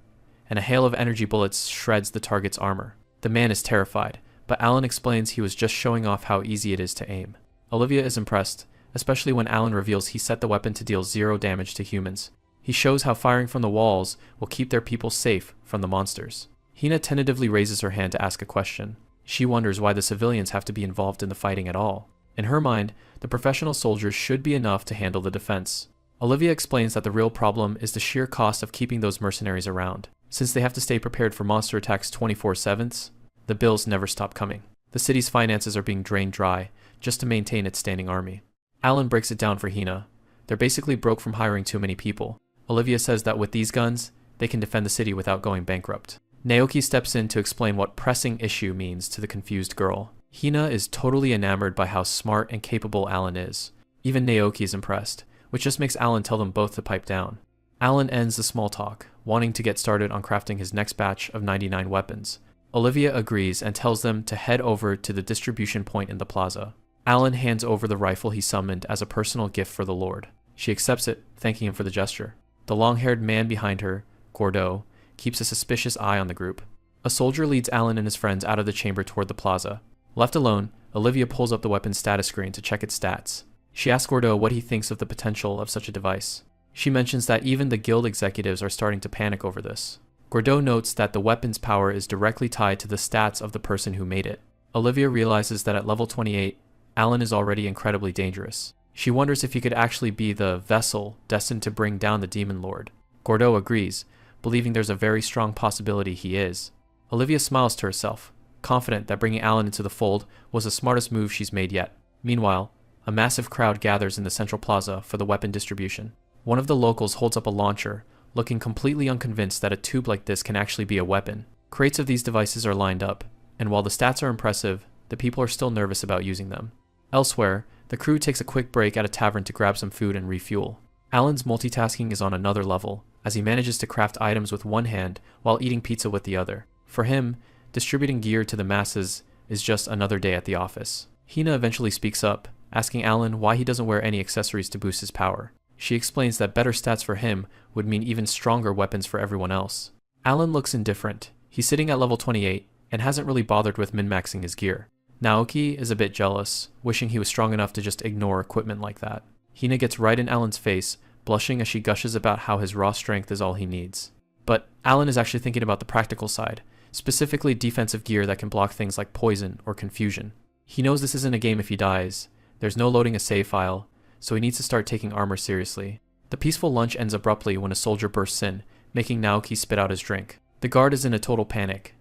and a hail of energy bullets shreds the target's armor. The man is terrified, but Alan explains he was just showing off how easy it is to aim. Olivia is impressed, especially when Alan reveals he set the weapon to deal 0 damage to humans. He shows how firing from the walls will keep their people safe from the monsters. Hina tentatively raises her hand to ask a question. She wonders why the civilians have to be involved in the fighting at all. In her mind, the professional soldiers should be enough to handle the defense. Olivia explains that the real problem is the sheer cost of keeping those mercenaries around. Since they have to stay prepared for monster attacks 24/7, the bills never stop coming. The city's finances are being drained dry just to maintain its standing army. Alan breaks it down for Hina. They're basically broke from hiring too many people. Olivia says that with these guns, they can defend the city without going bankrupt. Naoki steps in to explain what pressing issue means to the confused girl. Hina is totally enamored by how smart and capable Alan is. Even Naoki is impressed, which just makes Alan tell them both to pipe down. Alan ends the small talk, wanting to get started on crafting his next batch of 99 weapons. Olivia agrees and tells them to head over to the distribution point in the plaza. Alan hands over the rifle he summoned as a personal gift for the Lord. She accepts it, thanking him for the gesture. The long-haired man behind her, Gordeau, keeps a suspicious eye on the group. A soldier leads Alan and his friends out of the chamber toward the plaza. Left alone, Olivia pulls up the weapon's status screen to check its stats. She asks Gordeau what he thinks of the potential of such a device. She mentions that even the guild executives are starting to panic over this. Gordeau notes that the weapon's power is directly tied to the stats of the person who made it. Olivia realizes that at level 28, Alan is already incredibly dangerous. She wonders if he could actually be the vessel destined to bring down the Demon Lord. Gordeau agrees, believing there's a very strong possibility he is. Olivia smiles to herself, confident that bringing Alan into the fold was the smartest move she's made yet. Meanwhile, a massive crowd gathers in the central plaza for the weapon distribution. One of the locals holds up a launcher, looking completely unconvinced that a tube like this can actually be a weapon. Crates of these devices are lined up, and while the stats are impressive, the people are still nervous about using them. Elsewhere, the crew takes a quick break at a tavern to grab some food and refuel. Alan's multitasking is on another level, as he manages to craft items with one hand while eating pizza with the other. For him, distributing gear to the masses is just another day at the office. Hina eventually speaks up, asking Alan why he doesn't wear any accessories to boost his power. She explains that better stats for him would mean even stronger weapons for everyone else. Alan looks indifferent. He's sitting at level 28 and hasn't really bothered with min-maxing his gear. Naoki is a bit jealous, wishing he was strong enough to just ignore equipment like that. Hina gets right in Alan's face, blushing as she gushes about how his raw strength is all he needs. But Alan is actually thinking about the practical side, specifically defensive gear that can block things like poison or confusion. He knows this isn't a game if he dies. There's no loading a save file, so he needs to start taking armor seriously. The peaceful lunch ends abruptly when a soldier bursts in, making Naoki spit out his drink. The guard is in a total panic,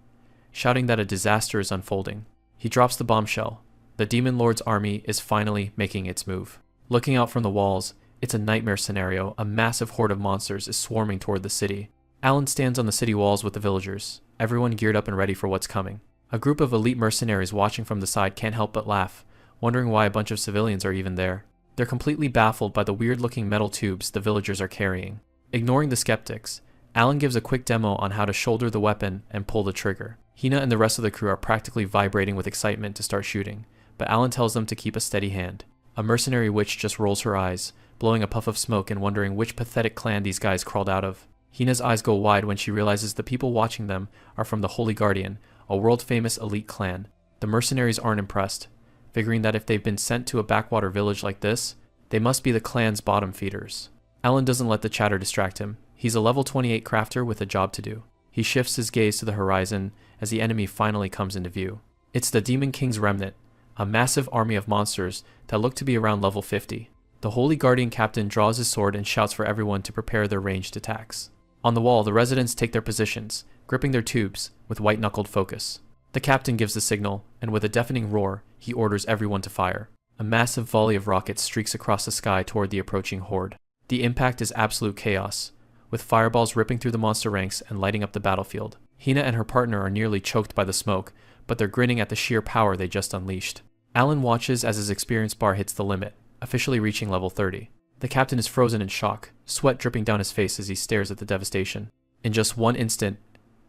shouting that a disaster is unfolding. He drops the bombshell. The Demon Lord's army is finally making its move. Looking out from the walls, it's a nightmare scenario. A massive horde of monsters is swarming toward the city. Alan stands on the city walls with the villagers, everyone geared up and ready for what's coming. A group of elite mercenaries watching from the side can't help but laugh, wondering why a bunch of civilians are even there. They're completely baffled by the weird-looking metal tubes the villagers are carrying. Ignoring the skeptics, Alan gives a quick demo on how to shoulder the weapon and pull the trigger. Hina and the rest of the crew are practically vibrating with excitement to start shooting, but Alan tells them to keep a steady hand. A mercenary witch just rolls her eyes, blowing a puff of smoke and wondering which pathetic clan these guys crawled out of. Hina's eyes go wide when she realizes the people watching them are from the Holy Guardian, a world-famous elite clan. The mercenaries aren't impressed, figuring that if they've been sent to a backwater village like this, they must be the clan's bottom feeders. Alan doesn't let the chatter distract him. He's a level 28 crafter with a job to do. He shifts his gaze to the horizon as the enemy finally comes into view. It's the Demon King's remnant, a massive army of monsters that look to be around level 50. The Holy Guardian captain draws his sword and shouts for everyone to prepare their ranged attacks. On the wall, the residents take their positions, gripping their tubes with white-knuckled focus. The captain gives the signal, and with a deafening roar, he orders everyone to fire. A massive volley of rockets streaks across the sky toward the approaching horde. The impact is absolute chaos, with fireballs ripping through the monster ranks and lighting up the battlefield. Hina and her partner are nearly choked by the smoke, but they're grinning at the sheer power they just unleashed. Alan watches as his experience bar hits the limit, officially reaching level 30. The captain is frozen in shock, sweat dripping down his face as he stares at the devastation. In just one instant,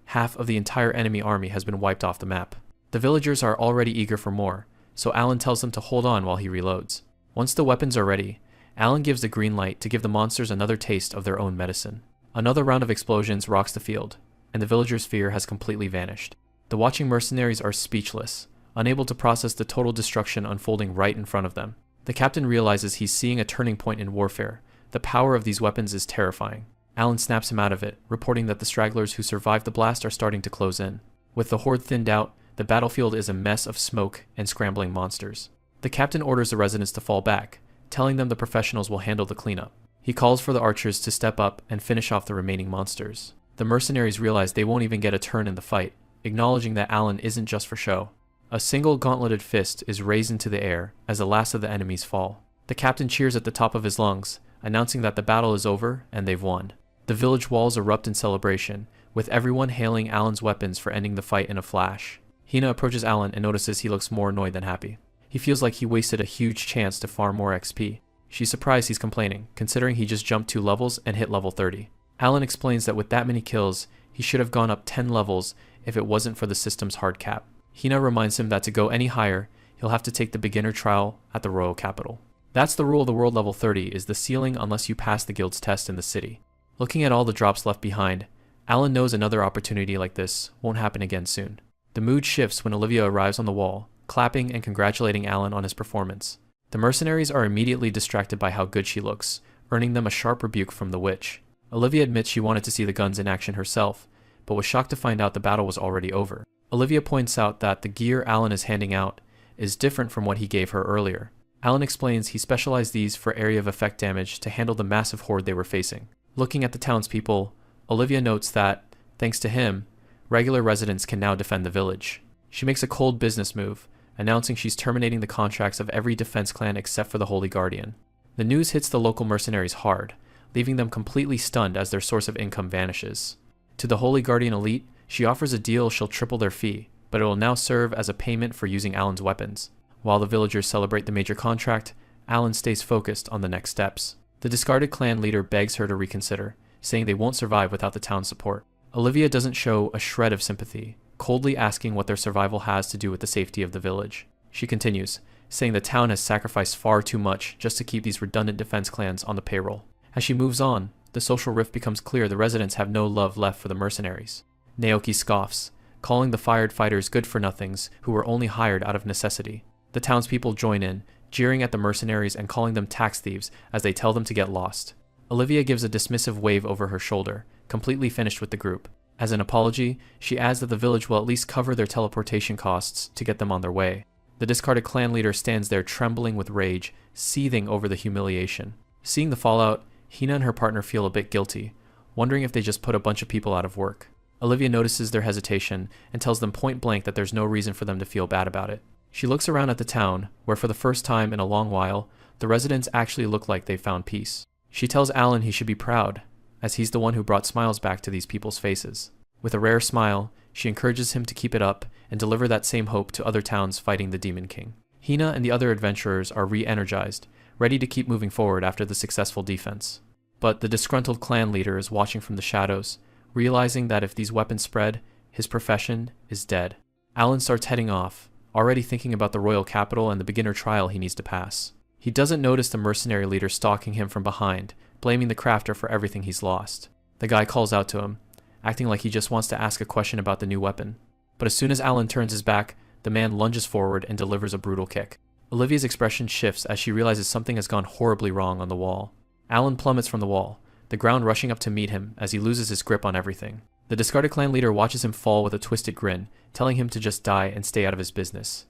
half of the entire enemy army has been wiped off the map. The villagers are already eager for more, so Alan tells them to hold on while he reloads. Once the weapons are ready, Alan gives the green light to give the monsters another taste of their own medicine. Another round of explosions rocks the field, and the villagers' fear has completely vanished. The watching mercenaries are speechless, unable to process the total destruction unfolding right in front of them. The captain realizes he's seeing a turning point in warfare. The power of these weapons is terrifying. Alan snaps him out of it, reporting that the stragglers who survived the blast are starting to close in. With the horde thinned out, the battlefield is a mess of smoke and scrambling monsters. The captain orders the residents to fall back, telling them the professionals will handle the cleanup. He calls for the archers to step up and finish off the remaining monsters. The mercenaries realize they won't even get a turn in the fight, acknowledging that Alan isn't just for show. A single gauntleted fist is raised into the air as the last of the enemies fall. The captain cheers at the top of his lungs, announcing that the battle is over and they've won. The village walls erupt in celebration, with everyone hailing Alan's weapons for ending the fight in a flash. Hina approaches Alan and notices he looks more annoyed than happy. He feels like he wasted a huge chance to farm more XP. She's surprised he's complaining, considering he just jumped 2 levels and hit level 30. Alan explains that with that many kills, he should have gone up 10 levels if it wasn't for the system's hard cap. Hina reminds him that to go any higher, he'll have to take the beginner trial at the royal capital. That's the rule of the world. Level 30 is the ceiling unless you pass the guild's test in the city. Looking at all the drops left behind, Alan knows another opportunity like this won't happen again soon. The mood shifts when Olivia arrives on the wall, clapping and congratulating Alan on his performance. The mercenaries are immediately distracted by how good she looks, earning them a sharp rebuke from the witch. Olivia admits she wanted to see the guns in action herself, but was shocked to find out the battle was already over. Olivia points out that the gear Alan is handing out is different from what he gave her earlier. Alan explains he specialized these for area of effect damage to handle the massive horde they were facing. Looking at the townspeople, Olivia notes that, thanks to him, regular residents can now defend the village. She makes a cold business move, announcing she's terminating the contracts of every defense clan except for the Holy Guardian. The news hits the local mercenaries hard, leaving them completely stunned as their source of income vanishes. To the Holy Guardian elite, she offers a deal she'll triple their fee, but it will now serve as a payment for using Alan's weapons. While the villagers celebrate the major contract, Alan stays focused on the next steps. The discarded clan leader begs her to reconsider, saying they won't survive without the town's support. Olivia doesn't show a shred of sympathy, coldly asking what their survival has to do with the safety of the village. She continues, saying the town has sacrificed far too much just to keep these redundant defense clans on the payroll. As she moves on, the social rift becomes clear the residents have no love left for the mercenaries. Naoki scoffs, calling the fired fighters good-for-nothings who were only hired out of necessity. The townspeople join in, jeering at the mercenaries and calling them tax thieves as they tell them to get lost. Olivia gives a dismissive wave over her shoulder, completely finished with the group. As an apology, she adds that the village will at least cover their teleportation costs to get them on their way. The discarded clan leader stands there trembling with rage, seething over the humiliation. Seeing the fallout, Hina and her partner feel a bit guilty, wondering if they just put a bunch of people out of work. Olivia notices their hesitation and tells them point blank that there's no reason for them to feel bad about it. She looks around at the town, where for the first time in a long while, the residents actually look like they've found peace. She tells Alan he should be proud, as he's the one who brought smiles back to these people's faces. With a rare smile, she encourages him to keep it up and deliver that same hope to other towns fighting the Demon King. Hina and the other adventurers are re-energized, ready to keep moving forward after the successful defense. But the disgruntled clan leader is watching from the shadows, realizing that if these weapons spread, his profession is dead. Alan starts heading off, already thinking about the royal capital and the beginner trial he needs to pass. He doesn't notice the mercenary leader stalking him from behind, blaming the crafter for everything he's lost. The guy calls out to him, acting like he just wants to ask a question about the new weapon. But as soon as Alan turns his back, the man lunges forward and delivers a brutal kick. Olivia's expression shifts as she realizes something has gone horribly wrong on the wall. Alan plummets from the wall, the ground rushing up to meet him as he loses his grip on everything. The discarded clan leader watches him fall with a twisted grin, telling him to just die and stay out of his business.